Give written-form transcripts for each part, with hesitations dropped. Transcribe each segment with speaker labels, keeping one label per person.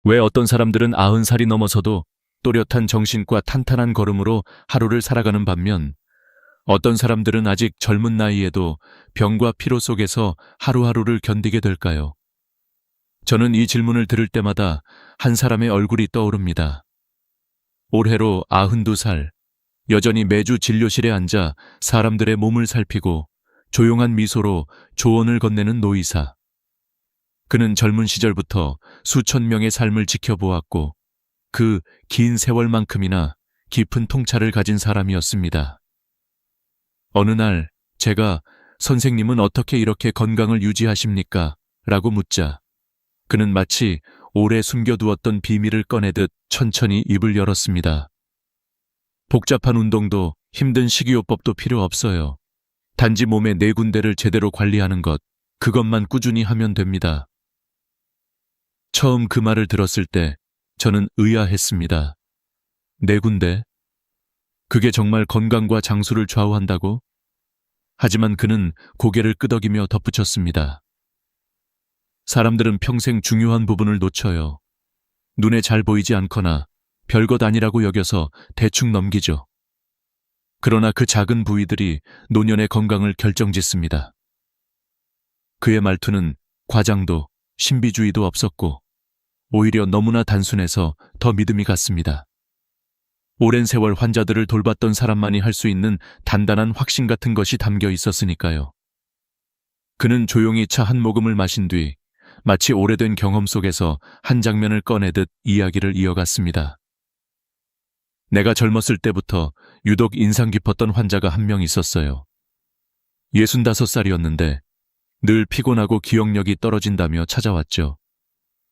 Speaker 1: 왜 어떤 사람들은 90살이 넘어서도 또렷한 정신과 탄탄한 걸음으로 하루를 살아가는 반면 어떤 사람들은 아직 젊은 나이에도 병과 피로 속에서 하루하루를 견디게 될까요? 저는 이 질문을 들을 때마다 한 사람의 얼굴이 떠오릅니다. 올해로 92살, 여전히 매주 진료실에 앉아 사람들의 몸을 살피고 조용한 미소로 조언을 건네는 노의사. 그는 젊은 시절부터 수천 명의 삶을 지켜보았고 그 긴 세월만큼이나 깊은 통찰을 가진 사람이었습니다. 어느 날 제가 "선생님은 어떻게 이렇게 건강을 유지하십니까?" 라고 묻자 그는 마치 오래 숨겨두었던 비밀을 꺼내듯 천천히 입을 열었습니다. 복잡한 운동도 힘든 식이요법도 필요 없어요. 단지 몸의 4군데를 제대로 관리하는 것, 그것만 꾸준히 하면 됩니다. 처음 그 말을 들었을 때 저는 의아했습니다. 4군데? 그게 정말 건강과 장수를 좌우한다고? 하지만 그는 고개를 끄덕이며 덧붙였습니다. 사람들은 평생 중요한 부분을 놓쳐요. 눈에 잘 보이지 않거나 별것 아니라고 여겨서 대충 넘기죠. 그러나 그 작은 부위들이 노년의 건강을 결정짓습니다. 그의 말투는 과장도 신비주의도 없었고 오히려 너무나 단순해서 더 믿음이 갔습니다. 오랜 세월 환자들을 돌봤던 사람만이 할 수 있는 단단한 확신 같은 것이 담겨 있었으니까요. 그는 조용히 차 한 모금을 마신 뒤 마치 오래된 경험 속에서 한 장면을 꺼내듯 이야기를 이어갔습니다. 내가 젊었을 때부터 유독 인상 깊었던 환자가 한 명 있었어요. 65살이었는데 늘 피곤하고 기억력이 떨어진다며 찾아왔죠.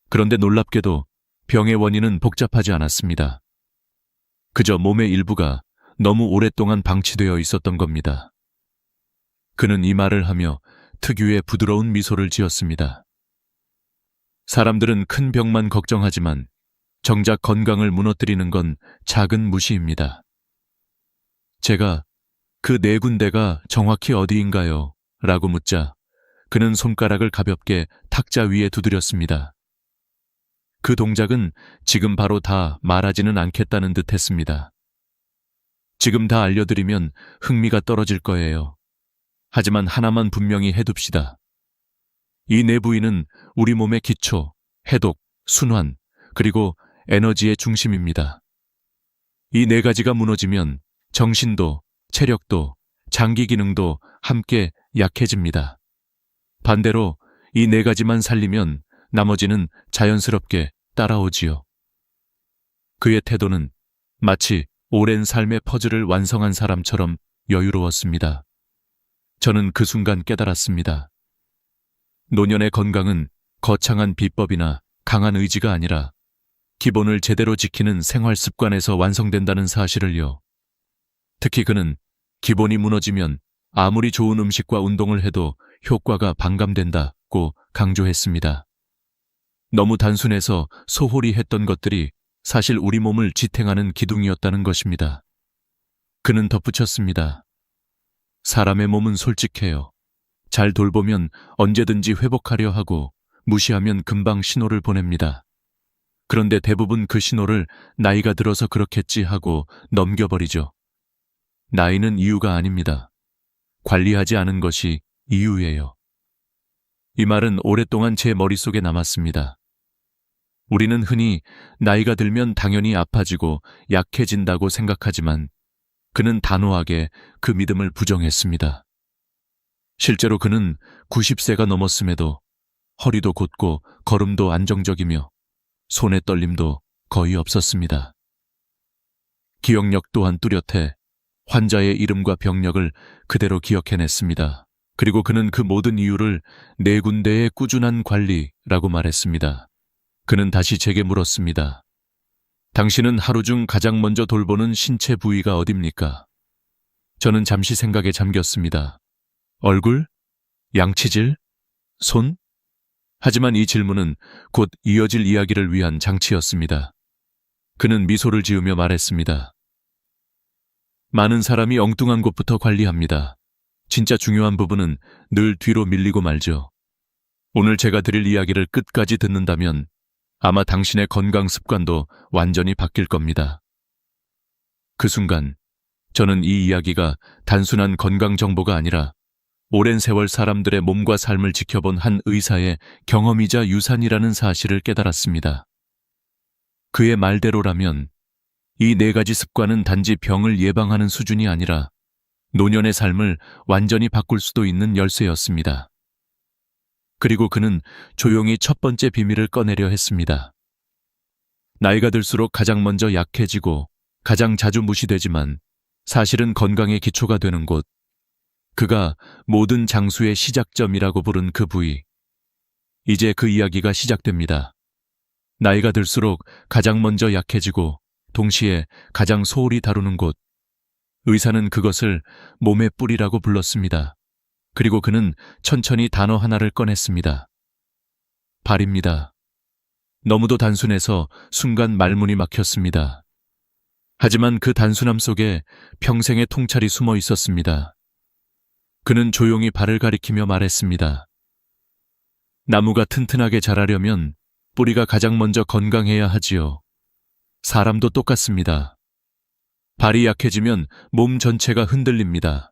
Speaker 1: 그런데 놀랍게도 병의 원인은 복잡하지 않았습니다. 그저 몸의 일부가 너무 오랫동안 방치되어 있었던 겁니다. 그는 이 말을 하며 특유의 부드러운 미소를 지었습니다. 사람들은 큰 병만 걱정하지만 정작 건강을 무너뜨리는 건 작은 무시입니다. 제가 "그 4군데가 정확히 어디인가요?" 라고 묻자 그는 손가락을 가볍게 탁자 위에 두드렸습니다. 그 동작은 지금 바로 다 말하지는 않겠다는 듯 했습니다. 지금 다 알려드리면 흥미가 떨어질 거예요. 하지만 하나만 분명히 해둡시다. 이 4부위는 우리 몸의 기초, 해독, 순환, 그리고 에너지의 중심입니다. 이 4가지가 무너지면 정신도, 체력도, 장기 기능도 함께 약해집니다. 반대로 이 4가지만 살리면 나머지는 자연스럽게 따라오지요. 그의 태도는 마치 오랜 삶의 퍼즐을 완성한 사람처럼 여유로웠습니다. 저는 그 순간 깨달았습니다. 노년의 건강은 거창한 비법이나 강한 의지가 아니라 기본을 제대로 지키는 생활 습관에서 완성된다는 사실을요. 특히 그는 기본이 무너지면 아무리 좋은 음식과 운동을 해도 효과가 반감된다고 강조했습니다. 너무 단순해서 소홀히 했던 것들이 사실 우리 몸을 지탱하는 기둥이었다는 것입니다. 그는 덧붙였습니다. 사람의 몸은 솔직해요. 잘 돌보면 언제든지 회복하려 하고 무시하면 금방 신호를 보냅니다. 그런데 대부분 그 신호를 나이가 들어서 그렇겠지 하고 넘겨버리죠. 나이는 이유가 아닙니다. 관리하지 않은 것이 이유예요. 이 말은 오랫동안 제 머릿속에 남았습니다. 우리는 흔히 나이가 들면 당연히 아파지고 약해진다고 생각하지만 그는 단호하게 그 믿음을 부정했습니다. 실제로 그는 90세가 넘었음에도 허리도 곧고 걸음도 안정적이며 손의 떨림도 거의 없었습니다. 기억력 또한 뚜렷해 환자의 이름과 병력을 그대로 기억해냈습니다. 그리고 그는 그 모든 이유를 4군데의 꾸준한 관리라고 말했습니다. 그는 다시 제게 물었습니다. 당신은 하루 중 가장 먼저 돌보는 신체 부위가 어딥니까? 저는 잠시 생각에 잠겼습니다. 얼굴? 양치질? 손? 하지만 이 질문은 곧 이어질 이야기를 위한 장치였습니다. 그는 미소를 지으며 말했습니다. 많은 사람이 엉뚱한 곳부터 관리합니다. 진짜 중요한 부분은 늘 뒤로 밀리고 말죠. 오늘 제가 드릴 이야기를 끝까지 듣는다면 아마 당신의 건강 습관도 완전히 바뀔 겁니다. 그 순간 저는 이 이야기가 단순한 건강 정보가 아니라 오랜 세월 사람들의 몸과 삶을 지켜본 한 의사의 경험이자 유산이라는 사실을 깨달았습니다. 그의 말대로라면 이 4가지 습관은 단지 병을 예방하는 수준이 아니라 노년의 삶을 완전히 바꿀 수도 있는 열쇠였습니다. 그리고 그는 조용히 첫 번째 비밀을 꺼내려 했습니다. 나이가 들수록 가장 먼저 약해지고 가장 자주 무시되지만 사실은 건강의 기초가 되는 곳, 그가 모든 장수의 시작점이라고 부른 그 부위. 이제 그 이야기가 시작됩니다. 나이가 들수록 가장 먼저 약해지고 동시에 가장 소홀히 다루는 곳. 의사는 그것을 몸의 뿌리라고 불렀습니다. 그리고 그는 천천히 단어 하나를 꺼냈습니다. 발입니다. 너무도 단순해서 순간 말문이 막혔습니다. 하지만 그 단순함 속에 평생의 통찰이 숨어 있었습니다. 그는 조용히 발을 가리키며 말했습니다. 나무가 튼튼하게 자라려면 뿌리가 가장 먼저 건강해야 하지요. 사람도 똑같습니다. 발이 약해지면 몸 전체가 흔들립니다.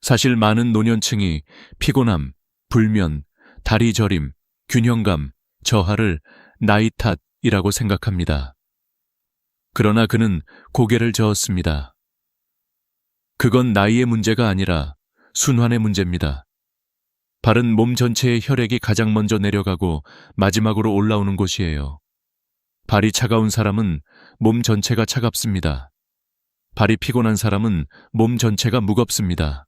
Speaker 1: 사실 많은 노년층이 피곤함, 불면, 다리 저림, 균형감, 저하를 나이 탓이라고 생각합니다. 그러나 그는 고개를 저었습니다. 그건 나이의 문제가 아니라 순환의 문제입니다. 발은 몸 전체의 혈액이 가장 먼저 내려가고 마지막으로 올라오는 곳이에요. 발이 차가운 사람은 몸 전체가 차갑습니다. 발이 피곤한 사람은 몸 전체가 무겁습니다.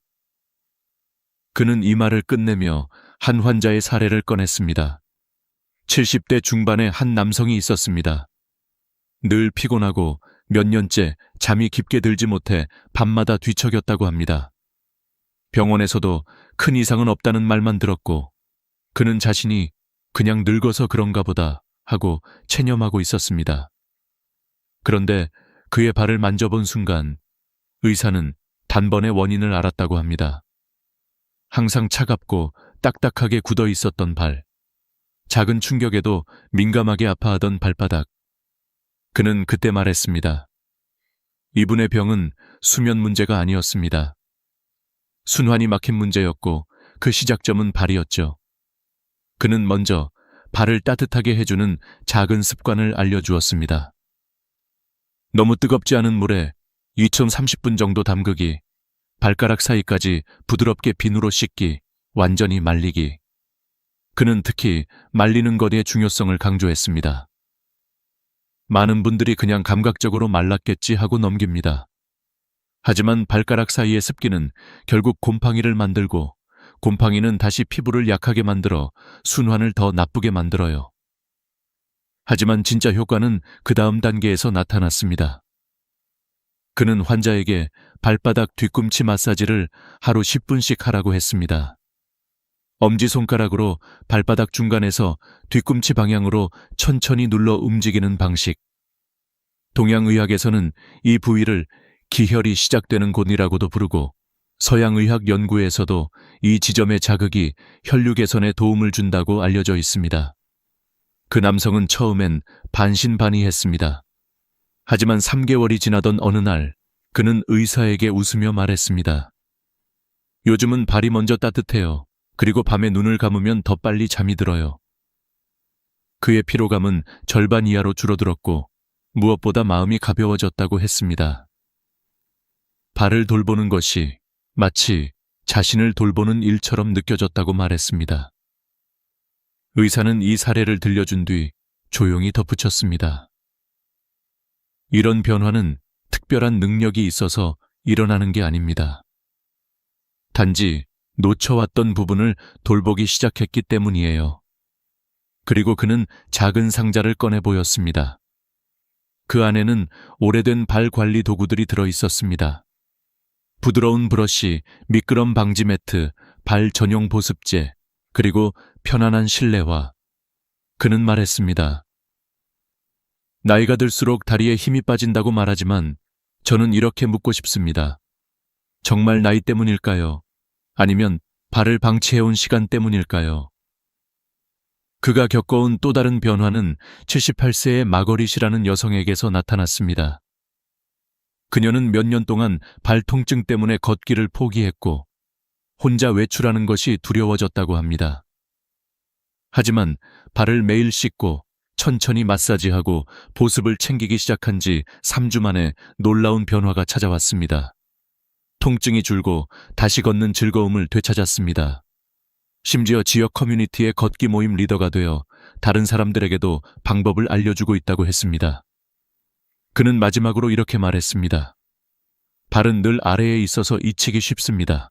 Speaker 1: 그는 이 말을 끝내며 한 환자의 사례를 꺼냈습니다. 70대 중반의 한 남성이 있었습니다. 늘 피곤하고 몇 년째 잠이 깊게 들지 못해 밤마다 뒤척였다고 합니다. 병원에서도 큰 이상은 없다는 말만 들었고 그는 자신이 그냥 늙어서 그런가 보다 하고 체념하고 있었습니다. 그런데 그의 발을 만져본 순간 의사는 단번에 원인을 알았다고 합니다. 항상 차갑고 딱딱하게 굳어 있었던 발, 작은 충격에도 민감하게 아파하던 발바닥. 그는 그때 말했습니다. 이분의 병은 수면 문제가 아니었습니다. 순환이 막힌 문제였고 그 시작점은 발이었죠. 그는 먼저 발을 따뜻하게 해주는 작은 습관을 알려주었습니다. 너무 뜨겁지 않은 물에 20-30분 정도 담그기, 발가락 사이까지 부드럽게 비누로 씻기, 완전히 말리기. 그는 특히 말리는 것의 중요성을 강조했습니다. 많은 분들이 그냥 감각적으로 말랐겠지 하고 넘깁니다. 하지만 발가락 사이의 습기는 결국 곰팡이를 만들고 곰팡이는 다시 피부를 약하게 만들어 순환을 더 나쁘게 만들어요. 하지만 진짜 효과는 그 다음 단계에서 나타났습니다. 그는 환자에게 발바닥 뒤꿈치 마사지를 하루 10분씩 하라고 했습니다. 엄지손가락으로 발바닥 중간에서 뒤꿈치 방향으로 천천히 눌러 움직이는 방식. 동양의학에서는 이 부위를 기혈이 시작되는 곳이라고도 부르고 서양의학 연구에서도 이 지점의 자극이 혈류 개선에 도움을 준다고 알려져 있습니다. 그 남성은 처음엔 반신반의했습니다. 하지만 3개월이 지나던 어느 날 그는 의사에게 웃으며 말했습니다. 요즘은 발이 먼저 따뜻해요. 그리고 밤에 눈을 감으면 더 빨리 잠이 들어요. 그의 피로감은 절반 이하로 줄어들었고 무엇보다 마음이 가벼워졌다고 했습니다. 발을 돌보는 것이 마치 자신을 돌보는 일처럼 느껴졌다고 말했습니다. 의사는 이 사례를 들려준 뒤 조용히 덧붙였습니다. 이런 변화는 특별한 능력이 있어서 일어나는 게 아닙니다. 단지 놓쳐왔던 부분을 돌보기 시작했기 때문이에요. 그리고 그는 작은 상자를 꺼내 보였습니다. 그 안에는 오래된 발 관리 도구들이 들어 있었습니다. 부드러운 브러쉬, 미끄럼 방지 매트, 발 전용 보습제, 그리고 편안한 실내화. 그는 말했습니다. 나이가 들수록 다리에 힘이 빠진다고 말하지만 저는 이렇게 묻고 싶습니다. 정말 나이 때문일까요? 아니면 발을 방치해온 시간 때문일까요? 그가 겪어온 또 다른 변화는 78세의 마거릿이라는 여성에게서 나타났습니다. 그녀는 몇 년 동안 발 통증 때문에 걷기를 포기했고 혼자 외출하는 것이 두려워졌다고 합니다. 하지만 발을 매일 씻고 천천히 마사지하고 보습을 챙기기 시작한 지 3주 만에 놀라운 변화가 찾아왔습니다. 통증이 줄고 다시 걷는 즐거움을 되찾았습니다. 심지어 지역 커뮤니티의 걷기 모임 리더가 되어 다른 사람들에게도 방법을 알려주고 있다고 했습니다. 그는 마지막으로 이렇게 말했습니다. 발은 늘 아래에 있어서 잊히기 쉽습니다.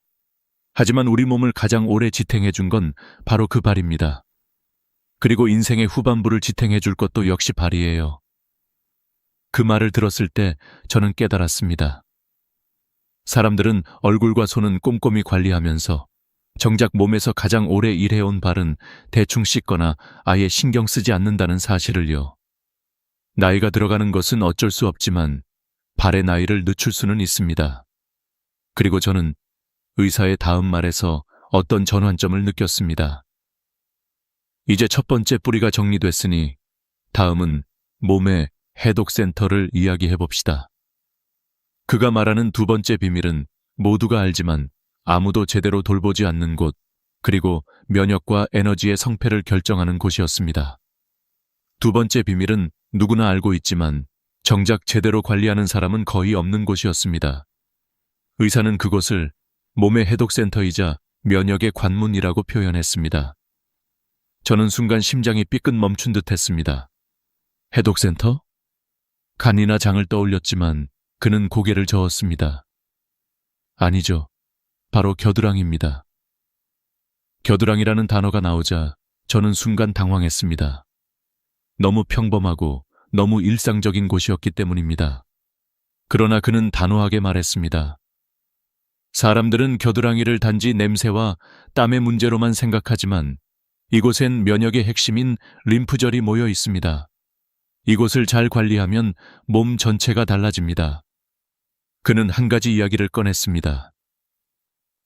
Speaker 1: 하지만 우리 몸을 가장 오래 지탱해 준 건 바로 그 발입니다. 그리고 인생의 후반부를 지탱해 줄 것도 역시 발이에요. 그 말을 들었을 때 저는 깨달았습니다. 사람들은 얼굴과 손은 꼼꼼히 관리하면서 정작 몸에서 가장 오래 일해온 발은 대충 씻거나 아예 신경 쓰지 않는다는 사실을요. 나이가 들어가는 것은 어쩔 수 없지만 발의 나이를 늦출 수는 있습니다. 그리고 저는 의사의 다음 말에서 어떤 전환점을 느꼈습니다. 이제 첫 번째 뿌리가 정리됐으니 다음은 몸의 해독센터를 이야기해 봅시다. 그가 말하는 두 번째 비밀은 모두가 알지만 아무도 제대로 돌보지 않는 곳, 그리고 면역과 에너지의 성패를 결정하는 곳이었습니다. 두 번째 비밀은 누구나 알고 있지만 정작 제대로 관리하는 사람은 거의 없는 곳이었습니다. 의사는 그곳을 몸의 해독센터이자 면역의 관문이라고 표현했습니다. 저는 순간 심장이 삐끗 멈춘 듯 했습니다. 해독센터? 간이나 장을 떠올렸지만 그는 고개를 저었습니다. 아니죠. 바로 겨드랑이입니다. 겨드랑이라는 단어가 나오자 저는 순간 당황했습니다. 너무 평범하고 너무 일상적인 곳이었기 때문입니다. 그러나 그는 단호하게 말했습니다. 사람들은 겨드랑이를 단지 냄새와 땀의 문제로만 생각하지만 이곳엔 면역의 핵심인 림프절이 모여 있습니다. 이곳을 잘 관리하면 몸 전체가 달라집니다. 그는 한 가지 이야기를 꺼냈습니다.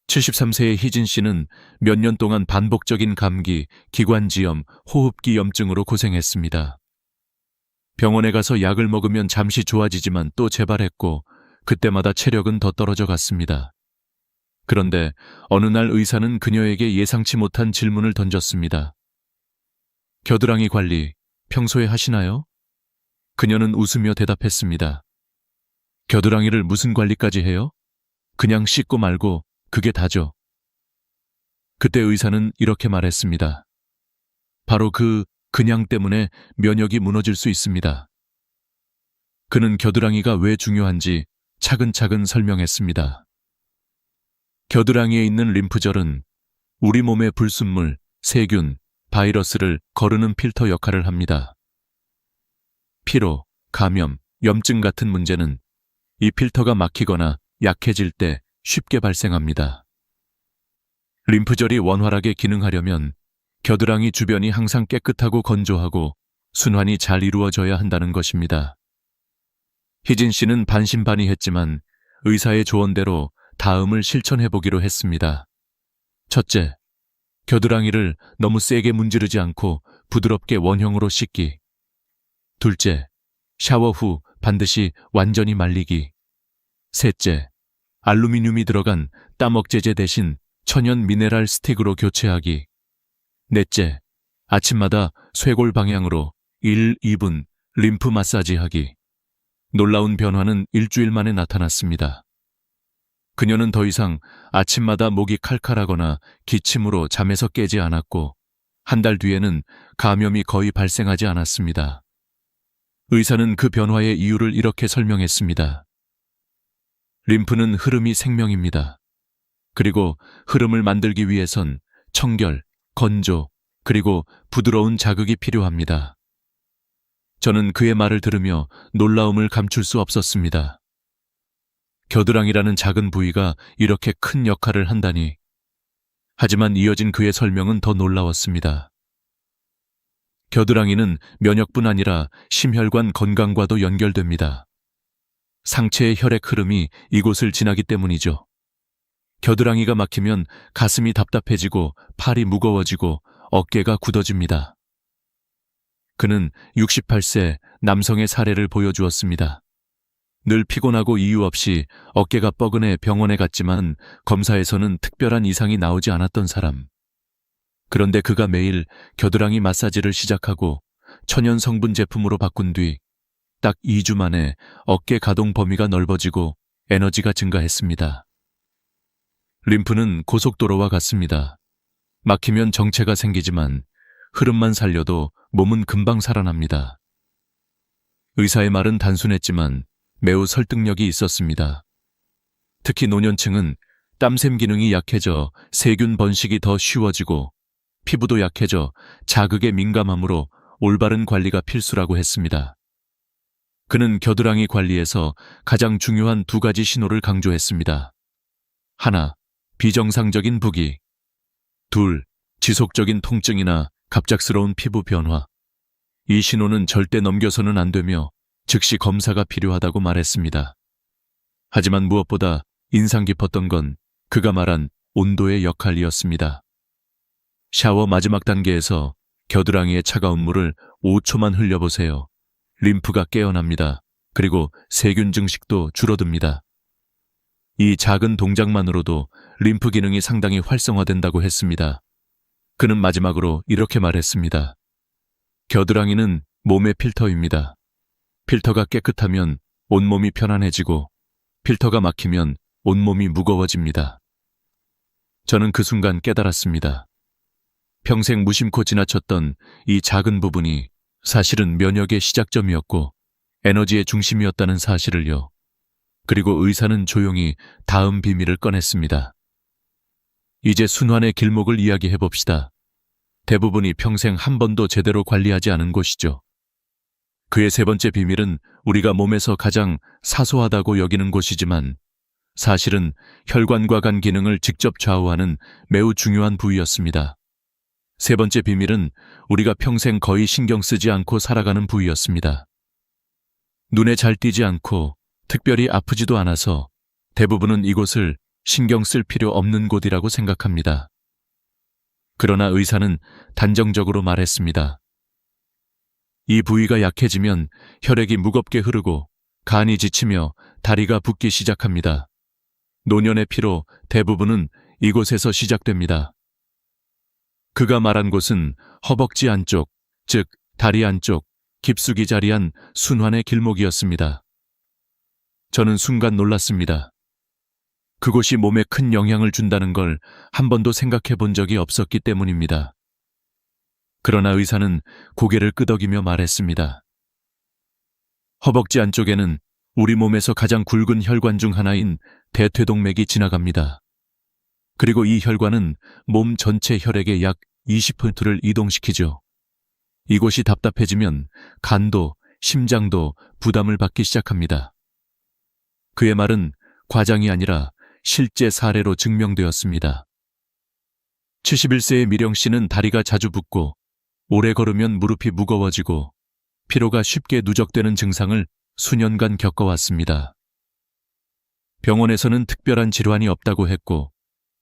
Speaker 1: 73세의 희진 씨는 몇 년 동안 반복적인 감기, 기관지염, 호흡기 염증으로 고생했습니다. 병원에 가서 약을 먹으면 잠시 좋아지지만 또 재발했고 그때마다 체력은 더 떨어져 갔습니다. 그런데 어느 날 의사는 그녀에게 예상치 못한 질문을 던졌습니다. 겨드랑이 관리 평소에 하시나요? 그녀는 웃으며 대답했습니다. 겨드랑이를 무슨 관리까지 해요? 그냥 씻고 말고 그게 다죠. 그때 의사는 이렇게 말했습니다. 바로 그냥 때문에 면역이 무너질 수 있습니다. 그는 겨드랑이가 왜 중요한지 차근차근 설명했습니다. 겨드랑이에 있는 림프절은 우리 몸의 불순물, 세균, 바이러스를 거르는 필터 역할을 합니다. 피로, 감염, 염증 같은 문제는 이 필터가 막히거나 약해질 때 쉽게 발생합니다. 림프절이 원활하게 기능하려면 겨드랑이 주변이 항상 깨끗하고 건조하고 순환이 잘 이루어져야 한다는 것입니다. 희진 씨는 반신반의했지만 의사의 조언대로 다음을 실천해보기로 했습니다. 첫째, 겨드랑이를 너무 세게 문지르지 않고 부드럽게 원형으로 씻기. 둘째, 샤워 후 반드시 완전히 말리기. 셋째, 알루미늄이 들어간 땀 억제제 대신 천연 미네랄 스틱으로 교체하기. 넷째, 아침마다 쇄골 방향으로 1, 2분 림프 마사지하기. 놀라운 변화는 일주일 만에 나타났습니다. 그녀는 더 이상 아침마다 목이 칼칼하거나 기침으로 잠에서 깨지 않았고 한 달 뒤에는 감염이 거의 발생하지 않았습니다. 의사는 그 변화의 이유를 이렇게 설명했습니다. 림프는 흐름이 생명입니다. 그리고 흐름을 만들기 위해선 청결, 건조, 그리고 부드러운 자극이 필요합니다. 저는 그의 말을 들으며 놀라움을 감출 수 없었습니다. 겨드랑이라는 작은 부위가 이렇게 큰 역할을 한다니. 하지만 이어진 그의 설명은 더 놀라웠습니다. 겨드랑이는 면역뿐 아니라 심혈관 건강과도 연결됩니다. 상체의 혈액 흐름이 이곳을 지나기 때문이죠. 겨드랑이가 막히면 가슴이 답답해지고 팔이 무거워지고 어깨가 굳어집니다. 그는 68세 남성의 사례를 보여주었습니다. 늘 피곤하고 이유 없이 어깨가 뻐근해 병원에 갔지만 검사에서는 특별한 이상이 나오지 않았던 사람. 그런데 그가 매일 겨드랑이 마사지를 시작하고 천연 성분 제품으로 바꾼 뒤 딱 2주 만에 어깨 가동 범위가 넓어지고 에너지가 증가했습니다. 림프는 고속도로와 같습니다. 막히면 정체가 생기지만 흐름만 살려도 몸은 금방 살아납니다. 의사의 말은 단순했지만 매우 설득력이 있었습니다. 특히 노년층은 땀샘 기능이 약해져 세균 번식이 더 쉬워지고 피부도 약해져 자극에 민감하므로 올바른 관리가 필수라고 했습니다. 그는 겨드랑이 관리에서 가장 중요한 2가지 신호를 강조했습니다. 하나, 비정상적인 부기. 둘, 지속적인 통증이나 갑작스러운 피부 변화. 이 신호는 절대 넘겨서는 안 되며 즉시 검사가 필요하다고 말했습니다. 하지만 무엇보다 인상 깊었던 건 그가 말한 온도의 역할이었습니다. 샤워 마지막 단계에서 겨드랑이에 차가운 물을 5초만 흘려보세요. 림프가 깨어납니다. 그리고 세균 증식도 줄어듭니다. 이 작은 동작만으로도 림프 기능이 상당히 활성화된다고 했습니다. 그는 마지막으로 이렇게 말했습니다. 겨드랑이는 몸의 필터입니다. 필터가 깨끗하면 온몸이 편안해지고 필터가 막히면 온몸이 무거워집니다. 저는 그 순간 깨달았습니다. 평생 무심코 지나쳤던 이 작은 부분이 사실은 면역의 시작점이었고 에너지의 중심이었다는 사실을요. 그리고 의사는 조용히 다음 비밀을 꺼냈습니다. 이제 순환의 길목을 이야기해 봅시다. 대부분이 평생 한 번도 제대로 관리하지 않은 곳이죠. 그의 3번째 비밀은 우리가 몸에서 가장 사소하다고 여기는 곳이지만 사실은 혈관과 간 기능을 직접 좌우하는 매우 중요한 부위였습니다. 3번째 비밀은 우리가 평생 거의 신경 쓰지 않고 살아가는 부위였습니다. 눈에 잘 띄지 않고 특별히 아프지도 않아서 대부분은 이곳을 신경 쓸 필요 없는 곳이라고 생각합니다. 그러나 의사는 단정적으로 말했습니다. 이 부위가 약해지면 혈액이 무겁게 흐르고 간이 지치며 다리가 붓기 시작합니다. 노년의 피로 대부분은 이곳에서 시작됩니다. 그가 말한 곳은 허벅지 안쪽, 즉 다리 안쪽, 깊숙이 자리한 순환의 길목이었습니다. 저는 순간 놀랐습니다. 그곳이 몸에 큰 영향을 준다는 걸 한 번도 생각해 본 적이 없었기 때문입니다. 그러나 의사는 고개를 끄덕이며 말했습니다. 허벅지 안쪽에는 우리 몸에서 가장 굵은 혈관 중 하나인 대퇴동맥이 지나갑니다. 그리고 이 혈관은 몸 전체 혈액의 약 20%를 이동시키죠. 이곳이 답답해지면 간도, 심장도 부담을 받기 시작합니다. 그의 말은 과장이 아니라 실제 사례로 증명되었습니다. 71세의 미령 씨는 다리가 자주 붓고 오래 걸으면 무릎이 무거워지고 피로가 쉽게 누적되는 증상을 수년간 겪어왔습니다. 병원에서는 특별한 질환이 없다고 했고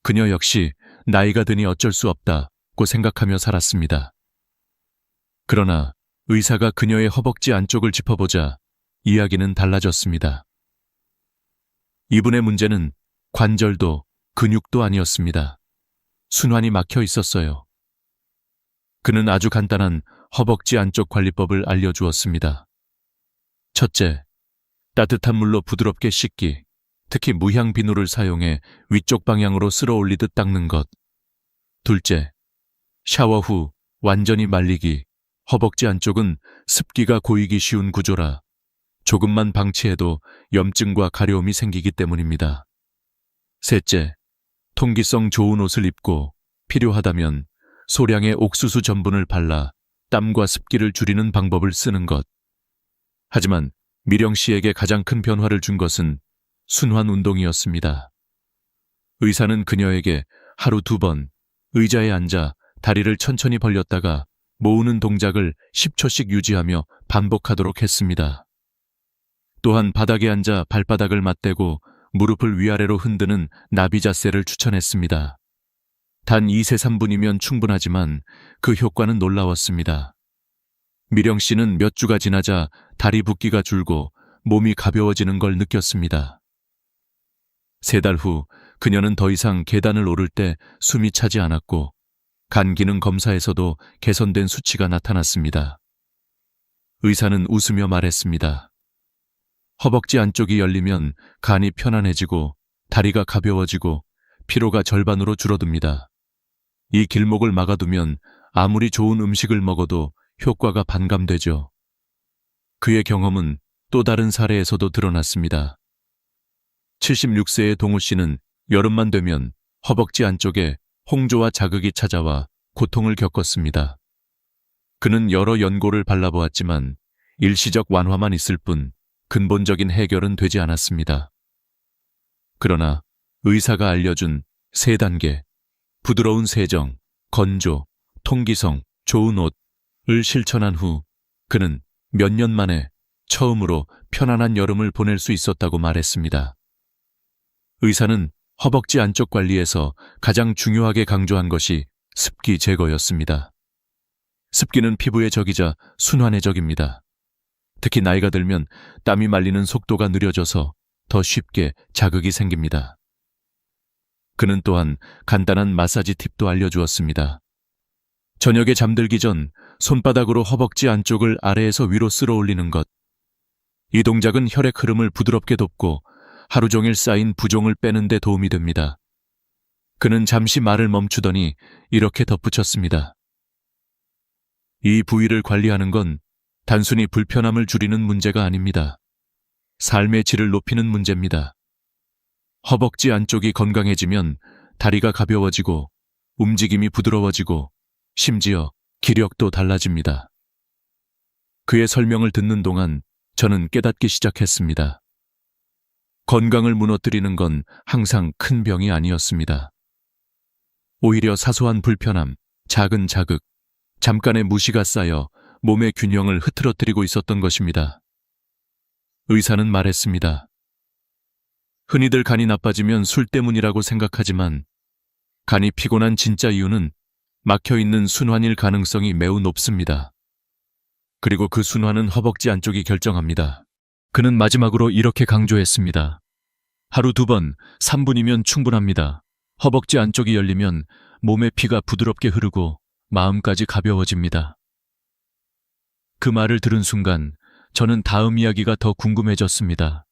Speaker 1: 그녀 역시 나이가 드니 어쩔 수 없다고 생각하며 살았습니다. 그러나 의사가 그녀의 허벅지 안쪽을 짚어보자 이야기는 달라졌습니다. 이분의 문제는 관절도 근육도 아니었습니다. 순환이 막혀 있었어요. 그는 아주 간단한 허벅지 안쪽 관리법을 알려주었습니다. 첫째, 따뜻한 물로 부드럽게 씻기, 특히 무향 비누를 사용해 위쪽 방향으로 쓸어 올리듯 닦는 것. 둘째, 샤워 후 완전히 말리기. 허벅지 안쪽은 습기가 고이기 쉬운 구조라 조금만 방치해도 염증과 가려움이 생기기 때문입니다. 셋째, 통기성 좋은 옷을 입고 필요하다면 소량의 옥수수 전분을 발라 땀과 습기를 줄이는 방법을 쓰는 것. 하지만 미령 씨에게 가장 큰 변화를 준 것은 순환 운동이었습니다. 의사는 그녀에게 하루 2번 의자에 앉아 다리를 천천히 벌렸다가 모으는 동작을 10초씩 유지하며 반복하도록 했습니다. 또한 바닥에 앉아 발바닥을 맞대고 무릎을 위아래로 흔드는 나비 자세를 추천했습니다. 단 2세 3분이면 충분하지만 그 효과는 놀라웠습니다. 미령 씨는 몇 주가 지나자 다리 붓기가 줄고 몸이 가벼워지는 걸 느꼈습니다. 3달 후 그녀는 더 이상 계단을 오를 때 숨이 차지 않았고 간 기능 검사에서도 개선된 수치가 나타났습니다. 의사는 웃으며 말했습니다. 허벅지 안쪽이 열리면 간이 편안해지고 다리가 가벼워지고 피로가 절반으로 줄어듭니다. 이 길목을 막아두면 아무리 좋은 음식을 먹어도 효과가 반감되죠. 그의 경험은 또 다른 사례에서도 드러났습니다. 76세의 동우 씨는 여름만 되면 허벅지 안쪽에 홍조와 자극이 찾아와 고통을 겪었습니다. 그는 여러 연고를 발라보았지만 일시적 완화만 있을 뿐 근본적인 해결은 되지 않았습니다. 그러나 의사가 알려준 3단계, 부드러운 세정, 건조, 통기성, 좋은 옷을 실천한 후 그는 몇 년 만에 처음으로 편안한 여름을 보낼 수 있었다고 말했습니다. 의사는 허벅지 안쪽 관리에서 가장 중요하게 강조한 것이 습기 제거였습니다. 습기는 피부의 적이자 순환의 적입니다. 특히 나이가 들면 땀이 말리는 속도가 느려져서 더 쉽게 자극이 생깁니다. 그는 또한 간단한 마사지 팁도 알려주었습니다. 저녁에 잠들기 전 손바닥으로 허벅지 안쪽을 아래에서 위로 쓸어 올리는 것. 이 동작은 혈액 흐름을 부드럽게 돕고 하루 종일 쌓인 부종을 빼는 데 도움이 됩니다. 그는 잠시 말을 멈추더니 이렇게 덧붙였습니다. 이 부위를 관리하는 건 단순히 불편함을 줄이는 문제가 아닙니다. 삶의 질을 높이는 문제입니다. 허벅지 안쪽이 건강해지면 다리가 가벼워지고 움직임이 부드러워지고 심지어 기력도 달라집니다. 그의 설명을 듣는 동안 저는 깨닫기 시작했습니다. 건강을 무너뜨리는 건 항상 큰 병이 아니었습니다. 오히려 사소한 불편함, 작은 자극, 잠깐의 무시가 쌓여 몸의 균형을 흐트러뜨리고 있었던 것입니다. 의사는 말했습니다. 흔히들 간이 나빠지면 술 때문이라고 생각하지만 간이 피곤한 진짜 이유는 막혀있는 순환일 가능성이 매우 높습니다. 그리고 그 순환은 허벅지 안쪽이 결정합니다. 그는 마지막으로 이렇게 강조했습니다. 하루 2번, 3분이면 충분합니다. 허벅지 안쪽이 열리면 몸의 피가 부드럽게 흐르고 마음까지 가벼워집니다. 그 말을 들은 순간 저는 다음 이야기가 더 궁금해졌습니다.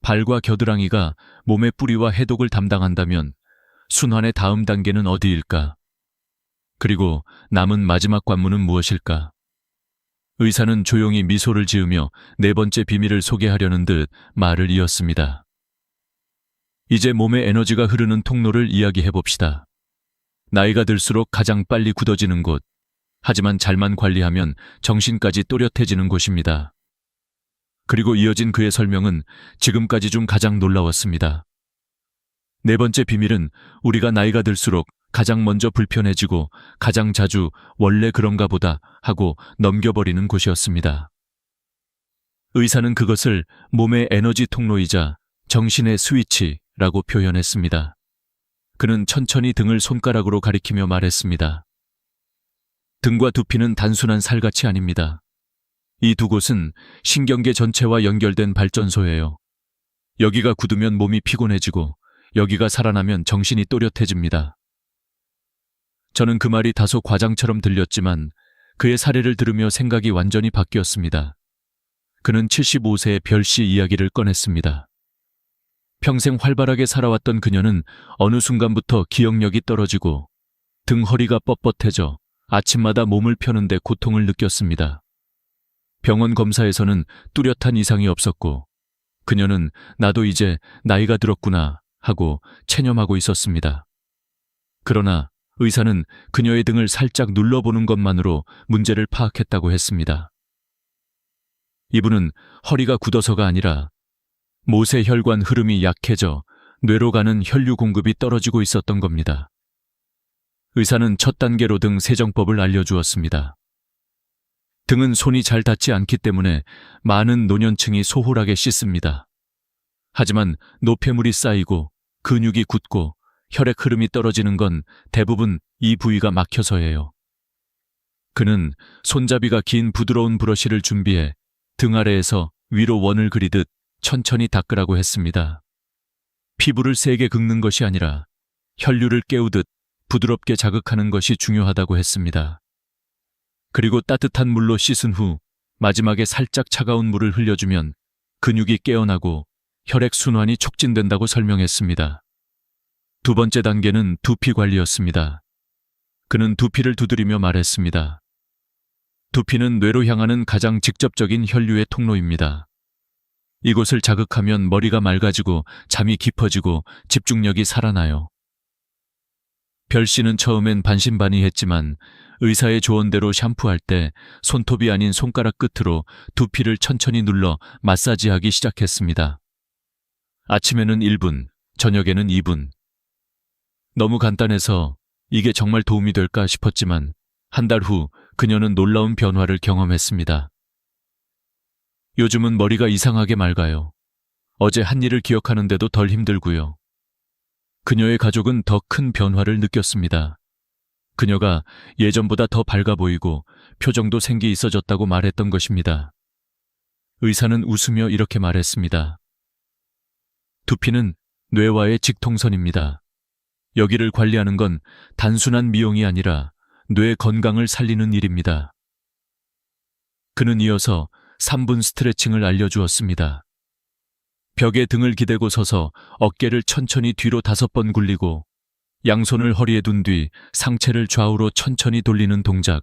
Speaker 1: 발과 겨드랑이가 몸의 뿌리와 해독을 담당한다면 순환의 다음 단계는 어디일까? 그리고 남은 마지막 관문은 무엇일까? 의사는 조용히 미소를 지으며 4번째 비밀을 소개하려는 듯 말을 이었습니다. 이제 몸의 에너지가 흐르는 통로를 이야기해봅시다. 나이가 들수록 가장 빨리 굳어지는 곳, 하지만 잘만 관리하면 정신까지 또렷해지는 곳입니다. 그리고 이어진 그의 설명은 지금까지 중 가장 놀라웠습니다. 4번째 비밀은 우리가 나이가 들수록 가장 먼저 불편해지고 가장 자주 원래 그런가 보다 하고 넘겨버리는 곳이었습니다. 의사는 그것을 몸의 에너지 통로이자 정신의 스위치라고 표현했습니다. 그는 천천히 등을 손가락으로 가리키며 말했습니다. 등과 두피는 단순한 살갗이 아닙니다. 이 두 곳은 신경계 전체와 연결된 발전소예요. 여기가 굳으면 몸이 피곤해지고 여기가 살아나면 정신이 또렷해집니다. 저는 그 말이 다소 과장처럼 들렸지만 그의 사례를 들으며 생각이 완전히 바뀌었습니다. 그는 75세의 별씨 이야기를 꺼냈습니다. 평생 활발하게 살아왔던 그녀는 어느 순간부터 기억력이 떨어지고 등 허리가 뻣뻣해져 아침마다 몸을 펴는데 고통을 느꼈습니다. 병원 검사에서는 뚜렷한 이상이 없었고 그녀는 나도 이제 나이가 들었구나 하고 체념하고 있었습니다. 그러나 의사는 그녀의 등을 살짝 눌러보는 것만으로 문제를 파악했다고 했습니다. 이분은 허리가 굳어서가 아니라 모세 혈관 흐름이 약해져 뇌로 가는 혈류 공급이 떨어지고 있었던 겁니다. 의사는 첫 단계로 등 세정법을 알려주었습니다. 등은 손이 잘 닿지 않기 때문에 많은 노년층이 소홀하게 씻습니다. 하지만 노폐물이 쌓이고 근육이 굳고 혈액 흐름이 떨어지는 건 대부분 이 부위가 막혀서예요. 그는 손잡이가 긴 부드러운 브러쉬를 준비해 등 아래에서 위로 원을 그리듯 천천히 닦으라고 했습니다. 피부를 세게 긁는 것이 아니라 혈류를 깨우듯 부드럽게 자극하는 것이 중요하다고 했습니다. 그리고 따뜻한 물로 씻은 후 마지막에 살짝 차가운 물을 흘려주면 근육이 깨어나고 혈액순환이 촉진된다고 설명했습니다. 두 번째 단계는 두피 관리였습니다. 그는 두피를 두드리며 말했습니다. 두피는 뇌로 향하는 가장 직접적인 혈류의 통로입니다. 이곳을 자극하면 머리가 맑아지고 잠이 깊어지고 집중력이 살아나요. 별 씨는 처음엔 반신반의했지만 의사의 조언대로 샴푸할 때 손톱이 아닌 손가락 끝으로 두피를 천천히 눌러 마사지하기 시작했습니다. 아침에는 1분, 저녁에는 2분. 너무 간단해서 이게 정말 도움이 될까 싶었지만 한 달 후 그녀는 놀라운 변화를 경험했습니다. 요즘은 머리가 이상하게 맑아요. 어제 한 일을 기억하는데도 덜 힘들고요. 그녀의 가족은 더 큰 변화를 느꼈습니다. 그녀가 예전보다 더 밝아 보이고 표정도 생기 있어졌다고 말했던 것입니다. 의사는 웃으며 이렇게 말했습니다. 두피는 뇌와의 직통선입니다. 여기를 관리하는 건 단순한 미용이 아니라 뇌 건강을 살리는 일입니다. 그는 이어서 3분 스트레칭을 알려주었습니다. 벽에 등을 기대고 서서 어깨를 천천히 뒤로 5번 굴리고 양손을 허리에 둔 뒤 상체를 좌우로 천천히 돌리는 동작.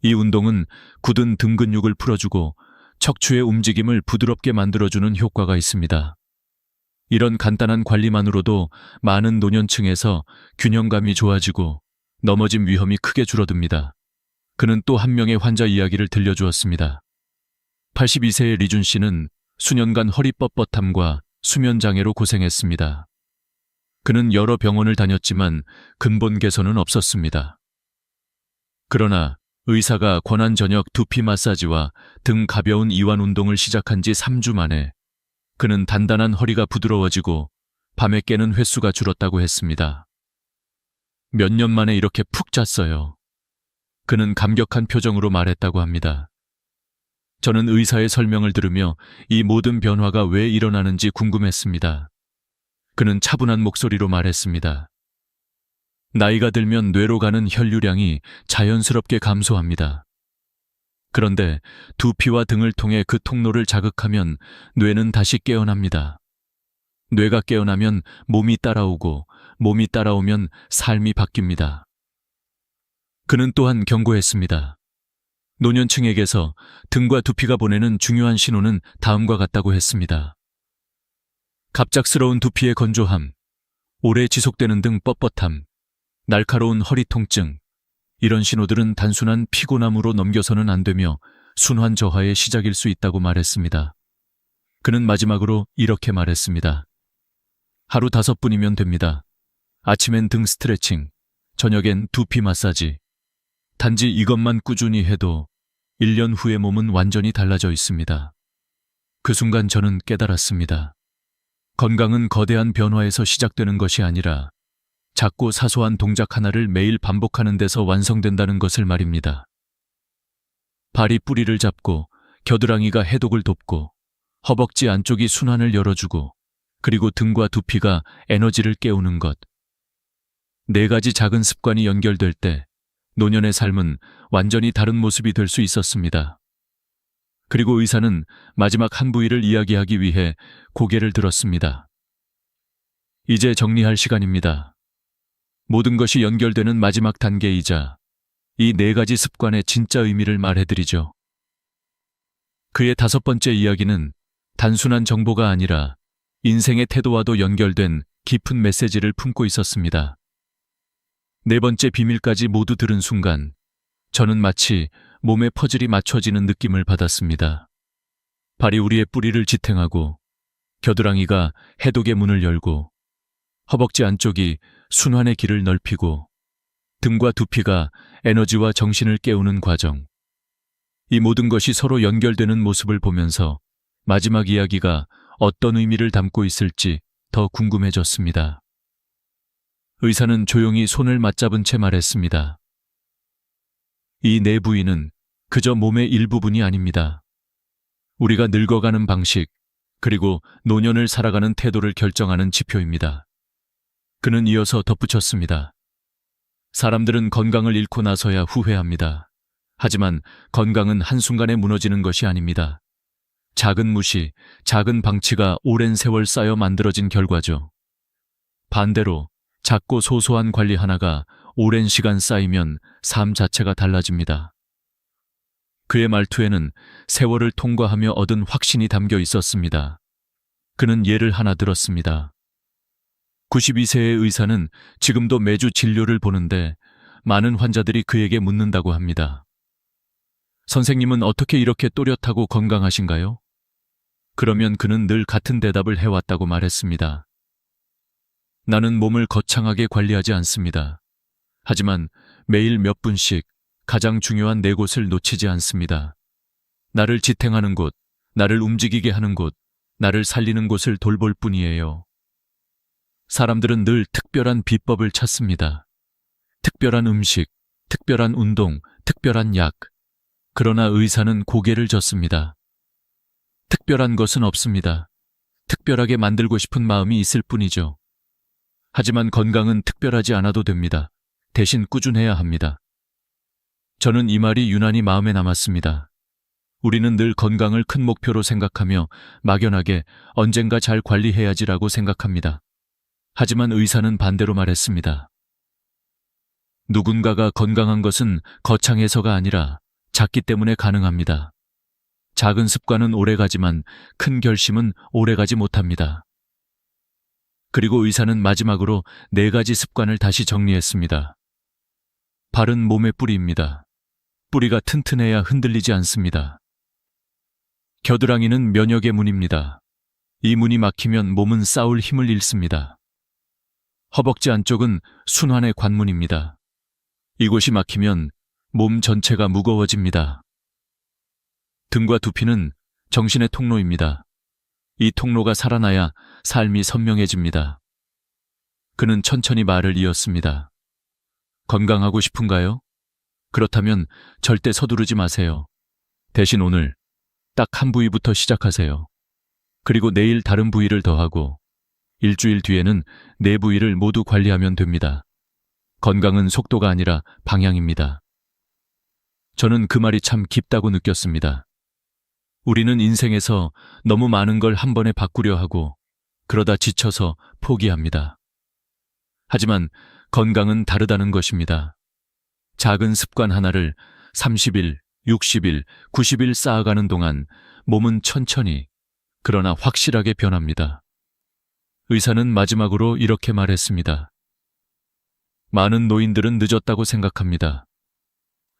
Speaker 1: 이 운동은 굳은 등 근육을 풀어주고 척추의 움직임을 부드럽게 만들어주는 효과가 있습니다. 이런 간단한 관리만으로도 많은 노년층에서 균형감이 좋아지고 넘어짐 위험이 크게 줄어듭니다. 그는 또 한 명의 환자 이야기를 들려주었습니다. 82세의 리준 씨는 수년간 허리 뻣뻣함과 수면장애로 고생했습니다. 그는 여러 병원을 다녔지만 근본 개선은 없었습니다. 그러나 의사가 권한 저녁 두피 마사지와 등 가벼운 이완 운동을 시작한 지 3주 만에 그는 단단한 허리가 부드러워지고 밤에 깨는 횟수가 줄었다고 했습니다. 몇 년 만에 이렇게 푹 잤어요. 그는 감격한 표정으로 말했다고 합니다. 저는 의사의 설명을 들으며 이 모든 변화가 왜 일어나는지 궁금했습니다. 그는 차분한 목소리로 말했습니다. 나이가 들면 뇌로 가는 혈류량이 자연스럽게 감소합니다. 그런데 두피와 등을 통해 그 통로를 자극하면 뇌는 다시 깨어납니다. 뇌가 깨어나면 몸이 따라오고 몸이 따라오면 삶이 바뀝니다. 그는 또한 경고했습니다. 노년층에게서 등과 두피가 보내는 중요한 신호는 다음과 같다고 했습니다. 갑작스러운 두피의 건조함, 오래 지속되는 등 뻣뻣함, 날카로운 허리 통증, 이런 신호들은 단순한 피곤함으로 넘겨서는 안 되며 순환 저하의 시작일 수 있다고 말했습니다. 그는 마지막으로 이렇게 말했습니다. 하루 5분이면 됩니다. 아침엔 등 스트레칭, 저녁엔 두피 마사지. 단지 이것만 꾸준히 해도 1년 후의 몸은 완전히 달라져 있습니다. 그 순간 저는 깨달았습니다. 건강은 거대한 변화에서 시작되는 것이 아니라 작고 사소한 동작 하나를 매일 반복하는 데서 완성된다는 것을 말입니다. 발이 뿌리를 잡고 겨드랑이가 해독을 돕고 허벅지 안쪽이 순환을 열어주고 그리고 등과 두피가 에너지를 깨우는 것. 4가지 작은 습관이 연결될 때 노년의 삶은 완전히 다른 모습이 될 수 있었습니다. 그리고 의사는 마지막 한 부위를 이야기하기 위해 고개를 들었습니다. 이제 정리할 시간입니다. 모든 것이 연결되는 마지막 단계이자 이 4가지 습관의 진짜 의미를 말해드리죠. 그의 5번째 이야기는 단순한 정보가 아니라 인생의 태도와도 연결된 깊은 메시지를 품고 있었습니다. 4번째 비밀까지 모두 들은 순간 저는 마치 몸의 퍼즐이 맞춰지는 느낌을 받았습니다. 발이 우리의 뿌리를 지탱하고 겨드랑이가 해독의 문을 열고 허벅지 안쪽이 순환의 길을 넓히고 등과 두피가 에너지와 정신을 깨우는 과정. 이 모든 것이 서로 연결되는 모습을 보면서 마지막 이야기가 어떤 의미를 담고 있을지 더 궁금해졌습니다. 의사는 조용히 손을 맞잡은 채 말했습니다. 이 네 부위는 그저 몸의 일부분이 아닙니다. 우리가 늙어가는 방식, 그리고 노년을 살아가는 태도를 결정하는 지표입니다. 그는 이어서 덧붙였습니다. 사람들은 건강을 잃고 나서야 후회합니다. 하지만 건강은 한순간에 무너지는 것이 아닙니다. 작은 무시, 작은 방치가 오랜 세월 쌓여 만들어진 결과죠. 반대로 작고 소소한 관리 하나가 오랜 시간 쌓이면 삶 자체가 달라집니다. 그의 말투에는 세월을 통과하며 얻은 확신이 담겨 있었습니다. 그는 예를 하나 들었습니다. 92세의 의사는 지금도 매주 진료를 보는데 많은 환자들이 그에게 묻는다고 합니다. 선생님은 어떻게 이렇게 또렷하고 건강하신가요? 그러면 그는 늘 같은 대답을 해왔다고 말했습니다. 나는 몸을 거창하게 관리하지 않습니다. 하지만 매일 몇 분씩 가장 중요한 네 곳을 놓치지 않습니다. 나를 지탱하는 곳, 나를 움직이게 하는 곳, 나를 살리는 곳을 돌볼 뿐이에요. 사람들은 늘 특별한 비법을 찾습니다. 특별한 음식, 특별한 운동, 특별한 약. 그러나 의사는 고개를 젓습니다. 특별한 것은 없습니다. 특별하게 만들고 싶은 마음이 있을 뿐이죠. 하지만 건강은 특별하지 않아도 됩니다. 대신 꾸준해야 합니다. 저는 이 말이 유난히 마음에 남았습니다. 우리는 늘 건강을 큰 목표로 생각하며 막연하게 언젠가 잘 관리해야지라고 생각합니다. 하지만 의사는 반대로 말했습니다. 누군가가 건강한 것은 거창해서가 아니라 작기 때문에 가능합니다. 작은 습관은 오래가지만 큰 결심은 오래가지 못합니다. 그리고 의사는 마지막으로 4가지 습관을 다시 정리했습니다. 발은 몸의 뿌리입니다. 뿌리가 튼튼해야 흔들리지 않습니다. 겨드랑이는 면역의 문입니다. 이 문이 막히면 몸은 싸울 힘을 잃습니다. 허벅지 안쪽은 순환의 관문입니다. 이곳이 막히면 몸 전체가 무거워집니다. 등과 두피는 정신의 통로입니다. 이 통로가 살아나야 삶이 선명해집니다. 그는 천천히 말을 이었습니다. 건강하고 싶은가요? 그렇다면 절대 서두르지 마세요. 대신 오늘 딱 한 부위부터 시작하세요. 그리고 내일 다른 부위를 더하고 일주일 뒤에는 4부위를 모두 관리하면 됩니다. 건강은 속도가 아니라 방향입니다. 저는 그 말이 참 깊다고 느꼈습니다. 우리는 인생에서 너무 많은 걸 한 번에 바꾸려 하고 그러다 지쳐서 포기합니다. 하지만 건강은 다르다는 것입니다. 작은 습관 하나를 30일, 60일, 90일 쌓아가는 동안 몸은 천천히 그러나 확실하게 변합니다. 의사는 마지막으로 이렇게 말했습니다. 많은 노인들은 늦었다고 생각합니다.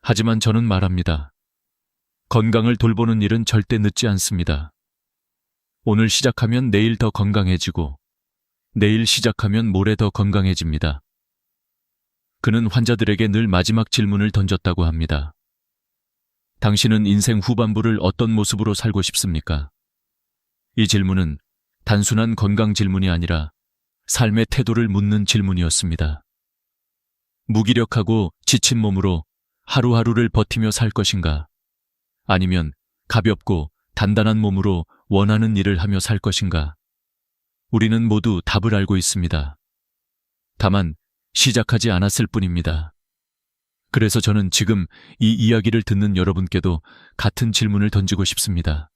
Speaker 1: 하지만 저는 말합니다. 건강을 돌보는 일은 절대 늦지 않습니다. 오늘 시작하면 내일 더 건강해지고 내일 시작하면 모레 더 건강해집니다. 그는 환자들에게 늘 마지막 질문을 던졌다고 합니다. 당신은 인생 후반부를 어떤 모습으로 살고 싶습니까? 이 질문은 단순한 건강 질문이 아니라 삶의 태도를 묻는 질문이었습니다. 무기력하고 지친 몸으로 하루하루를 버티며 살 것인가? 아니면 가볍고 단단한 몸으로 원하는 일을 하며 살 것인가? 우리는 모두 답을 알고 있습니다. 다만 시작하지 않았을 뿐입니다. 그래서 저는 지금 이 이야기를 듣는 여러분께도 같은 질문을 던지고 싶습니다.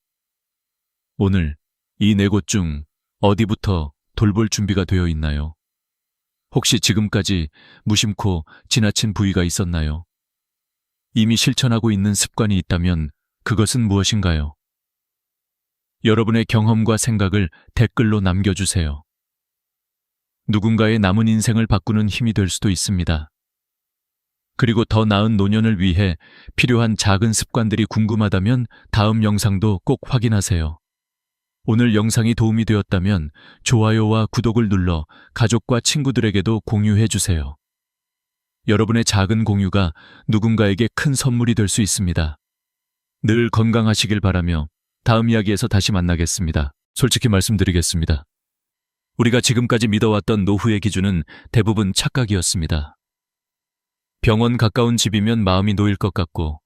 Speaker 1: 오늘 이 4곳 중 어디부터 돌볼 준비가 되어 있나요? 혹시 지금까지 무심코 지나친 부위가 있었나요? 이미 실천하고 있는 습관이 있다면 그것은 무엇인가요? 여러분의 경험과 생각을 댓글로 남겨주세요. 누군가의 남은 인생을 바꾸는 힘이 될 수도 있습니다. 그리고 더 나은 노년을 위해 필요한 작은 습관들이 궁금하다면 다음 영상도 꼭 확인하세요. 오늘 영상이 도움이 되었다면 좋아요와 구독을 눌러 가족과 친구들에게도 공유해 주세요. 여러분의 작은 공유가 누군가에게 큰 선물이 될 수 있습니다. 늘 건강하시길 바라며 다음 이야기에서 다시 만나겠습니다. 솔직히 말씀드리겠습니다. 우리가 지금까지 믿어왔던 노후의 기준은 대부분 착각이었습니다. 병원 가까운 집이면 마음이 놓일 것 같고,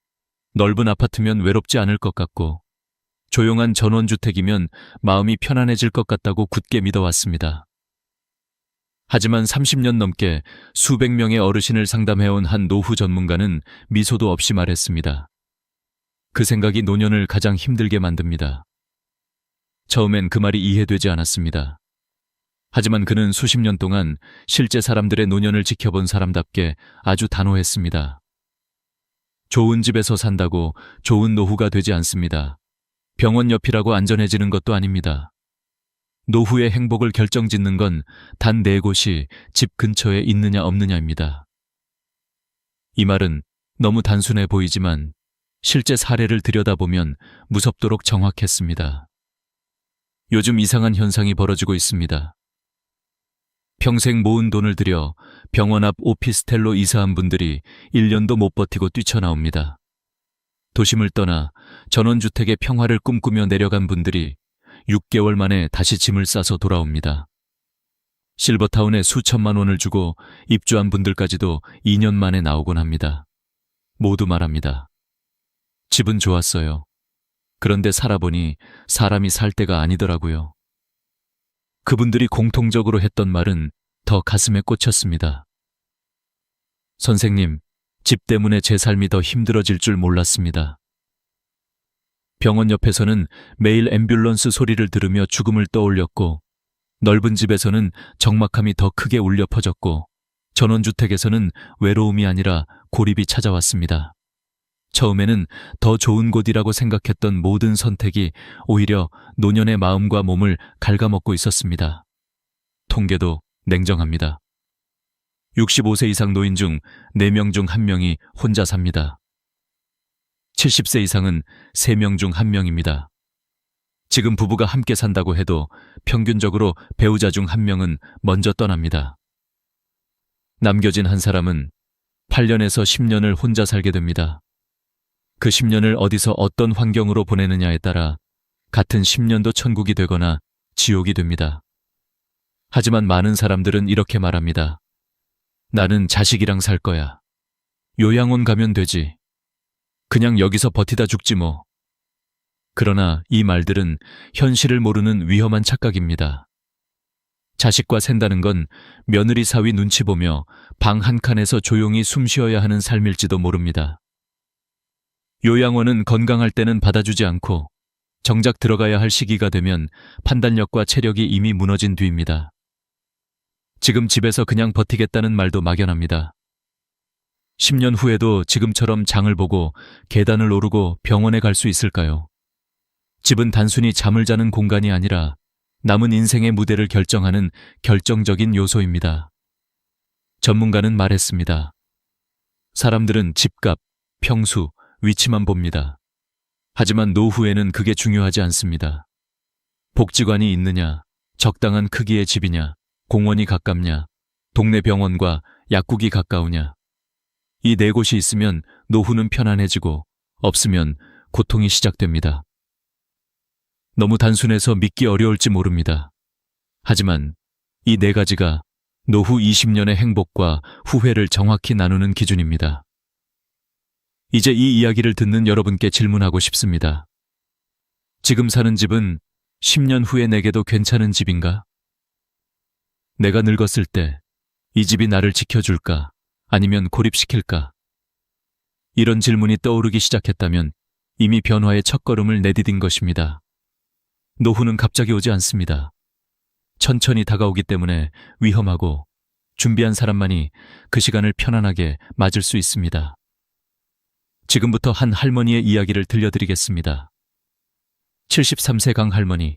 Speaker 1: 넓은 아파트면 외롭지 않을 것 같고, 조용한 전원주택이면 마음이 편안해질 것 같다고 굳게 믿어왔습니다. 하지만 30년 넘게 수백 명의 어르신을 상담해온 한 노후 전문가는 미소도 없이 말했습니다. 그 생각이 노년을 가장 힘들게 만듭니다. 처음엔 그 말이 이해되지 않았습니다. 하지만 그는 수십 년 동안 실제 사람들의 노년을 지켜본 사람답게 아주 단호했습니다. 좋은 집에서 산다고 좋은 노후가 되지 않습니다. 병원 옆이라고 안전해지는 것도 아닙니다. 노후의 행복을 결정짓는 건 단 4곳이 집 근처에 있느냐 없느냐입니다. 이 말은 너무 단순해 보이지만 실제 사례를 들여다보면 무섭도록 정확했습니다. 요즘 이상한 현상이 벌어지고 있습니다. 평생 모은 돈을 들여 병원 앞 오피스텔로 이사한 분들이 1년도 못 버티고 뛰쳐나옵니다. 도심을 떠나 전원주택의 평화를 꿈꾸며 내려간 분들이 6개월 만에 다시 짐을 싸서 돌아옵니다. 실버타운에 수천만 원을 주고 입주한 분들까지도 2년 만에 나오곤 합니다. 모두 말합니다. 집은 좋았어요. 그런데 살아보니 사람이 살 때가 아니더라고요. 그분들이 공통적으로 했던 말은 더 가슴에 꽂혔습니다. 선생님, 집 때문에 제 삶이 더 힘들어질 줄 몰랐습니다. 병원 옆에서는 매일 앰뷸런스 소리를 들으며 죽음을 떠올렸고, 넓은 집에서는 적막함이 더 크게 울려 퍼졌고, 전원주택에서는 외로움이 아니라 고립이 찾아왔습니다. 처음에는 더 좋은 곳이라고 생각했던 모든 선택이 오히려 노년의 마음과 몸을 갉아먹고 있었습니다. 통계도 냉정합니다. 65세 이상 노인 중 4명 중 1명이 혼자 삽니다. 70세 이상은 3명 중 1명입니다. 지금 부부가 함께 산다고 해도 평균적으로 배우자 중 1명은 먼저 떠납니다. 남겨진 한 사람은 8년에서 10년을 혼자 살게 됩니다. 그 10년을 어디서 어떤 환경으로 보내느냐에 따라 같은 10년도 천국이 되거나 지옥이 됩니다. 하지만 많은 사람들은 이렇게 말합니다. 나는 자식이랑 살 거야. 요양원 가면 되지. 그냥 여기서 버티다 죽지 뭐. 그러나 이 말들은 현실을 모르는 위험한 착각입니다. 자식과 산다는 건 며느리 사위 눈치 보며 방 한 칸에서 조용히 숨 쉬어야 하는 삶일지도 모릅니다. 요양원은 건강할 때는 받아주지 않고 정작 들어가야 할 시기가 되면 판단력과 체력이 이미 무너진 뒤입니다. 지금 집에서 그냥 버티겠다는 말도 막연합니다. 10년 후에도 지금처럼 장을 보고 계단을 오르고 병원에 갈 수 있을까요? 집은 단순히 잠을 자는 공간이 아니라 남은 인생의 무대를 결정하는 결정적인 요소입니다. 전문가는 말했습니다. 사람들은 집값, 평수, 위치만 봅니다. 하지만 노후에는 그게 중요하지 않습니다. 복지관이 있느냐, 적당한 크기의 집이냐, 공원이 가깝냐, 동네 병원과 약국이 가까우냐. 이 4곳이 있으면 노후는 편안해지고 없으면 고통이 시작됩니다. 너무 단순해서 믿기 어려울지 모릅니다. 하지만 이 4가지가 노후 20년의 행복과 후회를 정확히 나누는 기준입니다. 이제 이 이야기를 듣는 여러분께 질문하고 싶습니다. 지금 사는 집은 10년 후에 내게도 괜찮은 집인가? 내가 늙었을 때 이 집이 나를 지켜줄까? 아니면 고립시킬까? 이런 질문이 떠오르기 시작했다면 이미 변화의 첫걸음을 내디딘 것입니다. 노후는 갑자기 오지 않습니다. 천천히 다가오기 때문에 위험하고 준비한 사람만이 그 시간을 편안하게 맞을 수 있습니다. 지금부터 한 할머니의 이야기를 들려드리겠습니다. 73세 강 할머니.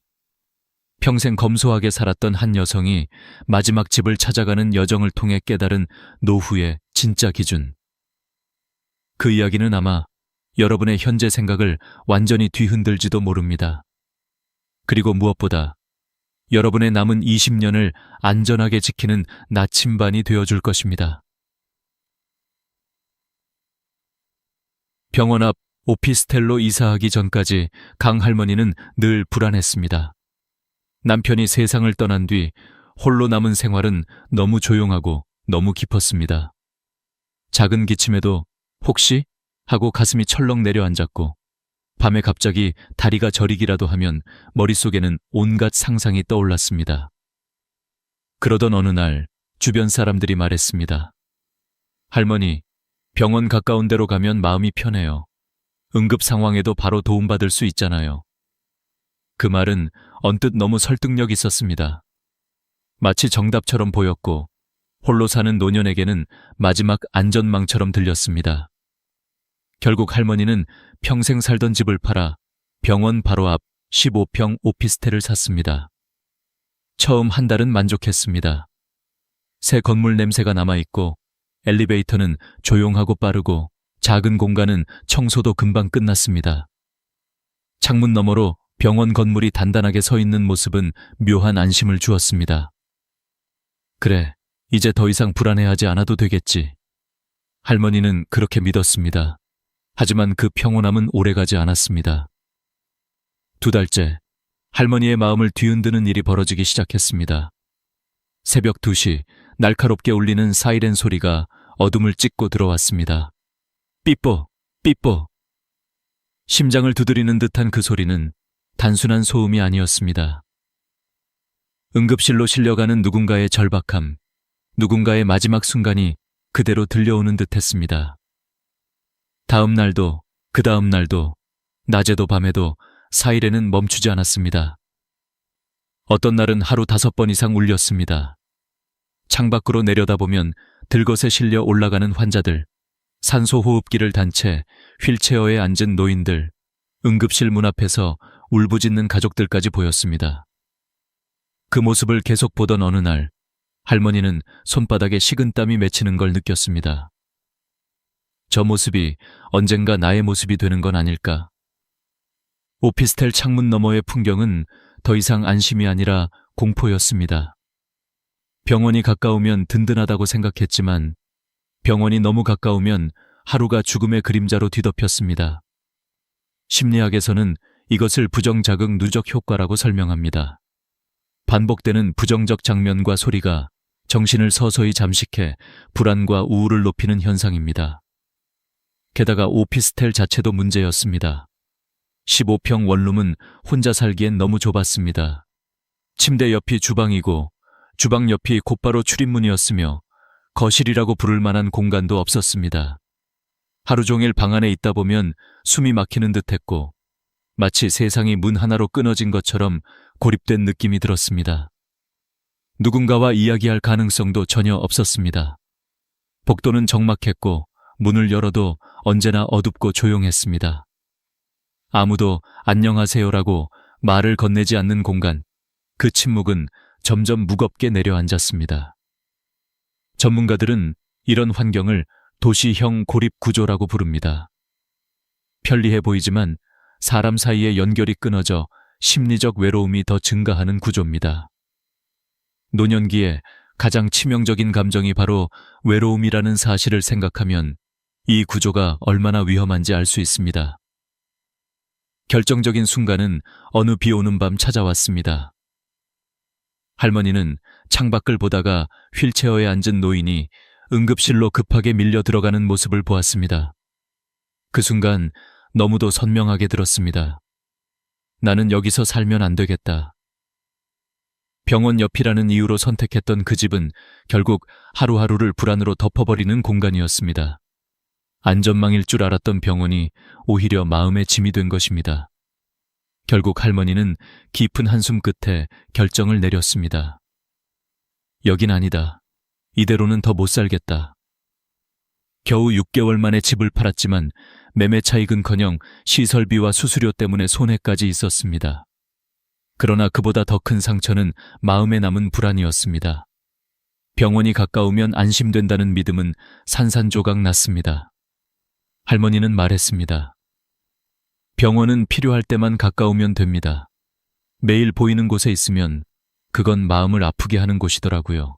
Speaker 1: 평생 검소하게 살았던 한 여성이 마지막 집을 찾아가는 여정을 통해 깨달은 노후의 진짜 기준. 그 이야기는 아마 여러분의 현재 생각을 완전히 뒤흔들지도 모릅니다. 그리고 무엇보다 여러분의 남은 20년을 안전하게 지키는 나침반이 되어줄 것입니다. 병원 앞 오피스텔로 이사하기 전까지 강 할머니는 늘 불안했습니다. 남편이 세상을 떠난 뒤 홀로 남은 생활은 너무 조용하고 너무 깊었습니다. 작은 기침에도 혹시? 하고 가슴이 철렁 내려앉았고 밤에 갑자기 다리가 저리기라도 하면 머릿속에는 온갖 상상이 떠올랐습니다. 그러던 어느 날 주변 사람들이 말했습니다. 할머니, 병원 가까운 데로 가면 마음이 편해요. 응급 상황에도 바로 도움받을 수 있잖아요. 그 말은 언뜻 너무 설득력 있었습니다. 마치 정답처럼 보였고 홀로 사는 노년에게는 마지막 안전망처럼 들렸습니다. 결국 할머니는 평생 살던 집을 팔아 병원 바로 앞 15평 오피스텔을 샀습니다. 처음 한 달은 만족했습니다. 새 건물 냄새가 남아있고 엘리베이터는 조용하고 빠르고 작은 공간은 청소도 금방 끝났습니다. 창문 너머로 병원 건물이 단단하게 서 있는 모습은 묘한 안심을 주었습니다. 그래, 이제 더 이상 불안해하지 않아도 되겠지. 할머니는 그렇게 믿었습니다. 하지만 그 평온함은 오래가지 않았습니다. 2달째, 할머니의 마음을 뒤흔드는 일이 벌어지기 시작했습니다. 새벽 2시, 날카롭게 울리는 사이렌 소리가 어둠을 찢고 들어왔습니다. 삐뽀, 삐뽀. 심장을 두드리는 듯한 그 소리는 단순한 소음이 아니었습니다. 응급실로 실려가는 누군가의 절박함, 누군가의 마지막 순간이 그대로 들려오는 듯했습니다. 다음 날도, 그 다음 날도, 낮에도 밤에도 사이렌은 멈추지 않았습니다. 어떤 날은 하루 5번 이상 울렸습니다. 창밖으로 내려다보면 들것에 실려 올라가는 환자들, 산소호흡기를 단 채 휠체어에 앉은 노인들, 응급실 문 앞에서 울부짖는 가족들까지 보였습니다. 그 모습을 계속 보던 어느 날, 할머니는 손바닥에 식은땀이 맺히는 걸 느꼈습니다. 저 모습이 언젠가 나의 모습이 되는 건 아닐까. 오피스텔 창문 너머의 풍경은 더 이상 안심이 아니라 공포였습니다. 병원이 가까우면 든든하다고 생각했지만 병원이 너무 가까우면 하루가 죽음의 그림자로 뒤덮였습니다. 심리학에서는 이것을 부정자극 누적 효과라고 설명합니다. 반복되는 부정적 장면과 소리가 정신을 서서히 잠식해 불안과 우울을 높이는 현상입니다. 게다가 오피스텔 자체도 문제였습니다. 15평 원룸은 혼자 살기엔 너무 좁았습니다. 침대 옆이 주방이고 주방 옆이 곧바로 출입문이었으며 거실이라고 부를 만한 공간도 없었습니다. 하루 종일 방 안에 있다 보면 숨이 막히는 듯했고 마치 세상이 문 하나로 끊어진 것처럼 고립된 느낌이 들었습니다. 누군가와 이야기할 가능성도 전혀 없었습니다. 복도는 적막했고 문을 열어도 언제나 어둡고 조용했습니다. 아무도 안녕하세요라고 말을 건네지 않는 공간, 그 침묵은 점점 무겁게 내려앉았습니다. 전문가들은 이런 환경을 도시형 고립 구조라고 부릅니다. 편리해 보이지만 사람 사이의 연결이 끊어져 심리적 외로움이 더 증가하는 구조입니다. 노년기에 가장 치명적인 감정이 바로 외로움이라는 사실을 생각하면 이 구조가 얼마나 위험한지 알 수 있습니다. 결정적인 순간은 어느 비 오는 밤 찾아왔습니다. 할머니는 창밖을 보다가 휠체어에 앉은 노인이 응급실로 급하게 밀려 들어가는 모습을 보았습니다. 그 순간 너무도 선명하게 들었습니다. 나는 여기서 살면 안 되겠다. 병원 옆이라는 이유로 선택했던 그 집은 결국 하루하루를 불안으로 덮어버리는 공간이었습니다. 안전망일 줄 알았던 병원이 오히려 마음의 짐이 된 것입니다. 결국 할머니는 깊은 한숨 끝에 결정을 내렸습니다. 여긴 아니다. 이대로는 더 못 살겠다. 겨우 6개월 만에 집을 팔았지만 매매 차익은커녕 시설비와 수수료 때문에 손해까지 있었습니다. 그러나 그보다 더 큰 상처는 마음에 남은 불안이었습니다. 병원이 가까우면 안심된다는 믿음은 산산조각 났습니다. 할머니는 말했습니다. 병원은 필요할 때만 가까우면 됩니다. 매일 보이는 곳에 있으면 그건 마음을 아프게 하는 곳이더라고요.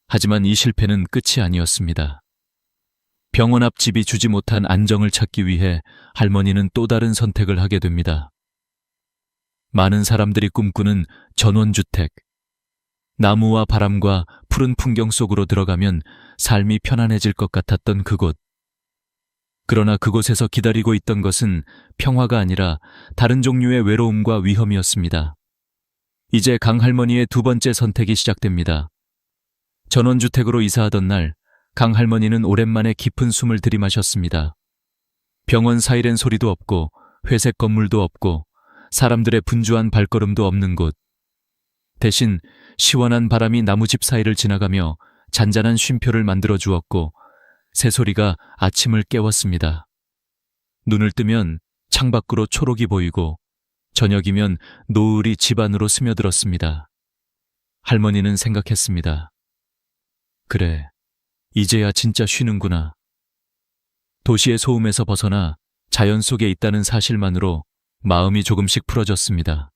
Speaker 1: 하지만 이 실패는 끝이 아니었습니다. 병원 앞 집이 주지 못한 안정을 찾기 위해 할머니는 또 다른 선택을 하게 됩니다. 많은 사람들이 꿈꾸는 전원주택. 나무와 바람과 푸른 풍경 속으로 들어가면 삶이 편안해질 것 같았던 그곳. 그러나 그곳에서 기다리고 있던 것은 평화가 아니라 다른 종류의 외로움과 위험이었습니다. 이제 강할머니의 두 번째 선택이 시작됩니다. 전원주택으로 이사하던 날, 강할머니는 오랜만에 깊은 숨을 들이마셨습니다. 병원 사이렌 소리도 없고 회색 건물도 없고 사람들의 분주한 발걸음도 없는 곳. 대신 시원한 바람이 나무집 사이를 지나가며 잔잔한 쉼표를 만들어 주었고 새소리가 아침을 깨웠습니다. 눈을 뜨면 창밖으로 초록이 보이고 저녁이면 노을이 집 안으로 스며들었습니다. 할머니는 생각했습니다. 그래, 이제야 진짜 쉬는구나. 도시의 소음에서 벗어나 자연 속에 있다는 사실만으로 마음이 조금씩 풀어졌습니다.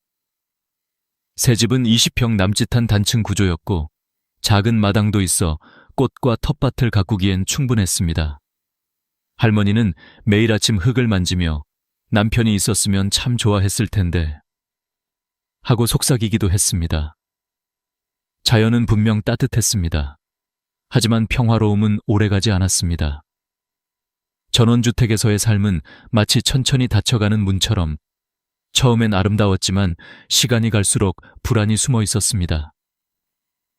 Speaker 1: 새 집은 20평 남짓한 단층 구조였고 작은 마당도 있어 꽃과 텃밭을 가꾸기엔 충분했습니다. 할머니는 매일 아침 흙을 만지며 남편이 있었으면 참 좋아했을 텐데 하고 속삭이기도 했습니다. 자연은 분명 따뜻했습니다. 하지만 평화로움은 오래가지 않았습니다. 전원주택에서의 삶은 마치 천천히 닫혀가는 문처럼 처음엔 아름다웠지만 시간이 갈수록 불안이 숨어 있었습니다.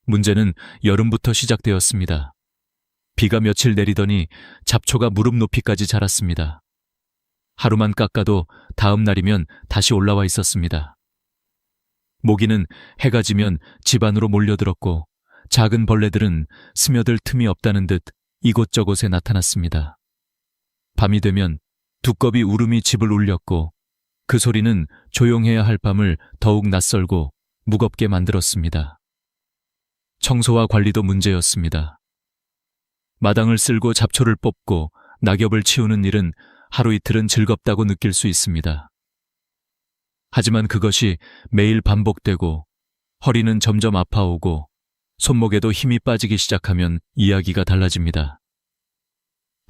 Speaker 1: 문제는 여름부터 시작되었습니다. 비가 며칠 내리더니 잡초가 무릎 높이까지 자랐습니다. 하루만 깎아도 다음 날이면 다시 올라와 있었습니다. 모기는 해가 지면 집 안으로 몰려들었고 작은 벌레들은 스며들 틈이 없다는 듯 이곳저곳에 나타났습니다. 밤이 되면 두꺼비 울음이 집을 울렸고 그 소리는 조용해야 할 밤을 더욱 낯설고 무겁게 만들었습니다. 청소와 관리도 문제였습니다. 마당을 쓸고 잡초를 뽑고 낙엽을 치우는 일은 하루 이틀은 즐겁다고 느낄 수 있습니다. 하지만 그것이 매일 반복되고 허리는 점점 아파오고 손목에도 힘이 빠지기 시작하면 이야기가 달라집니다.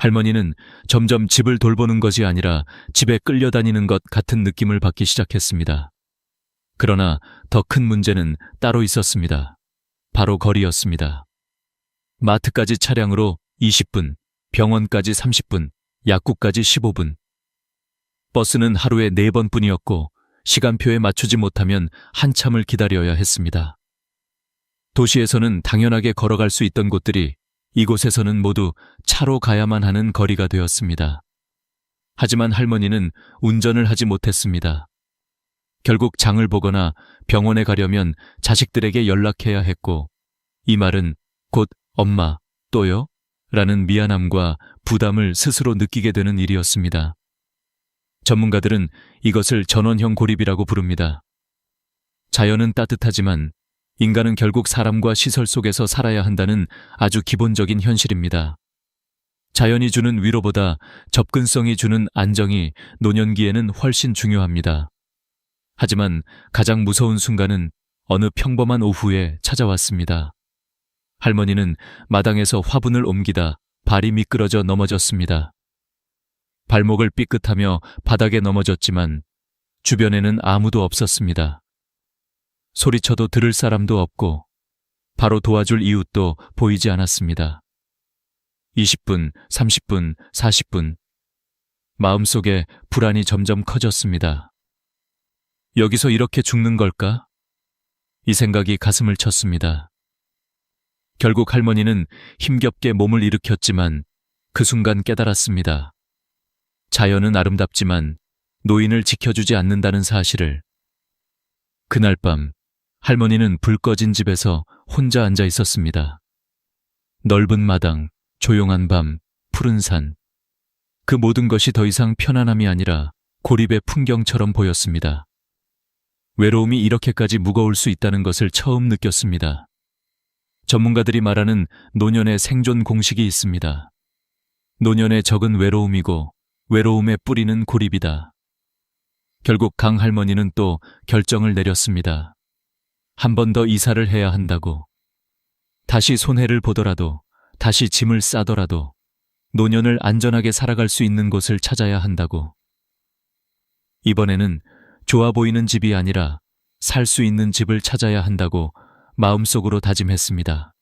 Speaker 1: 할머니는 점점 집을 돌보는 것이 아니라 집에 끌려다니는 것 같은 느낌을 받기 시작했습니다. 그러나 더 큰 문제는 따로 있었습니다. 바로 거리였습니다. 마트까지 차량으로 20분, 병원까지 30분, 약국까지 15분. 버스는 하루에 4번뿐이었고 시간표에 맞추지 못하면 한참을 기다려야 했습니다. 도시에서는 당연하게 걸어갈 수 있던 곳들이 이곳에서는 모두 차로 가야만 하는 거리가 되었습니다. 하지만 할머니는 운전을 하지 못했습니다. 결국 장을 보거나 병원에 가려면 자식들에게 연락해야 했고 이 말은 곧 엄마, 또요? 라는 미안함과 부담을 스스로 느끼게 되는 일이었습니다. 전문가들은 이것을 전원형 고립이라고 부릅니다. 자연은 따뜻하지만 인간은 결국 사람과 시설 속에서 살아야 한다는 아주 기본적인 현실입니다. 자연이 주는 위로보다 접근성이 주는 안정이 노년기에는 훨씬 중요합니다. 하지만 가장 무서운 순간은 어느 평범한 오후에 찾아왔습니다. 할머니는 마당에서 화분을 옮기다 발이 미끄러져 넘어졌습니다. 발목을 삐끗하며 바닥에 넘어졌지만 주변에는 아무도 없었습니다. 소리쳐도 들을 사람도 없고 바로 도와줄 이웃도 보이지 않았습니다. 20분, 30분, 40분. 마음속에 불안이 점점 커졌습니다. 여기서 이렇게 죽는 걸까? 이 생각이 가슴을 쳤습니다. 결국 할머니는 힘겹게 몸을 일으켰지만 그 순간 깨달았습니다. 자연은 아름답지만 노인을 지켜주지 않는다는 사실을. 그날 밤 할머니는 불 꺼진 집에서 혼자 앉아 있었습니다. 넓은 마당, 조용한 밤, 푸른 산. 그 모든 것이 더 이상 편안함이 아니라 고립의 풍경처럼 보였습니다. 외로움이 이렇게까지 무거울 수 있다는 것을 처음 느꼈습니다. 전문가들이 말하는 노년의 생존 공식이 있습니다. 노년의 적은 외로움이고 외로움의 뿌리는 고립이다. 결국 강 할머니는 또 결정을 내렸습니다. 한 번 더 이사를 해야 한다고. 다시 손해를 보더라도, 다시 짐을 싸더라도 노년을 안전하게 살아갈 수 있는 곳을 찾아야 한다고. 이번에는 좋아 보이는 집이 아니라 살 수 있는 집을 찾아야 한다고 마음속으로 다짐했습니다.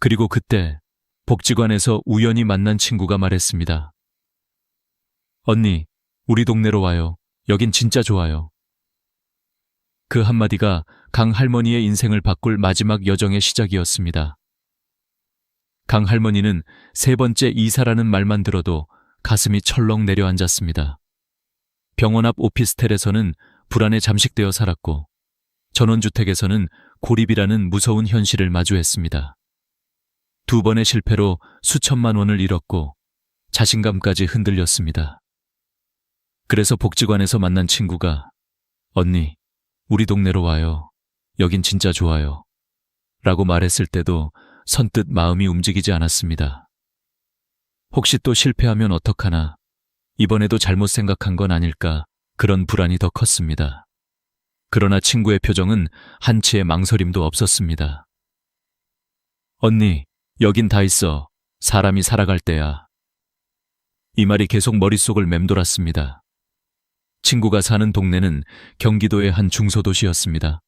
Speaker 1: 그리고 그때 복지관에서 우연히 만난 친구가 말했습니다. 언니, 우리 동네로 와요. 여긴 진짜 좋아요. 그 한마디가 강 할머니의 인생을 바꿀 마지막 여정의 시작이었습니다. 강 할머니는 세 번째 이사라는 말만 들어도 가슴이 철렁 내려앉았습니다. 병원 앞 오피스텔에서는 불안에 잠식되어 살았고 전원주택에서는 고립이라는 무서운 현실을 마주했습니다. 두 번의 실패로 수천만 원을 잃었고 자신감까지 흔들렸습니다. 그래서 복지관에서 만난 친구가 언니, 우리 동네로 와요. 여긴 진짜 좋아요. 라고 말했을 때도 선뜻 마음이 움직이지 않았습니다. 혹시 또 실패하면 어떡하나, 이번에도 잘못 생각한 건 아닐까, 그런 불안이 더 컸습니다. 그러나 친구의 표정은 한치의 망설임도 없었습니다. 언니, 여긴 다 있어. 사람이 살아갈 때야. 이 말이 계속 머릿속을 맴돌았습니다. 친구가 사는 동네는 경기도의 한 중소도시였습니다.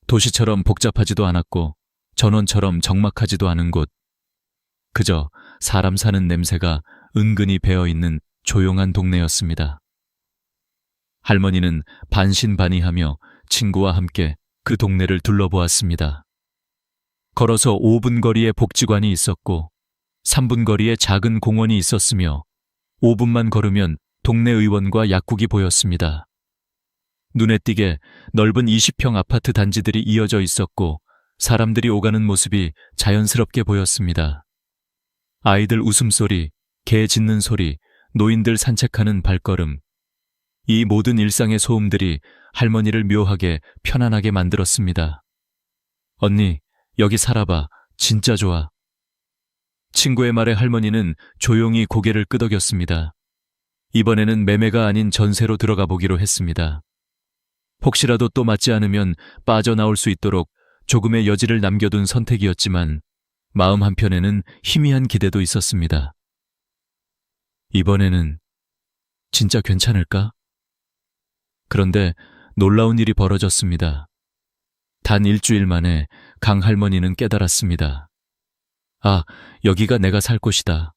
Speaker 1: 도시처럼 복잡하지도 않았고 전원처럼 적막하지도 않은 곳. 그저 사람 사는 냄새가 은근히 배어있는 조용한 동네였습니다. 할머니는 반신반의하며 친구와 함께 그 동네를 둘러보았습니다. 걸어서 5분 거리에 복지관이 있었고 3분 거리에 작은 공원이 있었으며 5분만 걸으면 동네 의원과 약국이 보였습니다. 눈에 띄게 넓은 20평 아파트 단지들이 이어져 있었고 사람들이 오가는 모습이 자연스럽게 보였습니다. 아이들 웃음소리, 개 짖는 소리, 노인들 산책하는 발걸음. 이 모든 일상의 소음들이 할머니를 묘하게 편안하게 만들었습니다. 언니, 여기 살아봐. 진짜 좋아. 친구의 말에 할머니는 조용히 고개를 끄덕였습니다. 이번에는 매매가 아닌 전세로 들어가 보기로 했습니다. 혹시라도 또 맞지 않으면 빠져나올 수 있도록 조금의 여지를 남겨둔 선택이었지만 마음 한편에는 희미한 기대도 있었습니다. 이번에는 진짜 괜찮을까? 그런데 놀라운 일이 벌어졌습니다. 단 일주일 만에 강 할머니는 깨달았습니다. 아, 여기가 내가 살 곳이다.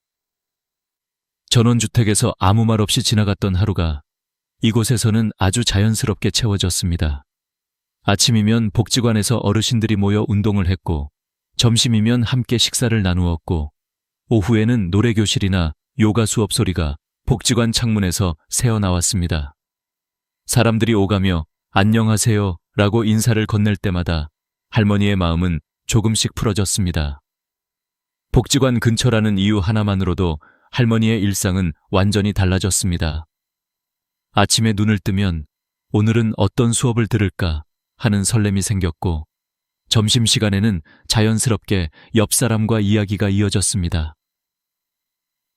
Speaker 1: 전원주택에서 아무 말 없이 지나갔던 하루가 이곳에서는 아주 자연스럽게 채워졌습니다. 아침이면 복지관에서 어르신들이 모여 운동을 했고 점심이면 함께 식사를 나누었고 오후에는 노래교실이나 요가 수업 소리가 복지관 창문에서 새어나왔습니다. 사람들이 오가며 안녕하세요 라고 인사를 건넬 때마다 할머니의 마음은 조금씩 풀어졌습니다. 복지관 근처라는 이유 하나만으로도 할머니의 일상은 완전히 달라졌습니다. 아침에 눈을 뜨면 오늘은 어떤 수업을 들을까 하는 설렘이 생겼고 점심시간에는 자연스럽게 옆 사람과 이야기가 이어졌습니다.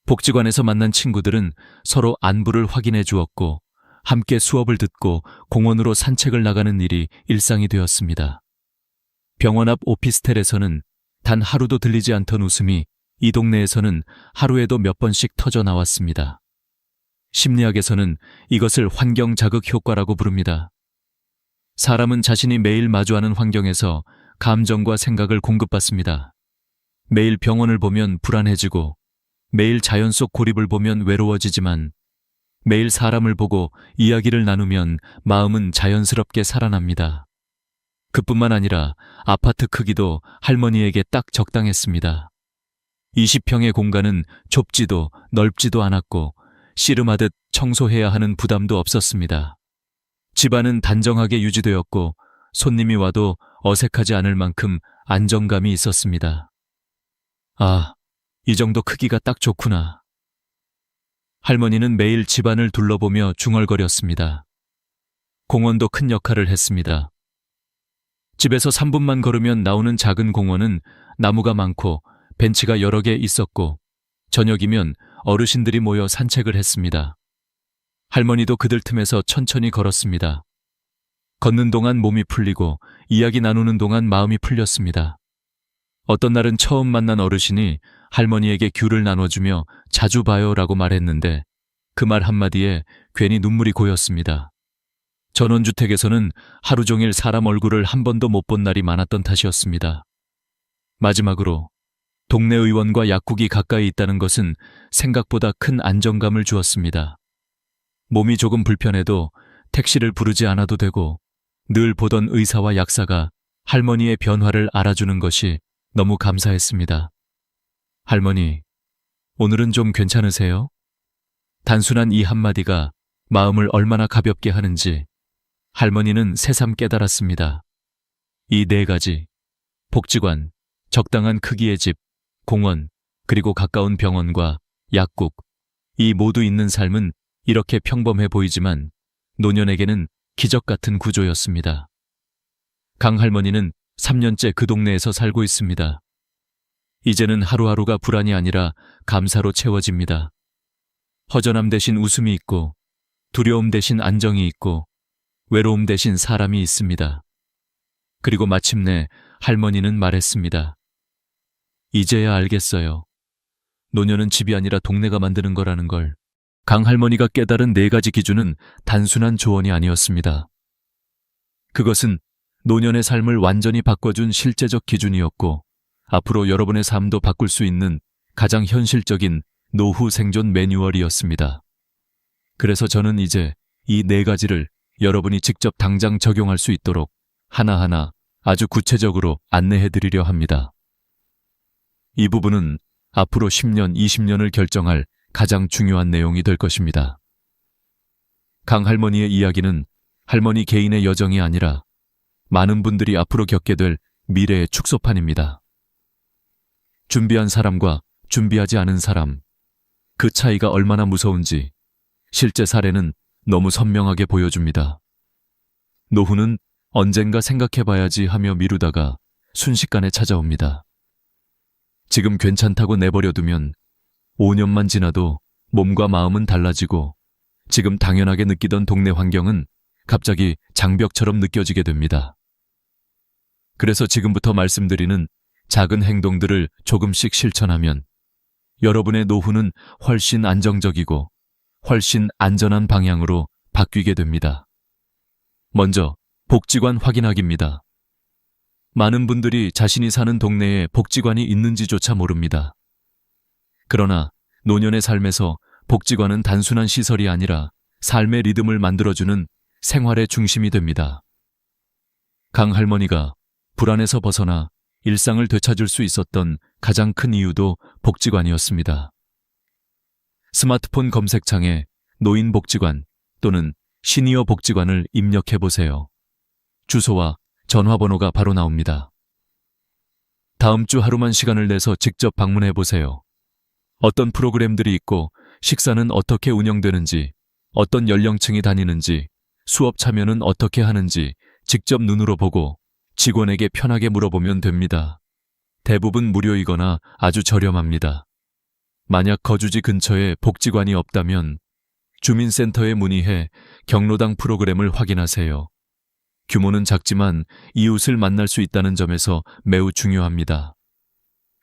Speaker 1: 복지관에서 만난 친구들은 서로 안부를 확인해 주었고 함께 수업을 듣고 공원으로 산책을 나가는 일이 일상이 되었습니다. 병원 앞 오피스텔에서는 단 하루도 들리지 않던 웃음이 이 동네에서는 하루에도 몇 번씩 터져 나왔습니다. 심리학에서는 이것을 환경 자극 효과라고 부릅니다. 사람은 자신이 매일 마주하는 환경에서 감정과 생각을 공급받습니다. 매일 병원을 보면 불안해지고 매일 자연 속 고립을 보면 외로워지지만 매일 사람을 보고 이야기를 나누면 마음은 자연스럽게 살아납니다. 그뿐만 아니라 아파트 크기도 할머니에게 딱 적당했습니다. 20평의 공간은 좁지도 넓지도 않았고 씨름하듯 청소해야 하는 부담도 없었습니다. 집안은 단정하게 유지되었고 손님이 와도 어색하지 않을 만큼 안정감이 있었습니다. 아, 이 정도 크기가 딱 좋구나. 할머니는 매일 집안을 둘러보며 중얼거렸습니다. 공원도 큰 역할을 했습니다. 집에서 3분만 걸으면 나오는 작은 공원은 나무가 많고 벤치가 여러 개 있었고 저녁이면 어르신들이 모여 산책을 했습니다. 할머니도 그들 틈에서 천천히 걸었습니다. 걷는 동안 몸이 풀리고 이야기 나누는 동안 마음이 풀렸습니다. 어떤 날은 처음 만난 어르신이 할머니에게 귤을 나눠주며 자주 봐요 라고 말했는데 그 말 한마디에 괜히 눈물이 고였습니다. 전원주택에서는 하루 종일 사람 얼굴을 한 번도 못 본 날이 많았던 탓이었습니다. 마지막으로 동네 의원과 약국이 가까이 있다는 것은 생각보다 큰 안정감을 주었습니다. 몸이 조금 불편해도 택시를 부르지 않아도 되고 늘 보던 의사와 약사가 할머니의 변화를 알아주는 것이 너무 감사했습니다. 할머니, 오늘은 좀 괜찮으세요? 단순한 이 한마디가 마음을 얼마나 가볍게 하는지 할머니는 새삼 깨달았습니다. 이 4가지, 복지관, 적당한 크기의 집, 공원, 그리고 가까운 병원과 약국, 이 모두 있는 삶은 이렇게 평범해 보이지만 노년에게는 기적 같은 구조였습니다. 강 할머니는 3년째 그 동네에서 살고 있습니다. 이제는 하루하루가 불안이 아니라 감사로 채워집니다. 허전함 대신 웃음이 있고, 두려움 대신 안정이 있고, 외로움 대신 사람이 있습니다. 그리고 마침내 할머니는 말했습니다. 이제야 알겠어요. 노년은 집이 아니라 동네가 만드는 거라는 걸. 강 할머니가 깨달은 4가지 기준은 단순한 조언이 아니었습니다. 그것은 노년의 삶을 완전히 바꿔준 실제적 기준이었고, 앞으로 여러분의 삶도 바꿀 수 있는 가장 현실적인 노후 생존 매뉴얼이었습니다. 그래서 저는 이제 이 4가지를 여러분이 직접 당장 적용할 수 있도록 하나하나 아주 구체적으로 안내해 드리려 합니다. 이 부분은 앞으로 10년, 20년을 결정할 가장 중요한 내용이 될 것입니다. 강 할머니의 이야기는 할머니 개인의 여정이 아니라 많은 분들이 앞으로 겪게 될 미래의 축소판입니다. 준비한 사람과 준비하지 않은 사람, 그 차이가 얼마나 무서운지 실제 사례는 너무 선명하게 보여줍니다. 노후는 언젠가 생각해봐야지 하며 미루다가 순식간에 찾아옵니다. 지금 괜찮다고 내버려두면 5년만 지나도 몸과 마음은 달라지고 지금 당연하게 느끼던 동네 환경은 갑자기 장벽처럼 느껴지게 됩니다. 그래서 지금부터 말씀드리는 작은 행동들을 조금씩 실천하면 여러분의 노후는 훨씬 안정적이고 훨씬 안전한 방향으로 바뀌게 됩니다. 먼저 복지관 확인하기입니다. 많은 분들이 자신이 사는 동네에 복지관이 있는지조차 모릅니다. 그러나 노년의 삶에서 복지관은 단순한 시설이 아니라 삶의 리듬을 만들어주는 생활의 중심이 됩니다. 강 할머니가 불안에서 벗어나 일상을 되찾을 수 있었던 가장 큰 이유도 복지관이었습니다. 스마트폰 검색창에 노인복지관 또는 시니어 복지관을 입력해보세요. 주소와 전화번호가 바로 나옵니다. 다음 주 하루만 시간을 내서 직접 방문해보세요. 어떤 프로그램들이 있고 식사는 어떻게 운영되는지, 어떤 연령층이 다니는지, 수업 참여는 어떻게 하는지 직접 눈으로 보고 직원에게 편하게 물어보면 됩니다. 대부분 무료이거나 아주 저렴합니다. 만약 거주지 근처에 복지관이 없다면 주민센터에 문의해 경로당 프로그램을 확인하세요. 규모는 작지만 이웃을 만날 수 있다는 점에서 매우 중요합니다.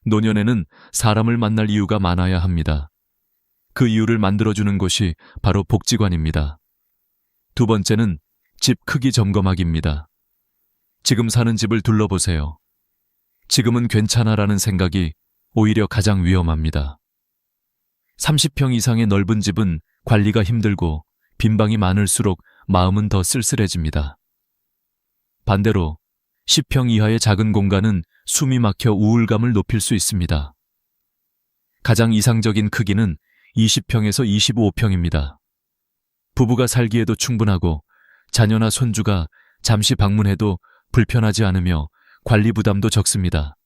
Speaker 1: 노년에는 사람을 만날 이유가 많아야 합니다. 그 이유를 만들어주는 곳이 바로 복지관입니다. 2번째는 집 크기 점검하기입니다. 지금 사는 집을 둘러보세요. 지금은 괜찮아라는 생각이 오히려 가장 위험합니다. 30평 이상의 넓은 집은 관리가 힘들고 빈방이 많을수록 마음은 더 쓸쓸해집니다. 반대로 10평 이하의 작은 공간은 숨이 막혀 우울감을 높일 수 있습니다. 가장 이상적인 크기는 20평에서 25평입니다. 부부가 살기에도 충분하고 자녀나 손주가 잠시 방문해도 불편하지 않으며 관리 부담도 적습니다.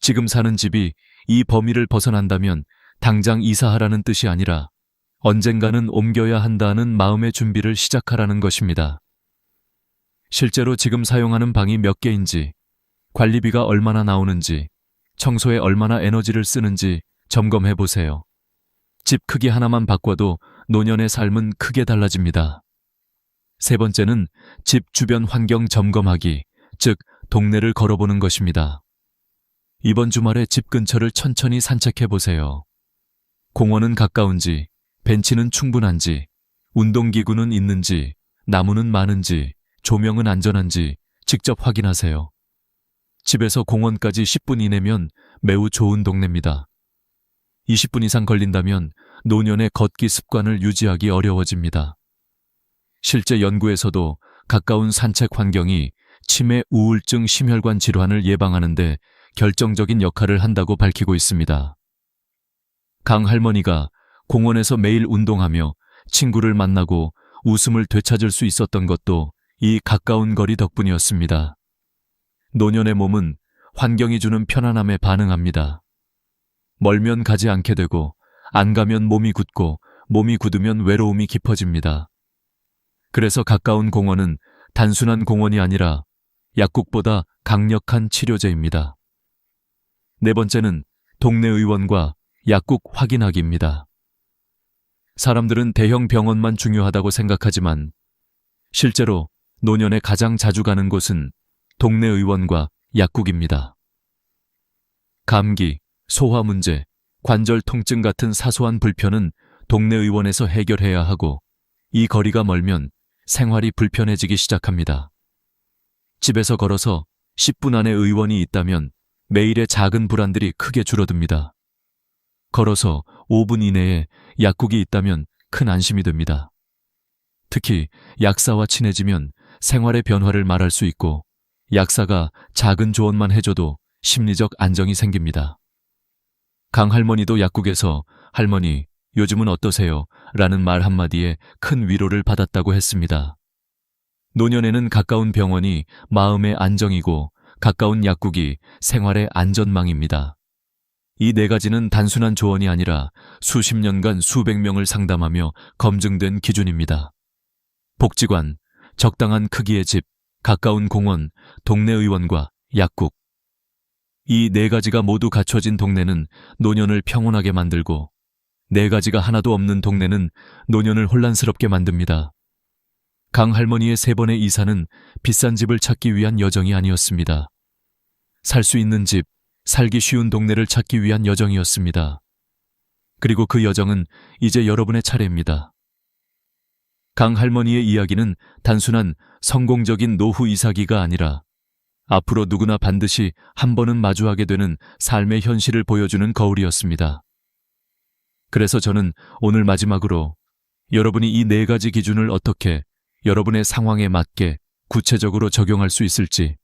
Speaker 1: 지금 사는 집이 이 범위를 벗어난다면 당장 이사하라는 뜻이 아니라 언젠가는 옮겨야 한다는 마음의 준비를 시작하라는 것입니다. 실제로 지금 사용하는 방이 몇 개인지, 관리비가 얼마나 나오는지, 청소에 얼마나 에너지를 쓰는지 점검해 보세요. 집 크기 하나만 바꿔도 노년의 삶은 크게 달라집니다. 3번째는 집 주변 환경 점검하기, 즉 동네를 걸어보는 것입니다. 이번 주말에 집 근처를 천천히 산책해 보세요. 공원은 가까운지, 벤치는 충분한지, 운동기구는 있는지, 나무는 많은지, 조명은 안전한지 직접 확인하세요. 집에서 공원까지 10분 이내면 매우 좋은 동네입니다. 20분 이상 걸린다면 노년의 걷기 습관을 유지하기 어려워집니다. 실제 연구에서도 가까운 산책 환경이 치매, 우울증, 심혈관 질환을 예방하는 데 결정적인 역할을 한다고 밝히고 있습니다. 강 할머니가 공원에서 매일 운동하며 친구를 만나고 웃음을 되찾을 수 있었던 것도 이 가까운 거리 덕분이었습니다. 노년의 몸은 환경이 주는 편안함에 반응합니다. 멀면 가지 않게 되고 안 가면 몸이 굳고 몸이 굳으면 외로움이 깊어집니다. 그래서 가까운 공원은 단순한 공원이 아니라 약국보다 강력한 치료제입니다. 네 번째는 동네 의원과 약국 확인하기입니다. 사람들은 대형 병원만 중요하다고 생각하지만 실제로 노년에 가장 자주 가는 곳은 동네 의원과 약국입니다. 감기, 소화 문제, 관절 통증 같은 사소한 불편은 동네 의원에서 해결해야 하고 이 거리가 멀면 생활이 불편해지기 시작합니다. 집에서 걸어서 10분 안에 의원이 있다면 매일의 작은 불안들이 크게 줄어듭니다. 걸어서 5분 이내에 약국이 있다면 큰 안심이 됩니다. 특히 약사와 친해지면 생활의 변화를 말할 수 있고 약사가 작은 조언만 해줘도 심리적 안정이 생깁니다. 강 할머니도 약국에서 할머니, 요즘은 어떠세요? 라는 말 한마디에 큰 위로를 받았다고 했습니다. 노년에는 가까운 병원이 마음의 안정이고 가까운 약국이 생활의 안전망입니다. 이 네 가지는 단순한 조언이 아니라 수십 년간 수백 명을 상담하며 검증된 기준입니다. 복지관, 적당한 크기의 집, 가까운 공원, 동네 의원과 약국. 이 네 가지가 모두 갖춰진 동네는 노년을 평온하게 만들고 네 가지가 하나도 없는 동네는 노년을 혼란스럽게 만듭니다. 강 할머니의 3번의 이사는 비싼 집을 찾기 위한 여정이 아니었습니다. 살 수 있는 집, 살기 쉬운 동네를 찾기 위한 여정이었습니다. 그리고 그 여정은 이제 여러분의 차례입니다. 강 할머니의 이야기는 단순한 성공적인 노후 이사기가 아니라 앞으로 누구나 반드시 한 번은 마주하게 되는 삶의 현실을 보여주는 거울이었습니다. 그래서 저는 오늘 마지막으로 여러분이 이 네 가지 기준을 어떻게 여러분의 상황에 맞게 구체적으로 적용할 수 있을지,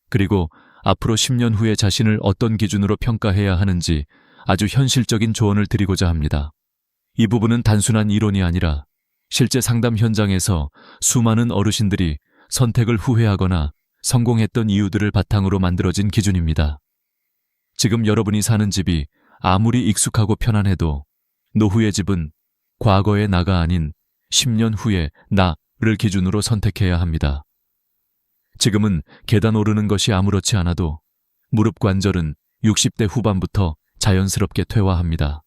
Speaker 1: 그리고 앞으로 10년 후에 자신을 어떤 기준으로 평가해야 하는지 아주 현실적인 조언을 드리고자 합니다. 이 부분은 단순한 이론이 아니라 실제 상담 현장에서 수많은 어르신들이 선택을 후회하거나 성공했던 이유들을 바탕으로 만들어진 기준입니다. 지금 여러분이 사는 집이 아무리 익숙하고 편안해도 노후의 집은 과거의 나가 아닌 10년 후의 나를 기준으로 선택해야 합니다. 지금은 계단 오르는 것이 아무렇지 않아도 무릎 관절은 60대 후반부터 자연스럽게 퇴화합니다.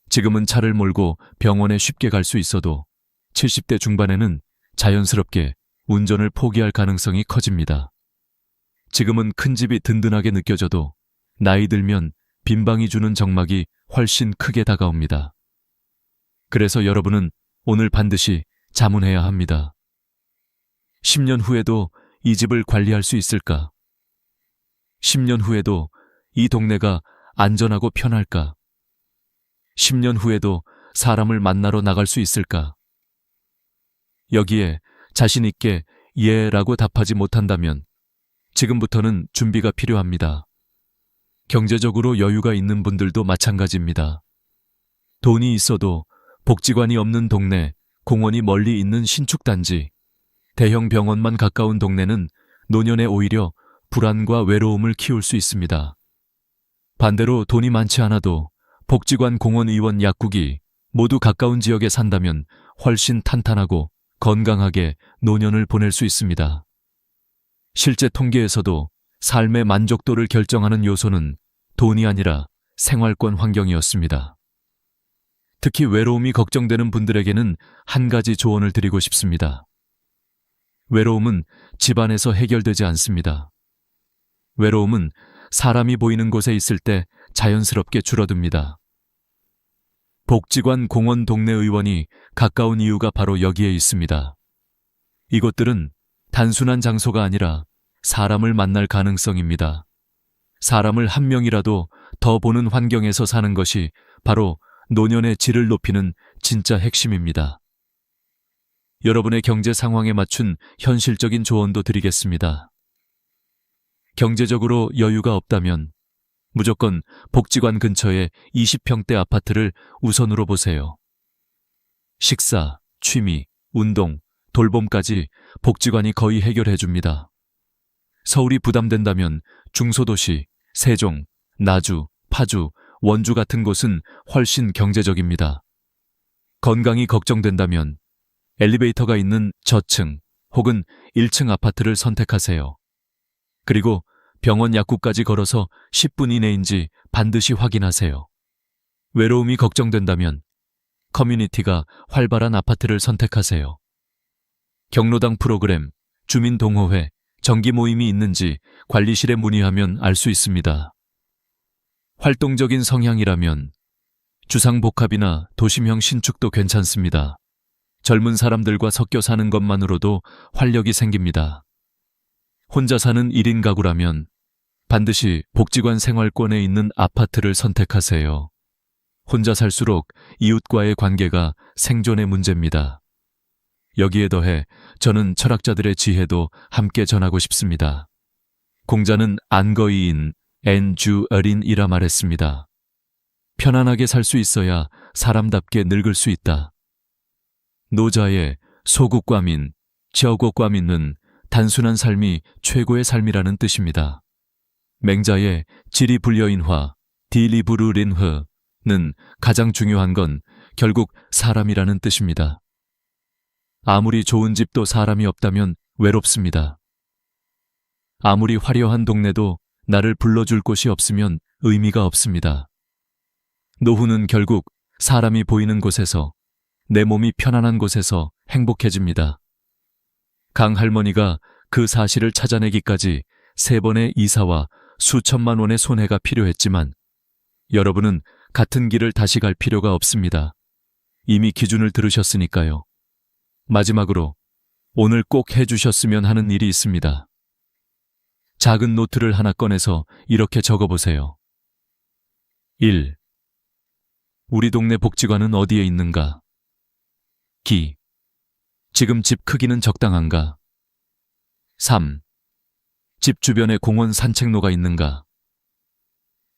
Speaker 1: 지금은 차를 몰고 병원에 쉽게 갈 수 있어도 70대 중반에는 자연스럽게 운전을 포기할 가능성이 커집니다. 지금은 큰 집이 든든하게 느껴져도 나이 들면 빈방이 주는 적막이 훨씬 크게 다가옵니다. 그래서 여러분은 오늘 반드시 자문해야 합니다. 10년 후에도 이 집을 관리할 수 있을까? 10년 후에도 이 동네가 안전하고 편할까? 10년 후에도 사람을 만나러 나갈 수 있을까? 여기에 자신 있게 예라고 답하지 못한다면 지금부터는 준비가 필요합니다. 경제적으로 여유가 있는 분들도 마찬가지입니다. 돈이 있어도 복지관이 없는 동네, 공원이 멀리 있는 신축단지, 대형 병원만 가까운 동네는 노년에 오히려 불안과 외로움을 키울 수 있습니다. 반대로 돈이 많지 않아도 복지관, 공원, 의원, 약국이 모두 가까운 지역에 산다면 훨씬 탄탄하고 건강하게 노년을 보낼 수 있습니다. 실제 통계에서도 삶의 만족도를 결정하는 요소는 돈이 아니라 생활권 환경이었습니다. 특히 외로움이 걱정되는 분들에게는 한 가지 조언을 드리고 싶습니다. 외로움은 집안에서 해결되지 않습니다. 외로움은 사람이 보이는 곳에 있을 때 자연스럽게 줄어듭니다. 복지관, 공원, 동네 의원이 가까운 이유가 바로 여기에 있습니다. 이곳들은 단순한 장소가 아니라 사람을 만날 가능성입니다. 사람을 한 명이라도 더 보는 환경에서 사는 것이 바로 노년의 질을 높이는 진짜 핵심입니다. 여러분의 경제 상황에 맞춘 현실적인 조언도 드리겠습니다. 경제적으로 여유가 없다면 무조건 복지관 근처의 20평대 아파트를 우선으로 보세요. 식사, 취미, 운동, 돌봄까지 복지관이 거의 해결해 줍니다. 서울이 부담된다면 중소도시, 세종, 나주, 파주, 원주 같은 곳은 훨씬 경제적입니다. 건강이 걱정된다면 엘리베이터가 있는 저층 혹은 1층 아파트를 선택하세요. 그리고 병원 약국까지 걸어서 10분 이내인지 반드시 확인하세요. 외로움이 걱정된다면 커뮤니티가 활발한 아파트를 선택하세요. 경로당 프로그램, 주민동호회, 정기 모임이 있는지 관리실에 문의하면 알 수 있습니다. 활동적인 성향이라면 주상복합이나 도심형 신축도 괜찮습니다. 젊은 사람들과 섞여 사는 것만으로도 활력이 생깁니다. 혼자 사는 1인 가구라면 반드시 복지관 생활권에 있는 아파트를 선택하세요. 혼자 살수록 이웃과의 관계가 생존의 문제입니다. 여기에 더해 저는 철학자들의 지혜도 함께 전하고 싶습니다. 공자는 안거이인 엔주어린이라 말했습니다. 편안하게 살 수 있어야 사람답게 늙을 수 있다. 노자의 소국과민, 저국과민은 단순한 삶이 최고의 삶이라는 뜻입니다. 맹자의 지리 불여인화, 디리부르린흐는 가장 중요한 건 결국 사람이라는 뜻입니다. 아무리 좋은 집도 사람이 없다면 외롭습니다. 아무리 화려한 동네도 나를 불러줄 곳이 없으면 의미가 없습니다. 노후는 결국 사람이 보이는 곳에서, 내 몸이 편안한 곳에서 행복해집니다. 강 할머니가 그 사실을 찾아내기까지 3번의 이사와 수천만 원의 손해가 필요했지만 여러분은 같은 길을 다시 갈 필요가 없습니다. 이미 기준을 들으셨으니까요. 마지막으로 오늘 꼭 해주셨으면 하는 일이 있습니다. 작은 노트를 하나 꺼내서 이렇게 적어보세요. 1. 우리 동네 복지관은 어디에 있는가? 기. 지금 집 크기는 적당한가? 3. 집 주변에 공원 산책로가 있는가?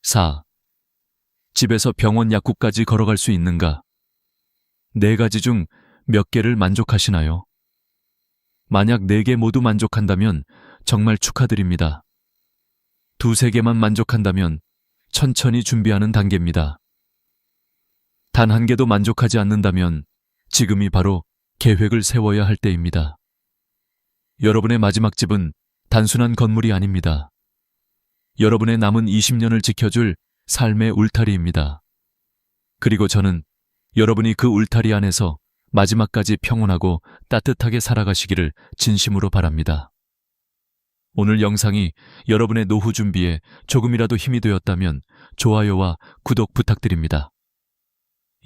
Speaker 1: 4. 집에서 병원 약국까지 걸어갈 수 있는가? 4가지 중 몇 개를 만족하시나요? 만약 4개 모두 만족한다면 정말 축하드립니다. 2-3개만 만족한다면 천천히 준비하는 단계입니다. 단 1개도 만족하지 않는다면 지금이 바로 계획을 세워야 할 때입니다. 여러분의 마지막 집은 단순한 건물이 아닙니다. 여러분의 남은 20년을 지켜줄 삶의 울타리입니다. 그리고 저는 여러분이 그 울타리 안에서 마지막까지 평온하고 따뜻하게 살아가시기를 진심으로 바랍니다. 오늘 영상이 여러분의 노후 준비에 조금이라도 힘이 되었다면 좋아요와 구독 부탁드립니다.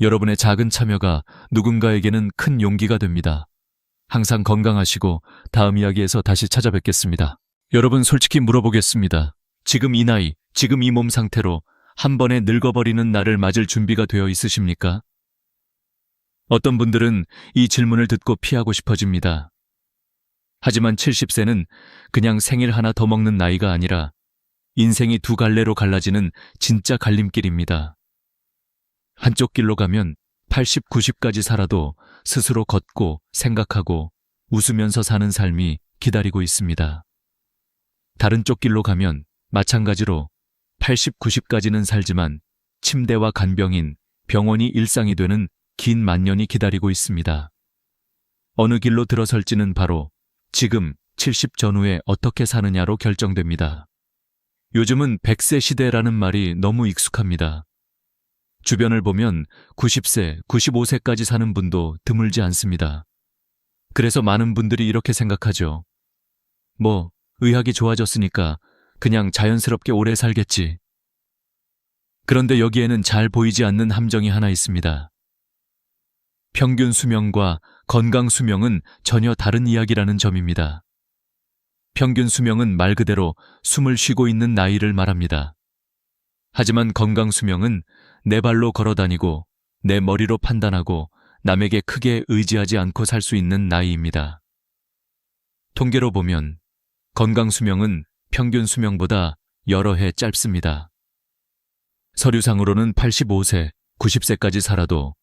Speaker 1: 여러분의 작은 참여가 누군가에게는 큰 용기가 됩니다. 항상 건강하시고 다음 이야기에서 다시 찾아뵙겠습니다. 여러분, 솔직히 물어보겠습니다. 지금 이 나이, 지금 이 몸 상태로 한 번에 늙어버리는 나를 맞을 준비가 되어 있으십니까? 어떤 분들은 이 질문을 듣고 피하고 싶어집니다. 하지만 70세는 그냥 생일 하나 더 먹는 나이가 아니라 인생이 2갈래로 갈라지는 진짜 갈림길입니다. 한쪽 길로 가면 80, 90까지 살아도 스스로 걷고 생각하고 웃으면서 사는 삶이 기다리고 있습니다. 다른 쪽 길로 가면 마찬가지로 80, 90까지는 살지만 침대와 간병인, 병원이 일상이 되는 긴 만년이 기다리고 있습니다. 어느 길로 들어설지는 바로 지금 70 전후에 어떻게 사느냐로 결정됩니다. 요즘은 100세 시대라는 말이 너무 익숙합니다. 주변을 보면 90세, 95세까지 사는 분도 드물지 않습니다. 그래서 많은 분들이 이렇게 생각하죠. 뭐, 의학이 좋아졌으니까 그냥 자연스럽게 오래 살겠지. 그런데 여기에는 잘 보이지 않는 함정이 하나 있습니다. 평균 수명과 건강 수명은 전혀 다른 이야기라는 점입니다. 평균 수명은 말 그대로 숨을 쉬고 있는 나이를 말합니다. 하지만 건강 수명은 내 발로 걸어 다니고 내 머리로 판단하고 남에게 크게 의지하지 않고 살 수 있는 나이입니다. 통계로 보면 건강 수명은 평균 수명보다 여러 해 짧습니다. 서류상으로는 85세, 90세까지 살아도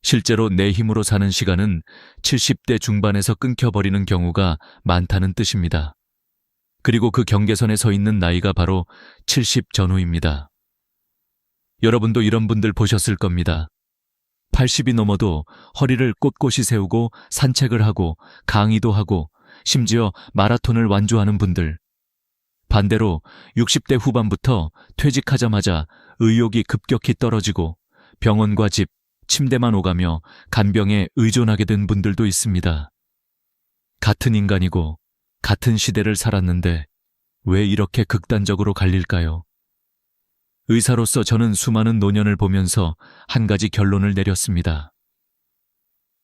Speaker 1: 실제로 내 힘으로 사는 시간은 70대 중반에서 끊겨버리는 경우가 많다는 뜻입니다. 그리고 그 경계선에 서 있는 나이가 바로 70 전후입니다. 여러분도 이런 분들 보셨을 겁니다. 80이 넘어도 허리를 꼿꼿이 세우고 산책을 하고 강의도 하고 심지어 마라톤을 완주하는 분들. 반대로 60대 후반부터 퇴직하자마자 의욕이 급격히 떨어지고 병원과 집, 침대만 오가며 간병에 의존하게 된 분들도 있습니다. 같은 인간이고 같은 시대를 살았는데 왜 이렇게 극단적으로 갈릴까요? 의사로서 저는 수많은 노년을 보면서 한 가지 결론을 내렸습니다.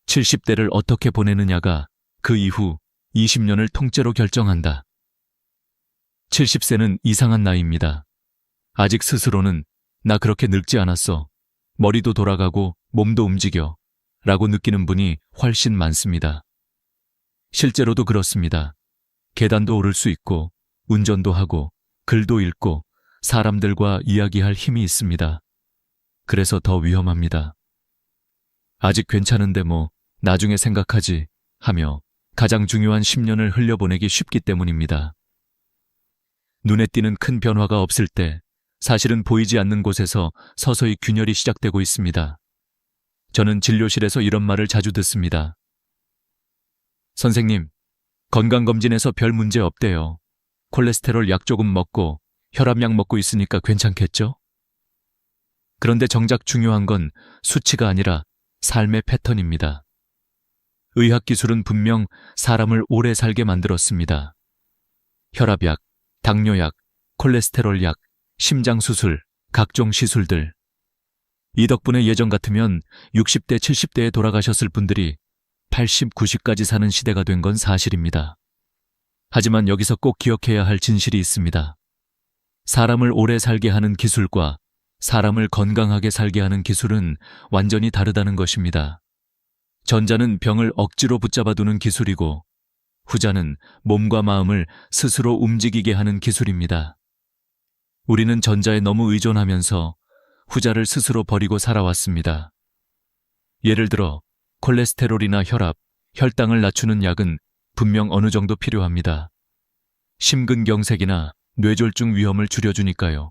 Speaker 1: 70대를 어떻게 보내느냐가 그 이후 20년을 통째로 결정한다. 70세는 이상한 나이입니다. 아직 스스로는 나 그렇게 늙지 않았어. 머리도 돌아가고 몸도 움직여. 라고 느끼는 분이 훨씬 많습니다. 실제로도 그렇습니다. 계단도 오를 수 있고 운전도 하고 글도 읽고 사람들과 이야기할 힘이 있습니다. 그래서 더 위험합니다. 아직 괜찮은데 뭐 나중에 생각하지 하며 가장 중요한 10년을 흘려보내기 쉽기 때문입니다. 눈에 띄는 큰 변화가 없을 때 사실은 보이지 않는 곳에서 서서히 균열이 시작되고 있습니다. 저는 진료실에서 이런 말을 자주 듣습니다. 선생님, 건강검진에서 별 문제 없대요. 콜레스테롤 약 조금 먹고 혈압약 먹고 있으니까 괜찮겠죠? 그런데 정작 중요한 건 수치가 아니라 삶의 패턴입니다. 의학기술은 분명 사람을 오래 살게 만들었습니다. 혈압약, 당뇨약, 콜레스테롤약, 심장수술, 각종 시술들. 이 덕분에 예전 같으면 60대, 70대에 돌아가셨을 분들이 80, 90까지 사는 시대가 된 건 사실입니다. 하지만 여기서 꼭 기억해야 할 진실이 있습니다. 사람을 오래 살게 하는 기술과 사람을 건강하게 살게 하는 기술은 완전히 다르다는 것입니다. 전자는 병을 억지로 붙잡아두는 기술이고 후자는 몸과 마음을 스스로 움직이게 하는 기술입니다. 우리는 전자에 너무 의존하면서 후자를 스스로 버리고 살아왔습니다. 예를 들어 콜레스테롤이나 혈압, 혈당을 낮추는 약은 분명 어느 정도 필요합니다. 심근경색이나 뇌졸중 위험을 줄여주니까요.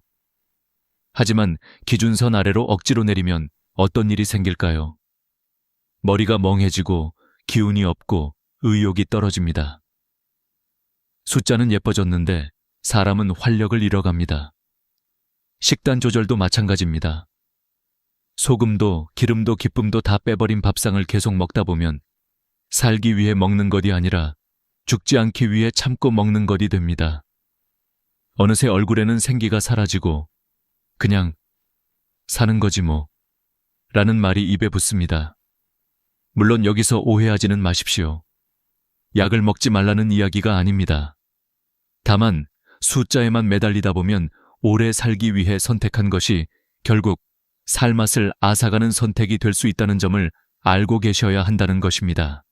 Speaker 1: 하지만 기준선 아래로 억지로 내리면 어떤 일이 생길까요? 머리가 멍해지고 기운이 없고 의욕이 떨어집니다. 숫자는 예뻐졌는데 사람은 활력을 잃어갑니다. 식단 조절도 마찬가지입니다. 소금도 기름도 기쁨도 다 빼버린 밥상을 계속 먹다 보면 살기 위해 먹는 것이 아니라 죽지 않기 위해 참고 먹는 것이 됩니다. 어느새 얼굴에는 생기가 사라지고 그냥 사는 거지 뭐 라는 말이 입에 붙습니다. 물론 여기서 오해하지는 마십시오. 약을 먹지 말라는 이야기가 아닙니다. 다만 숫자에만 매달리다 보면 오래 살기 위해 선택한 것이 결국 살맛을 앗아가는 선택이 될 수 있다는 점을 알고 계셔야 한다는 것입니다.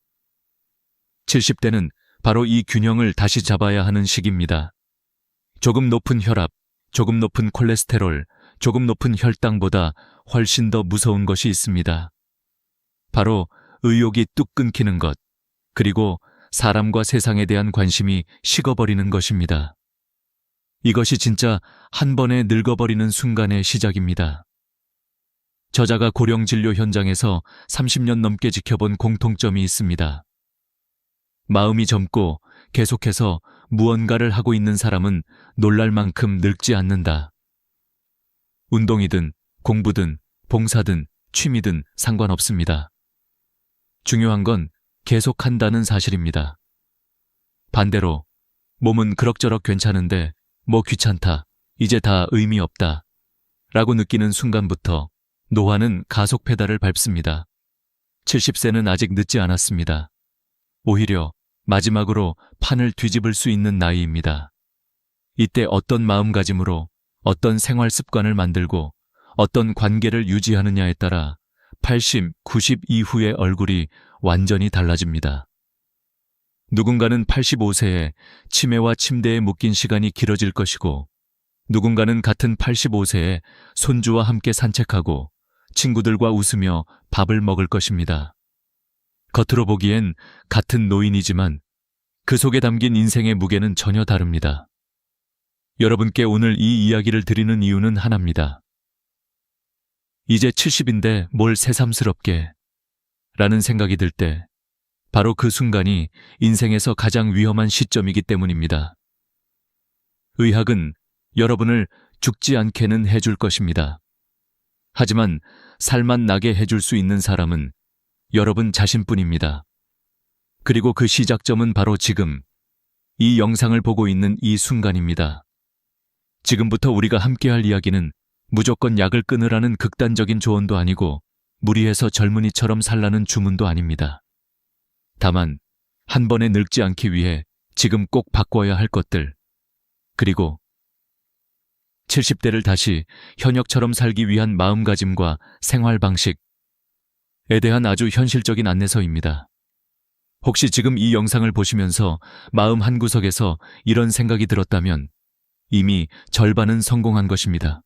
Speaker 1: 70대는 바로 이 균형을 다시 잡아야 하는 시기입니다. 조금 높은 혈압, 조금 높은 콜레스테롤, 조금 높은 혈당보다 훨씬 더 무서운 것이 있습니다. 바로 의욕이 뚝 끊기는 것, 그리고 사람과 세상에 대한 관심이 식어버리는 것입니다. 이것이 진짜 한 번에 늙어버리는 순간의 시작입니다. 저자가 고령진료 현장에서 30년 넘게 지켜본 공통점이 있습니다. 마음이 젊고 계속해서 무언가를 하고 있는 사람은 놀랄 만큼 늙지 않는다. 운동이든 공부든 봉사든 취미든 상관없습니다. 중요한 건 계속한다는 사실입니다. 반대로 몸은 그럭저럭 괜찮은데 뭐 귀찮다, 이제 다 의미 없다 라고 느끼는 순간부터 노화는 가속 페달을 밟습니다. 70세는 아직 늦지 않았습니다. 오히려 마지막으로 판을 뒤집을 수 있는 나이입니다. 이때 어떤 마음가짐으로 어떤 생활 습관을 만들고 어떤 관계를 유지하느냐에 따라 80, 90 이후의 얼굴이 완전히 달라집니다. 누군가는 85세에 치매와 침대에 묶인 시간이 길어질 것이고, 누군가는 같은 85세에 손주와 함께 산책하고 친구들과 웃으며 밥을 먹을 것입니다. 겉으로 보기엔 같은 노인이지만 그 속에 담긴 인생의 무게는 전혀 다릅니다. 여러분께 오늘 이 이야기를 드리는 이유는 하나입니다. 이제 70인데 뭘 새삼스럽게 라는 생각이 들 때 바로 그 순간이 인생에서 가장 위험한 시점이기 때문입니다. 의학은 여러분을 죽지 않게는 해줄 것입니다. 하지만 살만 나게 해줄 수 있는 사람은 여러분 자신뿐입니다. 그리고 그 시작점은 바로 지금, 이 영상을 보고 있는 이 순간입니다. 지금부터 우리가 함께할 이야기는 무조건 약을 끊으라는 극단적인 조언도 아니고 무리해서 젊은이처럼 살라는 주문도 아닙니다. 다만 한 번에 늙지 않기 위해 지금 꼭 바꿔야 할 것들, 그리고 70대를 다시 현역처럼 살기 위한 마음가짐과 생활 방식에 대한 아주 현실적인 안내서입니다. 혹시 지금 이 영상을 보시면서 마음 한구석에서 이런 생각이 들었다면 이미 절반은 성공한 것입니다.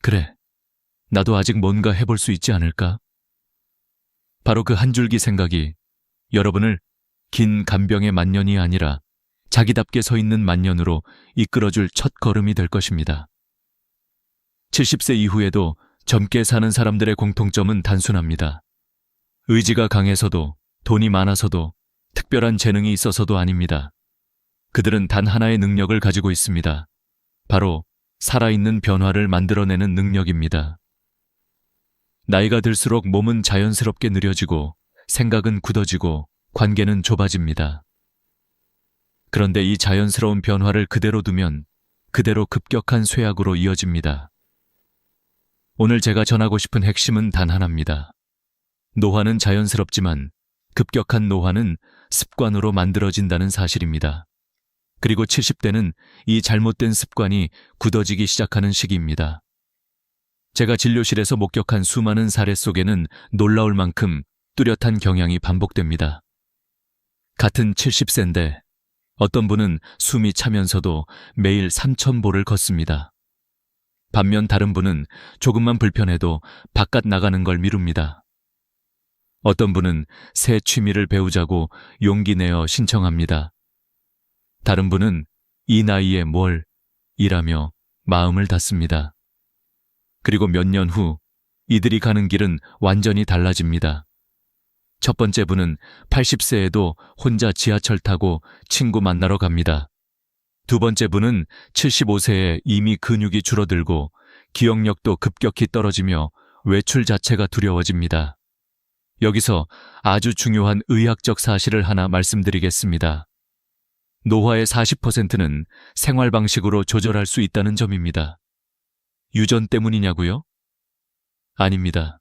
Speaker 1: 그래, 나도 아직 뭔가 해볼 수 있지 않을까? 바로 그 한 줄기 생각이 여러분을 긴 간병의 만년이 아니라 자기답게 서 있는 만년으로 이끌어줄 첫 걸음이 될 것입니다. 70세 이후에도 젊게 사는 사람들의 공통점은 단순합니다. 의지가 강해서도, 돈이 많아서도, 특별한 재능이 있어서도 아닙니다. 그들은 단 하나의 능력을 가지고 있습니다. 바로 살아있는 변화를 만들어내는 능력입니다. 나이가 들수록 몸은 자연스럽게 느려지고 생각은 굳어지고 관계는 좁아집니다. 그런데 이 자연스러운 변화를 그대로 두면 그대로 급격한 쇠약으로 이어집니다. 오늘 제가 전하고 싶은 핵심은 단 하나입니다. 노화는 자연스럽지만 급격한 노화는 습관으로 만들어진다는 사실입니다. 그리고 70대는 이 잘못된 습관이 굳어지기 시작하는 시기입니다. 제가 진료실에서 목격한 수많은 사례 속에는 놀라울 만큼 뚜렷한 경향이 반복됩니다. 같은 70세인데 어떤 분은 숨이 차면서도 매일 3,000보를 걷습니다. 반면 다른 분은 조금만 불편해도 바깥 나가는 걸 미룹니다. 어떤 분은 새 취미를 배우자고 용기 내어 신청합니다. 다른 분은 이 나이에 뭘 이라며 마음을 닫습니다. 그리고 몇 년 후 이들이 가는 길은 완전히 달라집니다. 첫 번째 분은 80세에도 혼자 지하철 타고 친구 만나러 갑니다. 두 번째 분은 75세에 이미 근육이 줄어들고 기억력도 급격히 떨어지며 외출 자체가 두려워집니다. 여기서 아주 중요한 의학적 사실을 하나 말씀드리겠습니다. 노화의 40%는 생활 방식으로 조절할 수 있다는 점입니다. 유전 때문이냐고요? 아닙니다.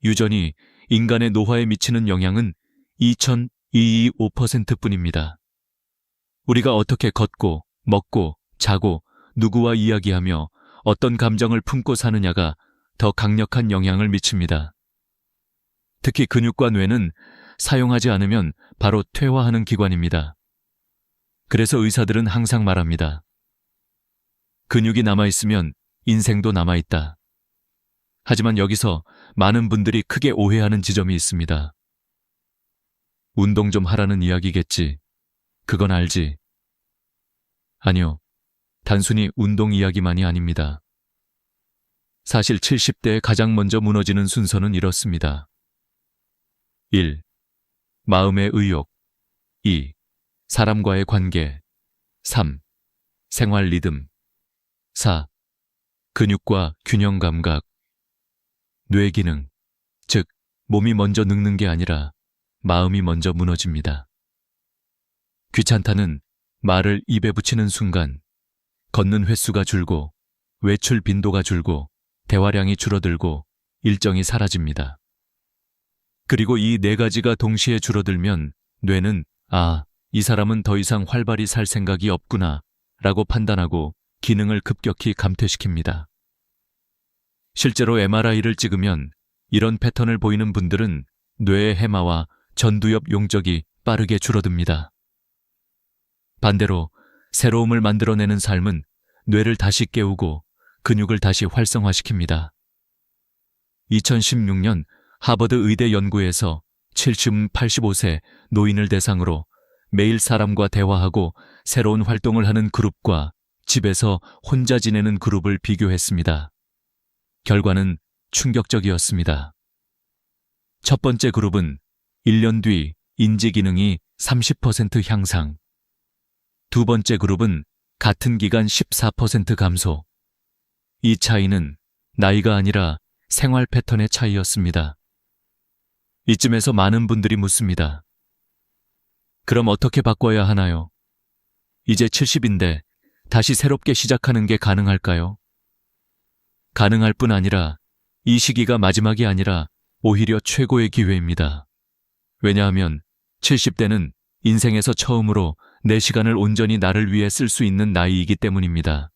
Speaker 1: 유전이 인간의 노화에 미치는 영향은 2,225%뿐입니다. 우리가 어떻게 걷고, 먹고, 자고, 누구와 이야기하며 어떤 감정을 품고 사느냐가 더 강력한 영향을 미칩니다. 특히 근육과 뇌는 사용하지 않으면 바로 퇴화하는 기관입니다. 그래서 의사들은 항상 말합니다. 근육이 남아있으면 인생도 남아있다. 하지만 여기서 많은 분들이 크게 오해하는 지점이 있습니다. 운동 좀 하라는 이야기겠지. 그건 알지. 아니요. 단순히 운동 이야기만이 아닙니다. 사실 70대에 가장 먼저 무너지는 순서는 이렇습니다. 1. 마음의 의욕. 2. 사람과의 관계. 3. 생활 리듬. 4. 근육과 균형 감각. 뇌 기능, 즉 몸이 먼저 늙는 게 아니라 마음이 먼저 무너집니다. 귀찮다는 말을 입에 붙이는 순간 걷는 횟수가 줄고 외출 빈도가 줄고 대화량이 줄어들고 일정이 사라집니다. 그리고 이 네 가지가 동시에 줄어들면 뇌는 아, 이 사람은 더 이상 활발히 살 생각이 없구나 라고 판단하고 기능을 급격히 감퇴시킵니다. 실제로 MRI를 찍으면 이런 패턴을 보이는 분들은 뇌의 해마와 전두엽 용적이 빠르게 줄어듭니다. 반대로 새로움을 만들어내는 삶은 뇌를 다시 깨우고 근육을 다시 활성화시킵니다. 2016년 하버드 의대 연구에서 70, 85세 노인을 대상으로 매일 사람과 대화하고 새로운 활동을 하는 그룹과 집에서 혼자 지내는 그룹을 비교했습니다. 결과는 충격적이었습니다. 첫 번째 그룹은 1년 뒤 인지 기능이 30% 향상, 두 번째 그룹은 같은 기간 14% 감소. 이 차이는 나이가 아니라 생활 패턴의 차이였습니다. 이쯤에서 많은 분들이 묻습니다. 그럼 어떻게 바꿔야 하나요? 이제 70인데 다시 새롭게 시작하는 게 가능할까요? 가능할 뿐 아니라 이 시기가 마지막이 아니라 오히려 최고의 기회입니다. 왜냐하면 70대는 인생에서 처음으로 내 시간을 온전히 나를 위해 쓸 수 있는 나이이기 때문입니다.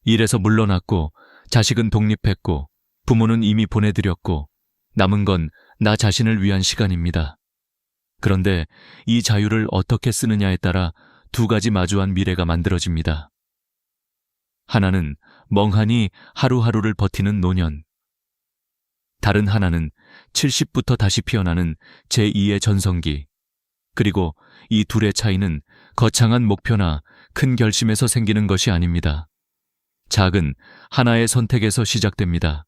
Speaker 1: 일에서 물러났고 자식은 독립했고 부모는 이미 보내드렸고 남은 건 나 자신을 위한 시간입니다. 그런데 이 자유를 어떻게 쓰느냐에 따라 두 가지 마주한 미래가 만들어집니다. 하나는 멍하니 하루하루를 버티는 노년. 다른 하나는 70부터 다시 피어나는 제2의 전성기. 그리고 이 둘의 차이는 거창한 목표나 큰 결심에서 생기는 것이 아닙니다. 작은 하나의 선택에서 시작됩니다.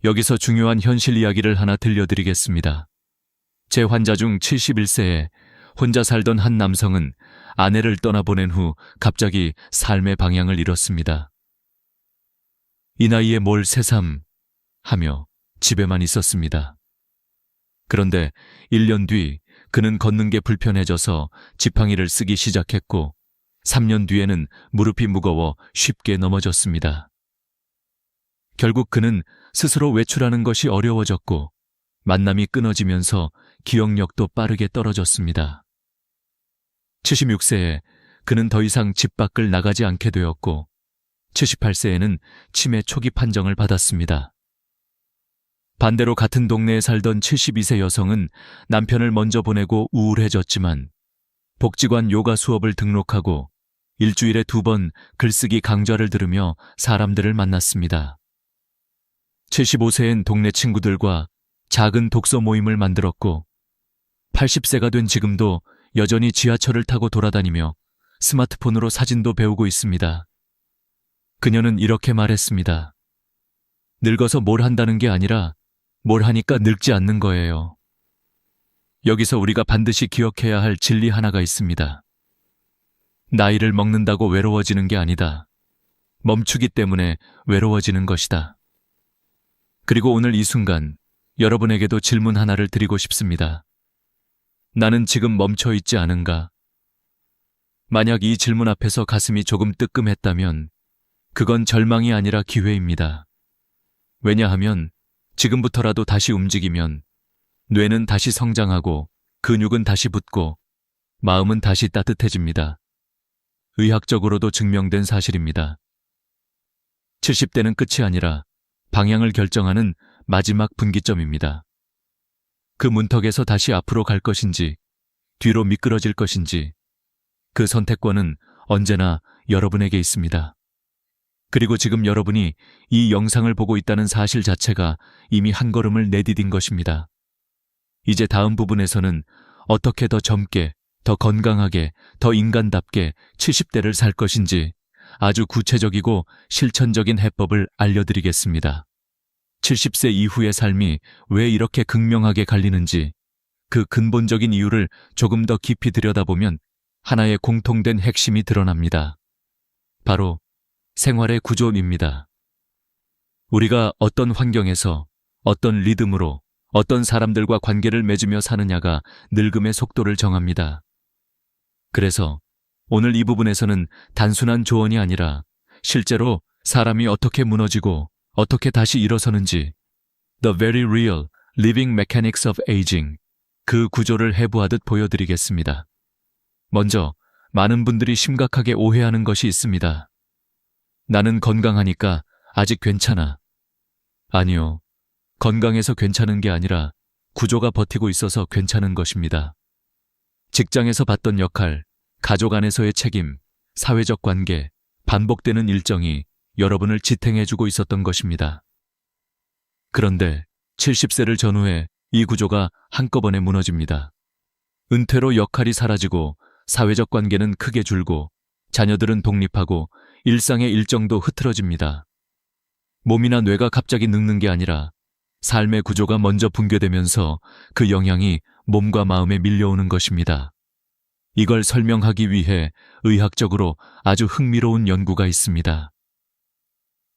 Speaker 1: 여기서 중요한 현실 이야기를 하나 들려드리겠습니다. 제 환자 중 71세에 혼자 살던 한 남성은 아내를 떠나보낸 후 갑자기 삶의 방향을 잃었습니다. 이 나이에 뭘 새삼 하며 집에만 있었습니다. 그런데 1년 뒤 그는 걷는 게 불편해져서 지팡이를 쓰기 시작했고 3년 뒤에는 무릎이 무거워 쉽게 넘어졌습니다. 결국 그는 스스로 외출하는 것이 어려워졌고 만남이 끊어지면서 기억력도 빠르게 떨어졌습니다. 76세에 그는 더 이상 집 밖을 나가지 않게 되었고 78세에는 치매 초기 판정을 받았습니다. 반대로 같은 동네에 살던 72세 여성은 남편을 먼저 보내고 우울해졌지만 복지관 요가 수업을 등록하고 일주일에 2번 글쓰기 강좌를 들으며 사람들을 만났습니다. 75세엔 동네 친구들과 작은 독서 모임을 만들었고 80세가 된 지금도 여전히 지하철을 타고 돌아다니며 스마트폰으로 사진도 배우고 있습니다. 그녀는 이렇게 말했습니다. 늙어서 뭘 한다는 게 아니라 뭘 하니까 늙지 않는 거예요. 여기서 우리가 반드시 기억해야 할 진리 하나가 있습니다. 나이를 먹는다고 외로워지는 게 아니다. 멈추기 때문에 외로워지는 것이다. 그리고 오늘 이 순간 여러분에게도 질문 하나를 드리고 싶습니다. 나는 지금 멈춰 있지 않은가? 만약 이 질문 앞에서 가슴이 조금 뜨끔했다면 그건 절망이 아니라 기회입니다. 왜냐하면 지금부터라도 다시 움직이면 뇌는 다시 성장하고 근육은 다시 붙고 마음은 다시 따뜻해집니다. 의학적으로도 증명된 사실입니다. 70대는 끝이 아니라 방향을 결정하는 마지막 분기점입니다. 그 문턱에서 다시 앞으로 갈 것인지 뒤로 미끄러질 것인지 그 선택권은 언제나 여러분에게 있습니다. 그리고 지금 여러분이 이 영상을 보고 있다는 사실 자체가 이미 한 걸음을 내디딘 것입니다. 이제 다음 부분에서는 어떻게 더 젊게, 더 건강하게, 더 인간답게 70대를 살 것인지 아주 구체적이고 실천적인 해법을 알려드리겠습니다. 70세 이후의 삶이 왜 이렇게 극명하게 갈리는지 그 근본적인 이유를 조금 더 깊이 들여다보면 하나의 공통된 핵심이 드러납니다. 바로 생활의 구조입니다. 우리가 어떤 환경에서, 어떤 리듬으로, 어떤 사람들과 관계를 맺으며 사느냐가 늙음의 속도를 정합니다. 그래서 오늘 이 부분에서는 단순한 조언이 아니라 실제로 사람이 어떻게 무너지고 어떻게 다시 일어서는지 The Very Real Living Mechanics of Aging, 그 구조를 해부하듯 보여드리겠습니다. 먼저 많은 분들이 심각하게 오해하는 것이 있습니다. 나는 건강하니까 아직 괜찮아. 아니요. 건강해서 괜찮은 게 아니라 구조가 버티고 있어서 괜찮은 것입니다. 직장에서 받던 역할, 가족 안에서의 책임, 사회적 관계, 반복되는 일정이 여러분을 지탱해주고 있었던 것입니다. 그런데 70세를 전후해 이 구조가 한꺼번에 무너집니다. 은퇴로 역할이 사라지고 사회적 관계는 크게 줄고 자녀들은 독립하고 일상의 일정도 흐트러집니다. 몸이나 뇌가 갑자기 늙는 게 아니라 삶의 구조가 먼저 붕괴되면서 그 영향이 몸과 마음에 밀려오는 것입니다. 이걸 설명하기 위해 의학적으로 아주 흥미로운 연구가 있습니다.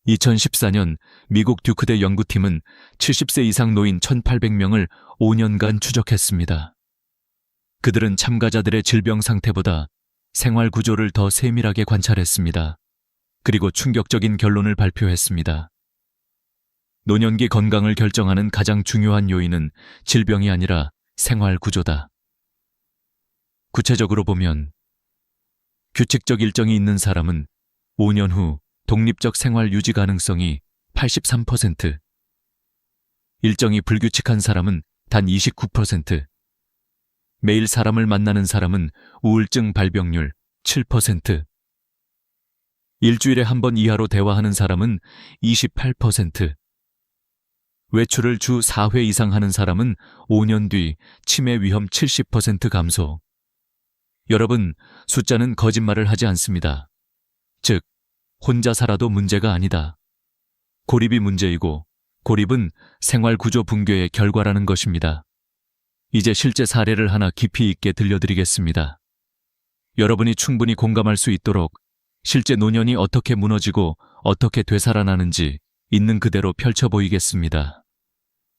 Speaker 1: 2014년 미국 듀크대 연구팀은 70세 이상 노인 1,800명을 5년간 추적했습니다. 그들은 참가자들의 질병 상태보다 생활 구조를 더 세밀하게 관찰했습니다. 그리고 충격적인 결론을 발표했습니다. 노년기 건강을 결정하는 가장 중요한 요인은 질병이 아니라 생활 구조다. 구체적으로 보면 규칙적 일정이 있는 사람은 5년 후 독립적 생활 유지 가능성이 83%, 일정이 불규칙한 사람은 단 29%, 매일 사람을 만나는 사람은 우울증 발병률 7%, 일주일에 한 번 이하로 대화하는 사람은 28%, 외출을 주 4회 이상 하는 사람은 5년 뒤 치매 위험 70% 감소. 여러분, 숫자는 거짓말을 하지 않습니다. 즉, 혼자 살아도 문제가 아니다. 고립이 문제이고 고립은 생활 구조 붕괴의 결과라는 것입니다. 이제 실제 사례를 하나 깊이 있게 들려드리겠습니다. 여러분이 충분히 공감할 수 있도록 실제 노년이 어떻게 무너지고 어떻게 되살아나는지 있는 그대로 펼쳐 보이겠습니다.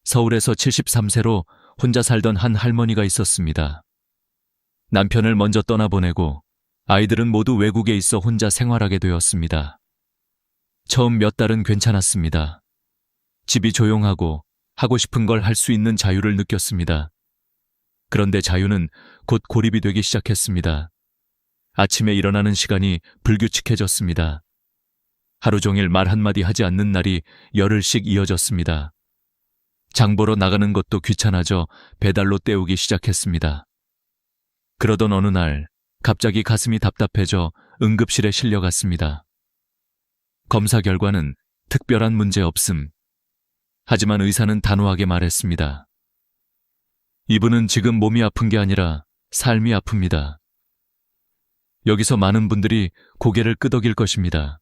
Speaker 1: 서울에서 73세로 혼자 살던 한 할머니가 있었습니다. 남편을 먼저 떠나보내고 아이들은 모두 외국에 있어 혼자 생활하게 되었습니다. 처음 몇 달은 괜찮았습니다. 집이 조용하고 하고 싶은 걸 할 수 있는 자유를 느꼈습니다. 그런데 자유는 곧 고립이 되기 시작했습니다. 아침에 일어나는 시간이 불규칙해졌습니다. 하루 종일 말 한마디 하지 않는 날이 열흘씩 이어졌습니다. 장 보러 나가는 것도 귀찮아져 배달로 때우기 시작했습니다. 그러던 어느 날 갑자기 가슴이 답답해져 응급실에 실려갔습니다. 검사 결과는 특별한 문제 없음. 하지만 의사는 단호하게 말했습니다. 이분은 지금 몸이 아픈 게 아니라 삶이 아픕니다. 여기서 많은 분들이 고개를 끄덕일 것입니다.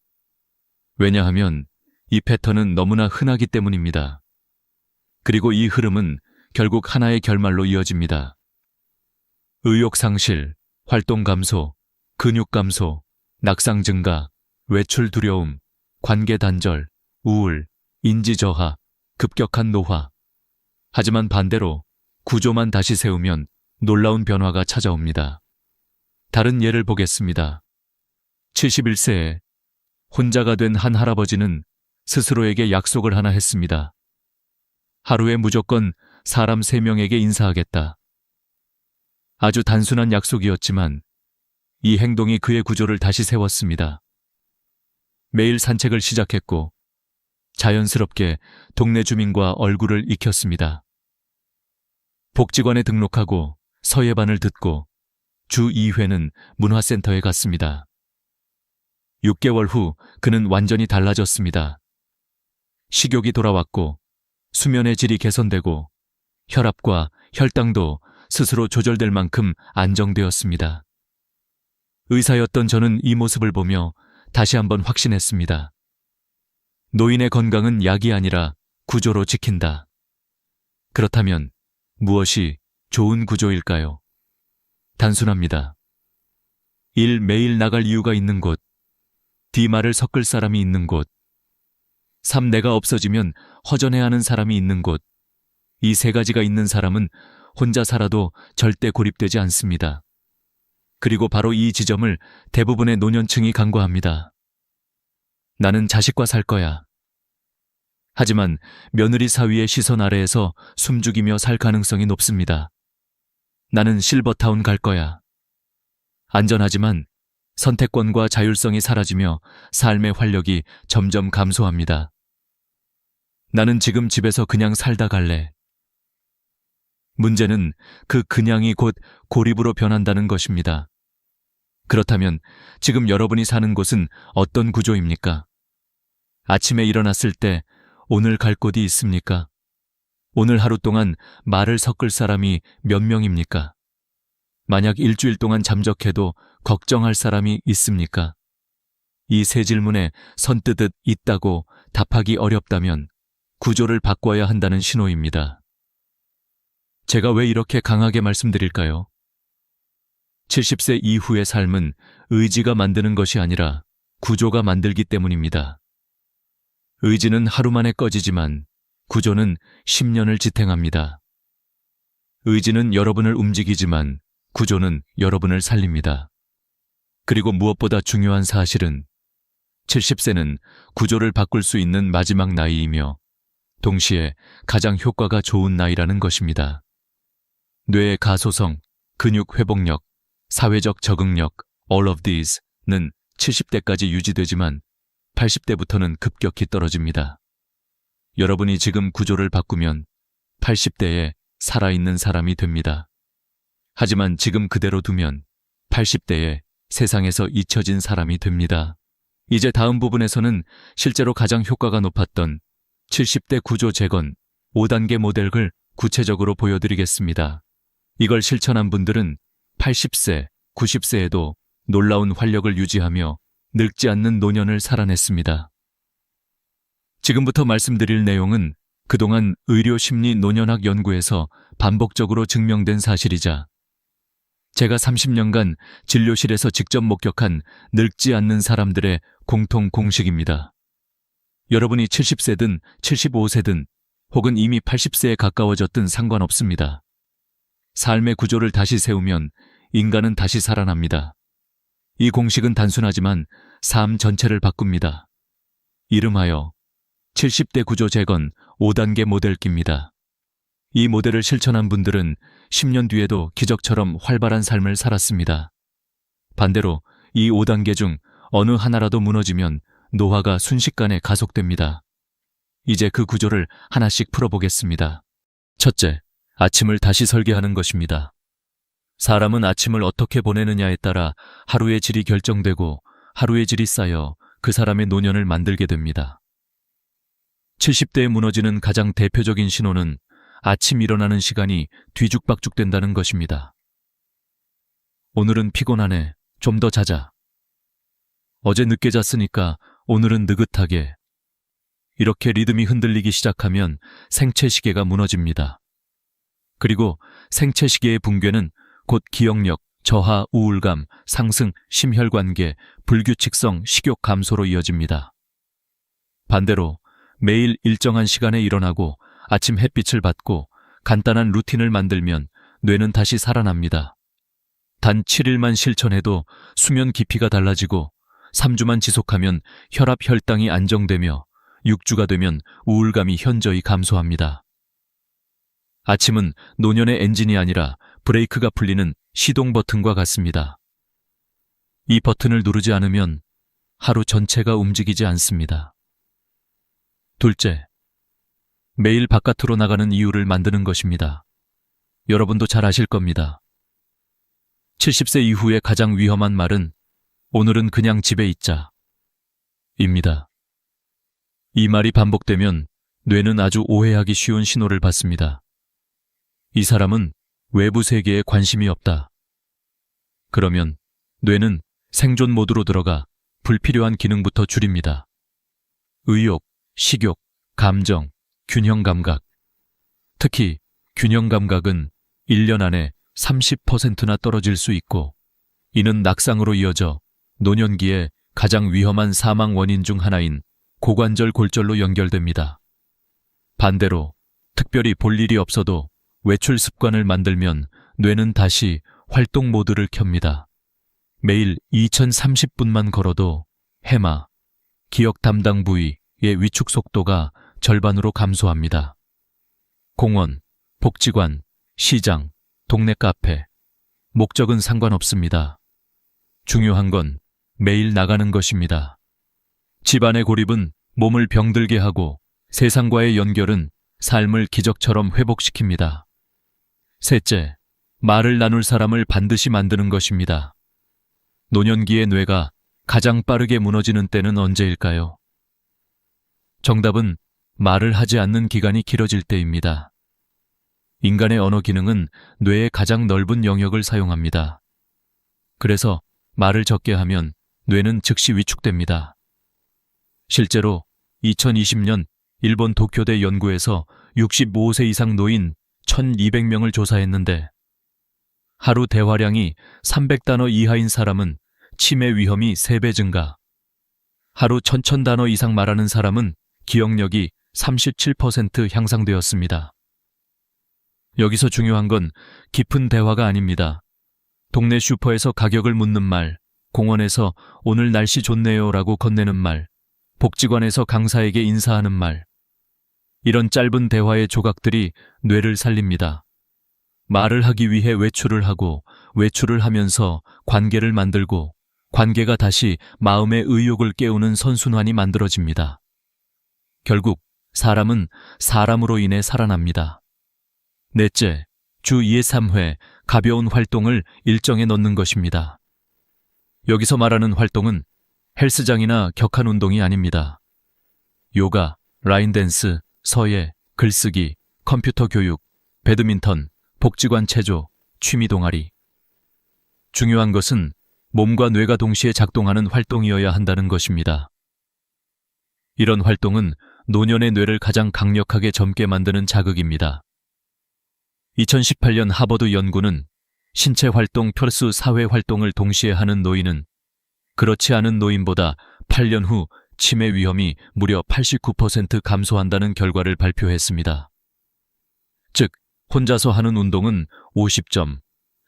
Speaker 1: 왜냐하면 이 패턴은 너무나 흔하기 때문입니다. 그리고 이 흐름은 결국 하나의 결말로 이어집니다. 의욕 상실, 활동 감소, 근육 감소, 낙상 증가, 외출 두려움, 관계 단절, 우울, 인지 저하, 급격한 노화. 하지만 반대로 구조만 다시 세우면 놀라운 변화가 찾아옵니다. 다른 예를 보겠습니다. 71세에 혼자가 된 한 할아버지는 스스로에게 약속을 하나 했습니다. 하루에 무조건 사람 3명에게 인사하겠다. 아주 단순한 약속이었지만 이 행동이 그의 구조를 다시 세웠습니다. 매일 산책을 시작했고 자연스럽게 동네 주민과 얼굴을 익혔습니다. 복지관에 등록하고 서예반을 듣고 주 2회는 문화센터에 갔습니다. 6개월 후 그는 완전히 달라졌습니다. 식욕이 돌아왔고 수면의 질이 개선되고 혈압과 혈당도 스스로 조절될 만큼 안정되었습니다. 의사였던 저는 이 모습을 보며 다시 한번 확신했습니다. 노인의 건강은 약이 아니라 구조로 지킨다. 그렇다면 무엇이 좋은 구조일까요? 단순합니다. 1. 매일 나갈 이유가 있는 곳. D. 말을 섞을 사람이 있는 곳. 3. 내가 없어지면 허전해하는 사람이 있는 곳. 이 3가지가 있는 사람은 혼자 살아도 절대 고립되지 않습니다. 그리고 바로 이 지점을 대부분의 노년층이 간과합니다. 나는 자식과 살 거야. 하지만 며느리 사위의 시선 아래에서 숨죽이며 살 가능성이 높습니다. 나는 실버타운 갈 거야. 안전하지만 선택권과 자율성이 사라지며 삶의 활력이 점점 감소합니다. 나는 지금 집에서 그냥 살다 갈래. 문제는 그 그냥이 곧 고립으로 변한다는 것입니다. 그렇다면 지금 여러분이 사는 곳은 어떤 구조입니까? 아침에 일어났을 때 오늘 갈 곳이 있습니까? 오늘 하루 동안 말을 섞을 사람이 몇 명입니까? 만약 일주일 동안 잠적해도 걱정할 사람이 있습니까? 이 세 질문에 선뜻 있다고 답하기 어렵다면 구조를 바꿔야 한다는 신호입니다. 제가 왜 이렇게 강하게 말씀드릴까요? 70세 이후의 삶은 의지가 만드는 것이 아니라 구조가 만들기 때문입니다. 의지는 하루 만에 꺼지지만 구조는 10년을 지탱합니다. 의지는 여러분을 움직이지만 구조는 여러분을 살립니다. 그리고 무엇보다 중요한 사실은 70세는 구조를 바꿀 수 있는 마지막 나이이며 동시에 가장 효과가 좋은 나이라는 것입니다. 뇌의 가소성, 근육 회복력, 사회적 적응력, all of these는 70대까지 유지되지만 80대부터는 급격히 떨어집니다. 여러분이 지금 구조를 바꾸면 80대에 살아있는 사람이 됩니다. 하지만 지금 그대로 두면 80대에 세상에서 잊혀진 사람이 됩니다. 이제 다음 부분에서는 실제로 가장 효과가 높았던 70대 구조 재건 5단계 모델을 구체적으로 보여드리겠습니다. 이걸 실천한 분들은 80세, 90세에도 놀라운 활력을 유지하며 늙지 않는 노년을 살아냈습니다. 지금부터 말씀드릴 내용은 그동안 의료심리 노년학 연구에서 반복적으로 증명된 사실이자 제가 30년간 진료실에서 직접 목격한 늙지 않는 사람들의 공통 공식입니다. 여러분이 70세든 75세든 혹은 이미 80세에 가까워졌든 상관없습니다. 삶의 구조를 다시 세우면 인간은 다시 살아납니다. 이 공식은 단순하지만 삶 전체를 바꿉니다. 이름하여 70대 구조 재건 5단계 모델기입니다. 이 모델을 실천한 분들은 10년 뒤에도 기적처럼 활발한 삶을 살았습니다. 반대로 이 5단계 중 어느 하나라도 무너지면 노화가 순식간에 가속됩니다. 이제 그 구조를 하나씩 풀어보겠습니다. 첫째, 아침을 다시 설계하는 것입니다. 사람은 아침을 어떻게 보내느냐에 따라 하루의 질이 결정되고 하루의 질이 쌓여 그 사람의 노년을 만들게 됩니다. 70대에 무너지는 가장 대표적인 신호는 아침 일어나는 시간이 뒤죽박죽된다는 것입니다. 오늘은 피곤하네. 좀 더 자자. 어제 늦게 잤으니까 오늘은 느긋하게. 이렇게 리듬이 흔들리기 시작하면 생체 시계가 무너집니다. 그리고 생체 시계의 붕괴는 곧 기억력, 저하, 우울감, 상승, 심혈관계, 불규칙성, 식욕 감소로 이어집니다. 반대로 매일 일정한 시간에 일어나고 아침 햇빛을 받고 간단한 루틴을 만들면 뇌는 다시 살아납니다. 단 7일만 실천해도 수면 깊이가 달라지고 3주만 지속하면 혈압 혈당이 안정되며 6주가 되면 우울감이 현저히 감소합니다. 아침은 노년의 엔진이 아니라 브레이크가 풀리는 시동 버튼과 같습니다. 이 버튼을 누르지 않으면 하루 전체가 움직이지 않습니다. 둘째, 매일 바깥으로 나가는 이유를 만드는 것입니다. 여러분도 잘 아실 겁니다. 70세 이후의 가장 위험한 말은 오늘은 그냥 집에 있자 입니다. 이 말이 반복되면 뇌는 아주 오해하기 쉬운 신호를 받습니다. 이 사람은 외부 세계에 관심이 없다. 그러면 뇌는 생존 모드로 들어가 불필요한 기능부터 줄입니다. 의욕, 식욕, 감정, 균형 감각. 특히 균형 감각은 1년 안에 30%나 떨어질 수 있고 이는 낙상으로 이어져 노년기에 가장 위험한 사망 원인 중 하나인 고관절 골절로 연결됩니다. 반대로 특별히 볼 일이 없어도 외출 습관을 만들면 뇌는 다시 활동 모드를 켭니다. 매일 2030분만 걸어도 해마, 기억 담당 부위의 위축 속도가 절반으로 감소합니다. 공원, 복지관, 시장, 동네 카페, 목적은 상관없습니다. 중요한 건 매일 나가는 것입니다. 집안의 고립은 몸을 병들게 하고 세상과의 연결은 삶을 기적처럼 회복시킵니다. 셋째, 말을 나눌 사람을 반드시 만드는 것입니다. 노년기의 뇌가 가장 빠르게 무너지는 때는 언제일까요? 정답은 말을 하지 않는 기간이 길어질 때입니다. 인간의 언어 기능은 뇌의 가장 넓은 영역을 사용합니다. 그래서 말을 적게 하면 뇌는 즉시 위축됩니다. 실제로 2020년 일본 도쿄대 연구에서 65세 이상 노인 1,200명을 조사했는데 하루 대화량이 300단어 이하인 사람은 치매 위험이 3배 증가, 하루 1,000단어 이상 말하는 사람은 기억력이 37% 향상되었습니다. 여기서 중요한 건 깊은 대화가 아닙니다. 동네 슈퍼에서 가격을 묻는 말, 공원에서 오늘 날씨 좋네요 라고 건네는 말, 복지관에서 강사에게 인사하는 말. 이런 짧은 대화의 조각들이 뇌를 살립니다. 말을 하기 위해 외출을 하고 외출을 하면서 관계를 만들고 관계가 다시 마음의 의욕을 깨우는 선순환이 만들어집니다. 결국 사람은 사람으로 인해 살아납니다. 넷째, 주 2회 3회 가벼운 활동을 일정에 넣는 것입니다. 여기서 말하는 활동은 헬스장이나 격한 운동이 아닙니다. 요가, 라인댄스, 서예, 글쓰기, 컴퓨터 교육, 배드민턴, 복지관 체조, 취미 동아리. 중요한 것은 몸과 뇌가 동시에 작동하는 활동이어야 한다는 것입니다. 이런 활동은 노년의 뇌를 가장 강력하게 젊게 만드는 자극입니다. 2018년 하버드 연구는 신체 활동 플러스 사회 활동을 동시에 하는 노인은 그렇지 않은 노인보다 8년 후 치매 위험이 무려 89% 감소한다는 결과를 발표했습니다. 즉, 혼자서 하는 운동은 50점,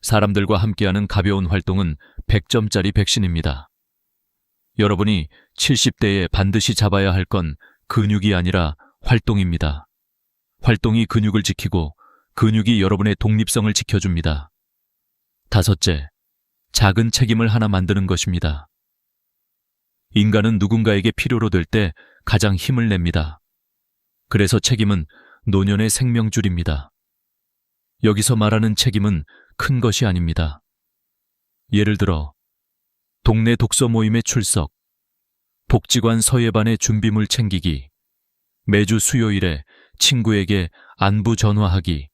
Speaker 1: 사람들과 함께하는 가벼운 활동은 100점짜리 백신입니다. 여러분이 70대에 반드시 잡아야 할 건 근육이 아니라 활동입니다. 활동이 근육을 지키고 근육이 여러분의 독립성을 지켜줍니다. 다섯째, 작은 책임을 하나 만드는 것입니다. 인간은 누군가에게 필요로 될 때 가장 힘을 냅니다. 그래서 책임은 노년의 생명줄입니다. 여기서 말하는 책임은 큰 것이 아닙니다. 예를 들어 동네 독서 모임에 출석, 복지관 서예반의 준비물 챙기기, 매주 수요일에 친구에게 안부 전화하기,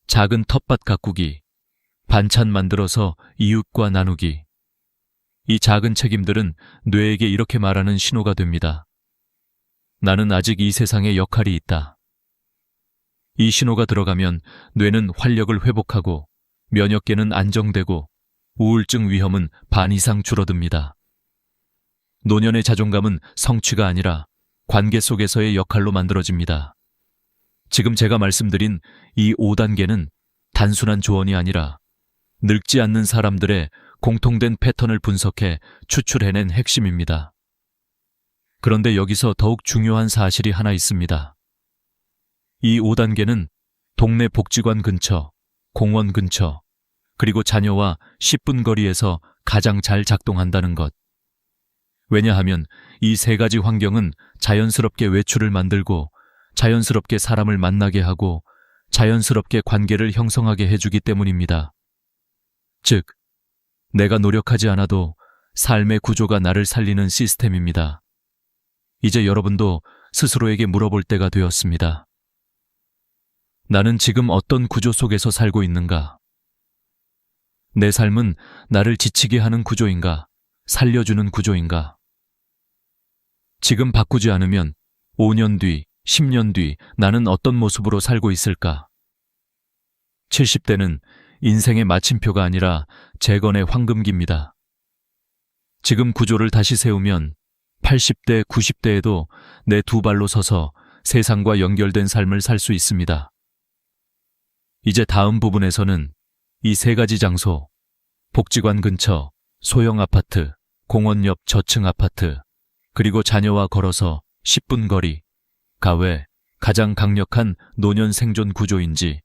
Speaker 1: 작은 텃밭 가꾸기, 반찬 만들어서 이웃과 나누기. 이 작은 책임들은 뇌에게 이렇게 말하는 신호가 됩니다. 나는 아직 이 세상에 역할이 있다. 이 신호가 들어가면 뇌는 활력을 회복하고 면역계는 안정되고 우울증 위험은 반 이상 줄어듭니다. 노년의 자존감은 성취가 아니라 관계 속에서의 역할로 만들어집니다. 지금 제가 말씀드린 이 5단계는 단순한 조언이 아니라 늙지 않는 사람들의 공통된 패턴을 분석해 추출해낸 핵심입니다. 그런데 여기서 더욱 중요한 사실이 하나 있습니다. 이 5단계는 동네 복지관 근처, 공원 근처, 그리고 자녀와 10분 거리에서 가장 잘 작동한다는 것. 왜냐하면 이 세 가지 환경은 자연스럽게 외출을 만들고 자연스럽게 사람을 만나게 하고 자연스럽게 관계를 형성하게 해주기 때문입니다. 즉, 내가 노력하지 않아도 삶의 구조가 나를 살리는 시스템입니다. 이제 여러분도 스스로에게 물어볼 때가 되었습니다. 나는 지금 어떤 구조 속에서 살고 있는가? 내 삶은 나를 지치게 하는 구조인가? 살려주는 구조인가? 지금 바꾸지 않으면 5년 뒤, 10년 뒤 나는 어떤 모습으로 살고 있을까? 70대는 인생의 마침표가 아니라 재건의 황금기입니다. 지금 구조를 다시 세우면 80대, 90대에도 내 두 발로 서서 세상과 연결된 삶을 살 수 있습니다. 이제 다음 부분에서는 이 세 가지 장소, 복지관 근처, 소형 아파트, 공원 옆 저층 아파트, 그리고 자녀와 걸어서 10분 거리가 왜 가장 강력한 노년 생존 구조인지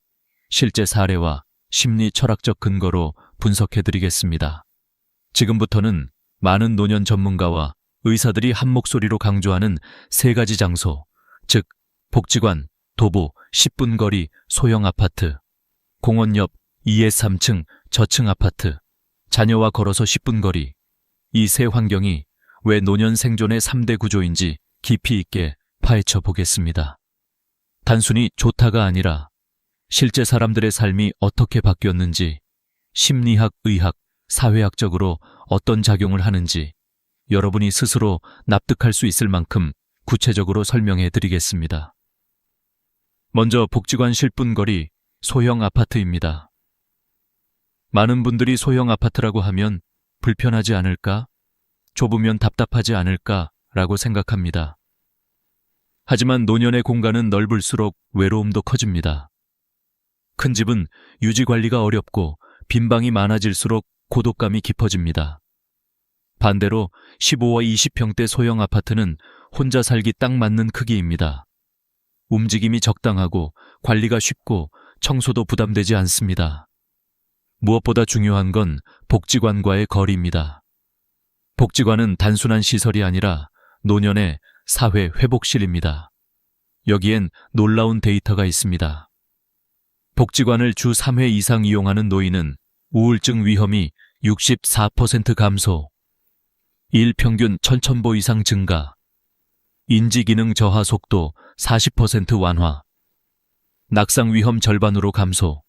Speaker 1: 실제 사례와 심리 철학적 근거로 분석해드리겠습니다. 지금부터는 많은 노년 전문가와 의사들이 한 목소리로 강조하는 세 가지 장소, 즉 복지관, 도보, 10분 거리 소형 아파트, 공원 옆 2에 3층 저층 아파트, 자녀와 걸어서 10분 거리, 이 세 환경이 왜 노년 생존의 3대 구조인지 깊이 있게 파헤쳐 보겠습니다. 단순히 좋다가 아니라 실제 사람들의 삶이 어떻게 바뀌었는지, 심리학, 의학, 사회학적으로 어떤 작용을 하는지 여러분이 스스로 납득할 수 있을 만큼 구체적으로 설명해 드리겠습니다. 먼저 복지관 10분 거리 소형 아파트입니다. 많은 분들이 소형 아파트라고 하면 불편하지 않을까? 좁으면 답답하지 않을까? 라고 생각합니다. 하지만 노년의 공간은 넓을수록 외로움도 커집니다. 큰 집은 유지 관리가 어렵고 빈 방이 많아질수록 고독감이 깊어집니다. 반대로 15와 20평대 소형 아파트는 혼자 살기 딱 맞는 크기입니다. 움직임이 적당하고 관리가 쉽고 청소도 부담되지 않습니다. 무엇보다 중요한 건 복지관과의 거리입니다. 복지관은 단순한 시설이 아니라 노년의 사회 회복실입니다. 여기엔 놀라운 데이터가 있습니다. 복지관을 주 3회 이상 이용하는 노인은 우울증 위험이 64% 감소, 일 평균 천천보 이상 증가, 인지기능 저하 속도 40% 완화, 낙상 위험 절반으로 감소.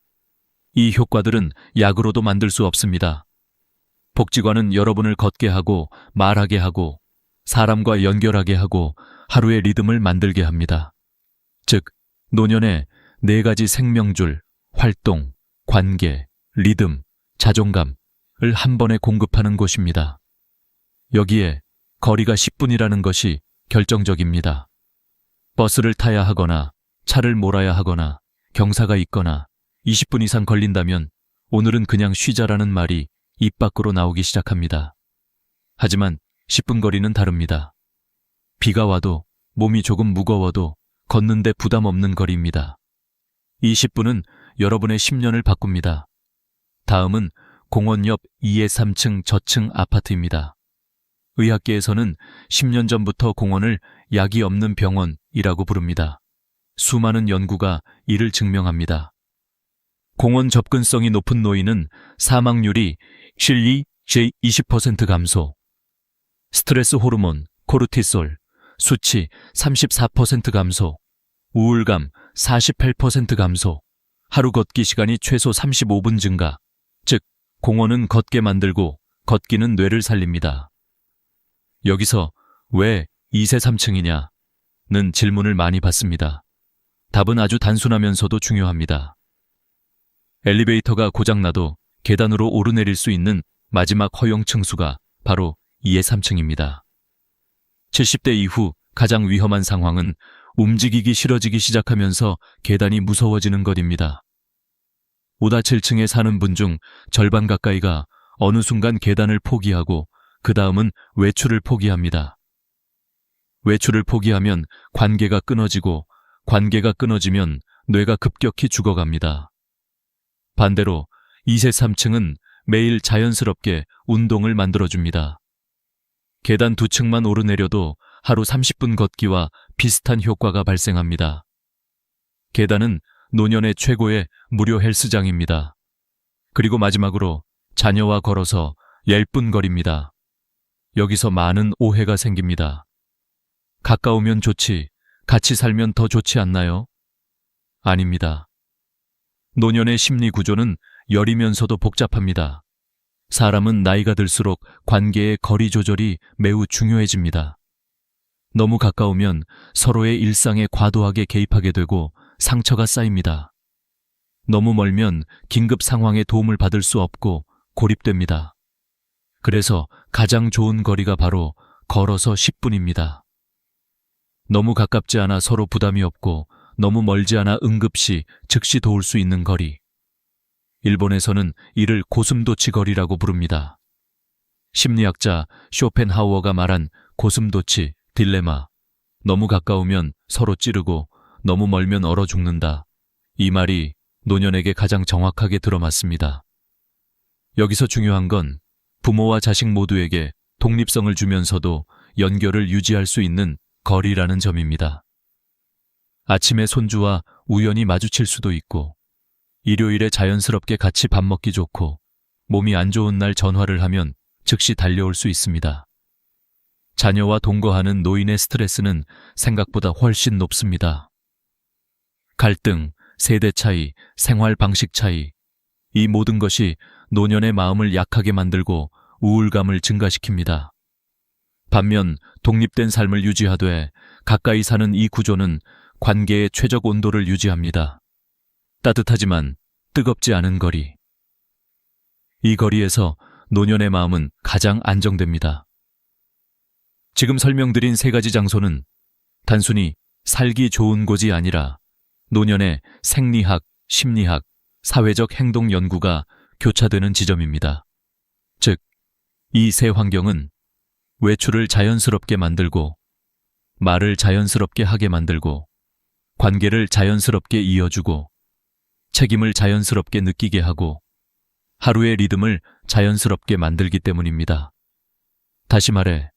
Speaker 1: 이 효과들은 약으로도 만들 수 없습니다. 복지관은 여러분을 걷게 하고 말하게 하고 사람과 연결하게 하고 하루의 리듬을 만들게 합니다. 즉, 노년의 4가지 생명줄, 활동, 관계, 리듬, 자존감을 한 번에 공급하는 곳입니다. 여기에 거리가 10분이라는 것이 결정적입니다. 버스를 타야 하거나 차를 몰아야 하거나 경사가 있거나 20분 이상 걸린다면 오늘은 그냥 쉬자라는 말이 입 밖으로 나오기 시작합니다. 하지만 10분 거리는 다릅니다. 비가 와도 몸이 조금 무거워도 걷는데 부담 없는 거리입니다. 이 10분은 여러분의 10년을 바꿉니다. 다음은 공원 옆 2에 3층 저층 아파트입니다. 의학계에서는 10년 전부터 공원을 약이 없는 병원이라고 부릅니다. 수많은 연구가 이를 증명합니다. 공원 접근성이 높은 노인은 사망률이 20% 감소, 스트레스 호르몬, 코르티솔, 수치 34% 감소, 우울감 48% 감소, 하루 걷기 시간이 최소 35분 증가, 즉 공원은 걷게 만들고 걷기는 뇌를 살립니다. 여기서 왜 2세 3층이냐는 질문을 많이 받습니다. 답은 아주 단순하면서도 중요합니다. 엘리베이터가 고장나도 계단으로 오르내릴 수 있는 마지막 허용 층수가 바로 2에 3층입니다. 70대 이후 가장 위험한 상황은 움직이기 싫어지기 시작하면서 계단이 무서워지는 것입니다. 5다 7층에 사는 분 중 절반 가까이가 어느 순간 계단을 포기하고 그 다음은 외출을 포기합니다. 외출을 포기하면 관계가 끊어지고 관계가 끊어지면 뇌가 급격히 죽어갑니다. 반대로 2세 3층은 매일 자연스럽게 운동을 만들어줍니다. 계단 2층만 오르내려도 하루 30분 걷기와 비슷한 효과가 발생합니다. 계단은 노년의 최고의 무료 헬스장입니다. 그리고 마지막으로 자녀와 걸어서 10분 거리입니다. 여기서 많은 오해가 생깁니다. 가까우면 좋지, 같이 살면 더 좋지 않나요? 아닙니다. 노년의 심리 구조는 여리면서도 복잡합니다. 사람은 나이가 들수록 관계의 거리 조절이 매우 중요해집니다. 너무 가까우면 서로의 일상에 과도하게 개입하게 되고 상처가 쌓입니다. 너무 멀면 긴급 상황에 도움을 받을 수 없고 고립됩니다. 그래서 가장 좋은 거리가 바로 걸어서 10분입니다. 너무 가깝지 않아 서로 부담이 없고 너무 멀지 않아 응급시 즉시 도울 수 있는 거리. 일본에서는 이를 고슴도치 거리라고 부릅니다. 심리학자 쇼펜하우어가 말한 고슴도치 딜레마. 너무 가까우면 서로 찌르고 너무 멀면 얼어 죽는다. 이 말이 노년에게 가장 정확하게 들어맞습니다. 여기서 중요한 건 부모와 자식 모두에게 독립성을 주면서도 연결을 유지할 수 있는 거리라는 점입니다. 아침에 손주와 우연히 마주칠 수도 있고, 일요일에 자연스럽게 같이 밥 먹기 좋고, 몸이 안 좋은 날 전화를 하면 즉시 달려올 수 있습니다. 자녀와 동거하는 노인의 스트레스는 생각보다 훨씬 높습니다. 갈등, 세대 차이, 생활 방식 차이, 이 모든 것이 노년의 마음을 약하게 만들고 우울감을 증가시킵니다. 반면 독립된 삶을 유지하되 가까이 사는 이 구조는 관계의 최적 온도를 유지합니다. 따뜻하지만 뜨겁지 않은 거리. 이 거리에서 노년의 마음은 가장 안정됩니다. 지금 설명드린 세 가지 장소는 단순히 살기 좋은 곳이 아니라 노년의 생리학, 심리학, 사회적 행동 연구가 교차되는 지점입니다. 즉, 이 세 환경은 외출을 자연스럽게 만들고, 말을 자연스럽게 하게 만들고, 관계를 자연스럽게 이어주고, 책임을 자연스럽게 느끼게 하고, 하루의 리듬을 자연스럽게 만들기 때문입니다. 다시 말해,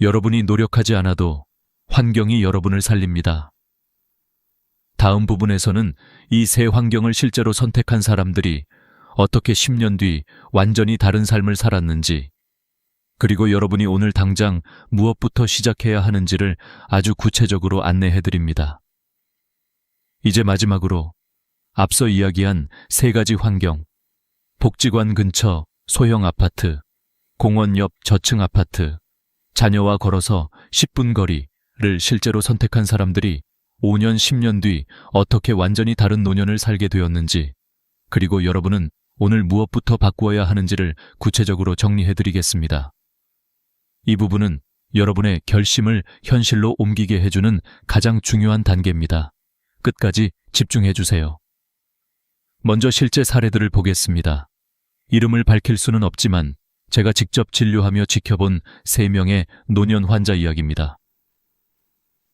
Speaker 1: 여러분이 노력하지 않아도 환경이 여러분을 살립니다. 다음 부분에서는 이 세 환경을 실제로 선택한 사람들이 어떻게 10년 뒤 완전히 다른 삶을 살았는지, 그리고 여러분이 오늘 당장 무엇부터 시작해야 하는지를 아주 구체적으로 안내해드립니다. 이제 마지막으로 앞서 이야기한 세 가지 환경, 복지관 근처 소형 아파트, 공원 옆 저층 아파트, 자녀와 걸어서 10분 거리를 실제로 선택한 사람들이 5년, 10년 뒤 어떻게 완전히 다른 노년을 살게 되었는지, 그리고 여러분은 오늘 무엇부터 바꾸어야 하는지를 구체적으로 정리해드리겠습니다. 이 부분은 여러분의 결심을 현실로 옮기게 해주는 가장 중요한 단계입니다. 끝까지 집중해주세요. 먼저 실제 사례들을 보겠습니다. 이름을 밝힐 수는 없지만 제가 직접 진료하며 지켜본 3명의 노년 환자 이야기입니다.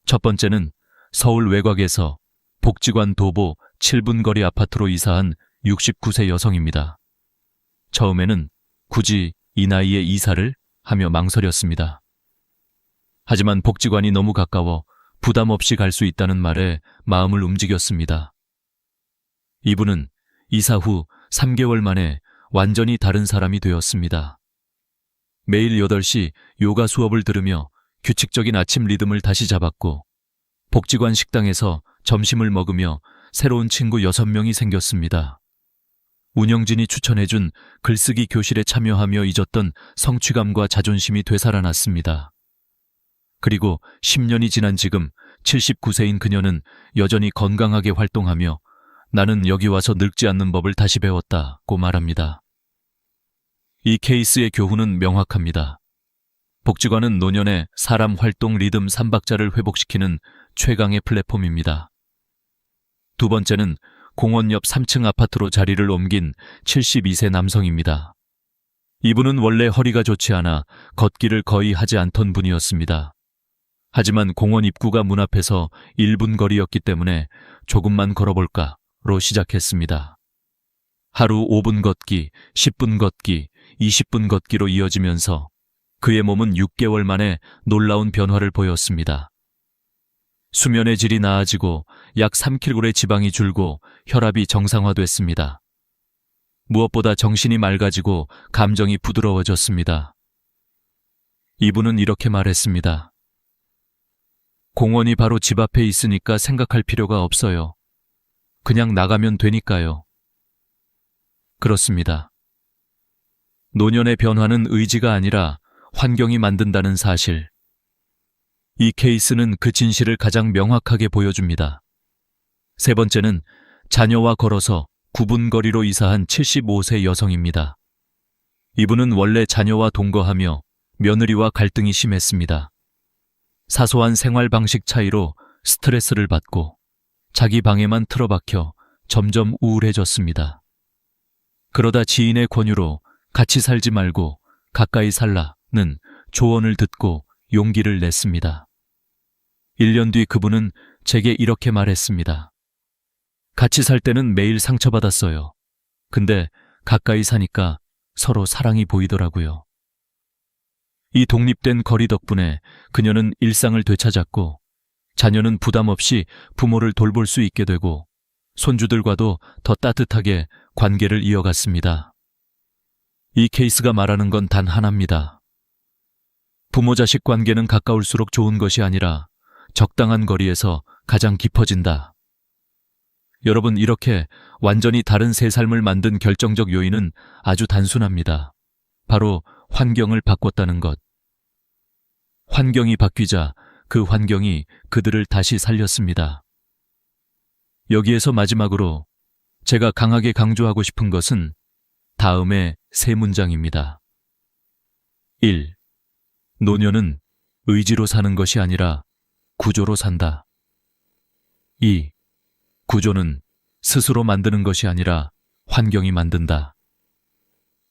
Speaker 1: 첫 번째는 서울 외곽에서 복지관 도보 7분 거리 아파트로 이사한 69세 여성입니다. 처음에는 굳이 이 나이에 이사를 하며 망설였습니다. 하지만 복지관이 너무 가까워 부담 없이 갈 수 있다는 말에 마음을 움직였습니다. 이분은 이사 후 3개월 만에 완전히 다른 사람이 되었습니다. 매일 8시 요가 수업을 들으며 규칙적인 아침 리듬을 다시 잡았고, 복지관 식당에서 점심을 먹으며 새로운 친구 6명이 생겼습니다. 운영진이 추천해준 글쓰기 교실에 참여하며 잊었던 성취감과 자존심이 되살아났습니다. 그리고 10년이 지난 지금 79세인 그녀는 여전히 건강하게 활동하며 나는 여기 와서 늙지 않는 법을 다시 배웠다고 말합니다. 이 케이스의 교훈은 명확합니다. 복지관은 노년의 사람 활동 리듬 3박자를 회복시키는 최강의 플랫폼입니다. 두 번째는 공원 옆 3층 아파트로 자리를 옮긴 72세 남성입니다. 이분은 원래 허리가 좋지 않아 걷기를 거의 하지 않던 분이었습니다. 하지만 공원 입구가 문 앞에서 1분 거리였기 때문에 조금만 걸어볼까로 시작했습니다. 하루 5분 걷기, 10분 걷기, 20분 걷기로 이어지면서 그의 몸은 6개월 만에 놀라운 변화를 보였습니다. 수면의 질이 나아지고 약 3kg의 지방이 줄고 혈압이 정상화됐습니다. 무엇보다 정신이 맑아지고 감정이 부드러워졌습니다. 이분은 이렇게 말했습니다. 공원이 바로 집 앞에 있으니까 생각할 필요가 없어요. 그냥 나가면 되니까요. 그렇습니다. 노년의 변화는 의지가 아니라 환경이 만든다는 사실. 이 케이스는 그 진실을 가장 명확하게 보여줍니다. 세 번째는 자녀와 걸어서 9분 거리로 이사한 75세 여성입니다. 이분은 원래 자녀와 동거하며 며느리와 갈등이 심했습니다. 사소한 생활 방식 차이로 스트레스를 받고 자기 방에만 틀어박혀 점점 우울해졌습니다. 그러다 지인의 권유로 같이 살지 말고 가까이 살라는 조언을 듣고 용기를 냈습니다. 1년 뒤 그분은 제게 이렇게 말했습니다. 같이 살 때는 매일 상처받았어요. 근데 가까이 사니까 서로 사랑이 보이더라고요. 이 독립된 거리 덕분에 그녀는 일상을 되찾았고 자녀는 부담 없이 부모를 돌볼 수 있게 되고 손주들과도 더 따뜻하게 관계를 이어갔습니다. 이 케이스가 말하는 건 단 하나입니다. 부모 자식 관계는 가까울수록 좋은 것이 아니라 적당한 거리에서 가장 깊어진다. 여러분, 이렇게 완전히 다른 새 삶을 만든 결정적 요인은 아주 단순합니다. 바로 환경을 바꿨다는 것. 환경이 바뀌자 그 환경이 그들을 다시 살렸습니다. 여기에서 마지막으로 제가 강하게 강조하고 싶은 것은 다음의 세 문장입니다. 1. 노년은 의지로 사는 것이 아니라 구조로 산다. 2. 구조는 스스로 만드는 것이 아니라 환경이 만든다.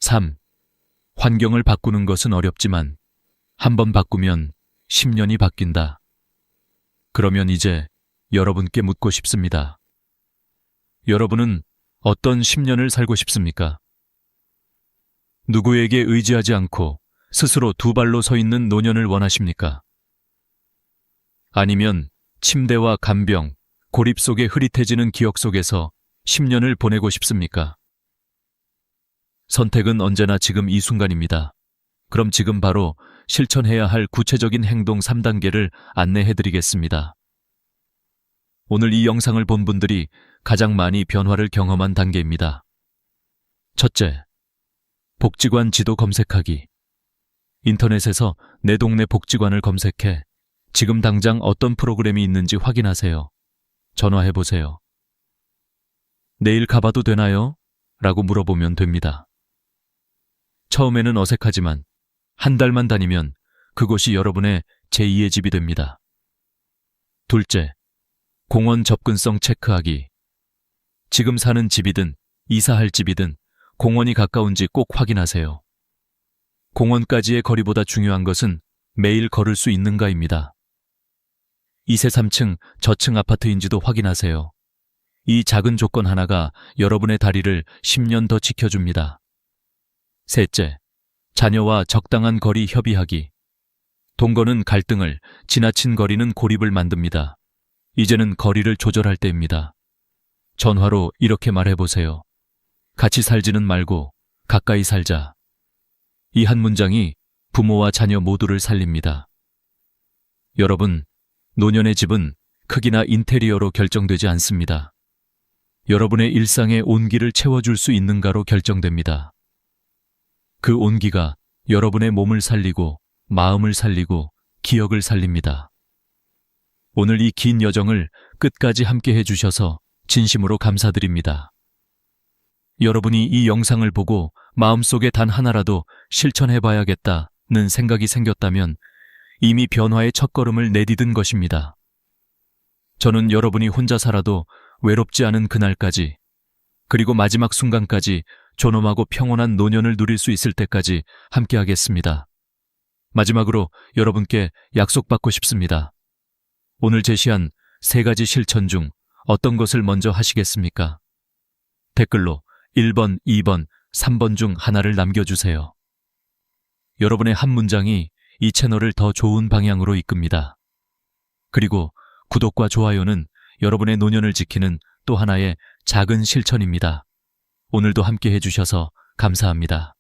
Speaker 1: 3. 환경을 바꾸는 것은 어렵지만 한번 바꾸면 10년이 바뀐다. 그러면 이제 여러분께 묻고 싶습니다. 여러분은 어떤 10년을 살고 싶습니까? 누구에게 의지하지 않고 스스로 두 발로 서 있는 노년을 원하십니까? 아니면 침대와 간병, 고립 속에 흐릿해지는 기억 속에서 10년을 보내고 싶습니까? 선택은 언제나 지금 이 순간입니다. 그럼 지금 바로 실천해야 할 구체적인 행동 3단계를 안내해드리겠습니다. 오늘 이 영상을 본 분들이 가장 많이 변화를 경험한 단계입니다. 첫째, 복지관 지도 검색하기. 인터넷에서 내 동네 복지관을 검색해 지금 당장 어떤 프로그램이 있는지 확인하세요. 전화해보세요. 내일 가봐도 되나요? 라고 물어보면 됩니다. 처음에는 어색하지만 한 달만 다니면 그곳이 여러분의 제2의 집이 됩니다. 둘째, 공원 접근성 체크하기. 지금 사는 집이든 이사할 집이든 공원이 가까운지 꼭 확인하세요. 공원까지의 거리보다 중요한 것은 매일 걸을 수 있는가입니다. 2세 3층 저층 아파트인지도 확인하세요. 이 작은 조건 하나가 여러분의 다리를 10년 더 지켜줍니다. 셋째, 자녀와 적당한 거리 협의하기. 동거는 갈등을, 지나친 거리는 고립을 만듭니다. 이제는 거리를 조절할 때입니다. 전화로 이렇게 말해보세요. 같이 살지는 말고 가까이 살자. 이 한 문장이 부모와 자녀 모두를 살립니다. 여러분, 노년의 집은 크기나 인테리어로 결정되지 않습니다. 여러분의 일상의 온기를 채워줄 수 있는가로 결정됩니다. 그 온기가 여러분의 몸을 살리고 마음을 살리고 기억을 살립니다. 오늘 이 긴 여정을 끝까지 함께 해주셔서 진심으로 감사드립니다. 여러분이 이 영상을 보고 마음속에 단 하나라도 실천해봐야겠다는 생각이 생겼다면 이미 변화의 첫걸음을 내디딘 것입니다. 저는 여러분이 혼자 살아도 외롭지 않은 그날까지, 그리고 마지막 순간까지 존엄하고 평온한 노년을 누릴 수 있을 때까지 함께하겠습니다. 마지막으로 여러분께 약속받고 싶습니다. 오늘 제시한 3가지 실천 중 어떤 것을 먼저 하시겠습니까? 댓글로 1번, 2번, 3번 중 하나를 남겨주세요. 여러분의 한 문장이 이 채널을 더 좋은 방향으로 이끕니다. 그리고 구독과 좋아요는 여러분의 노년을 지키는 또 하나의 작은 실천입니다. 오늘도 함께 해주셔서 감사합니다.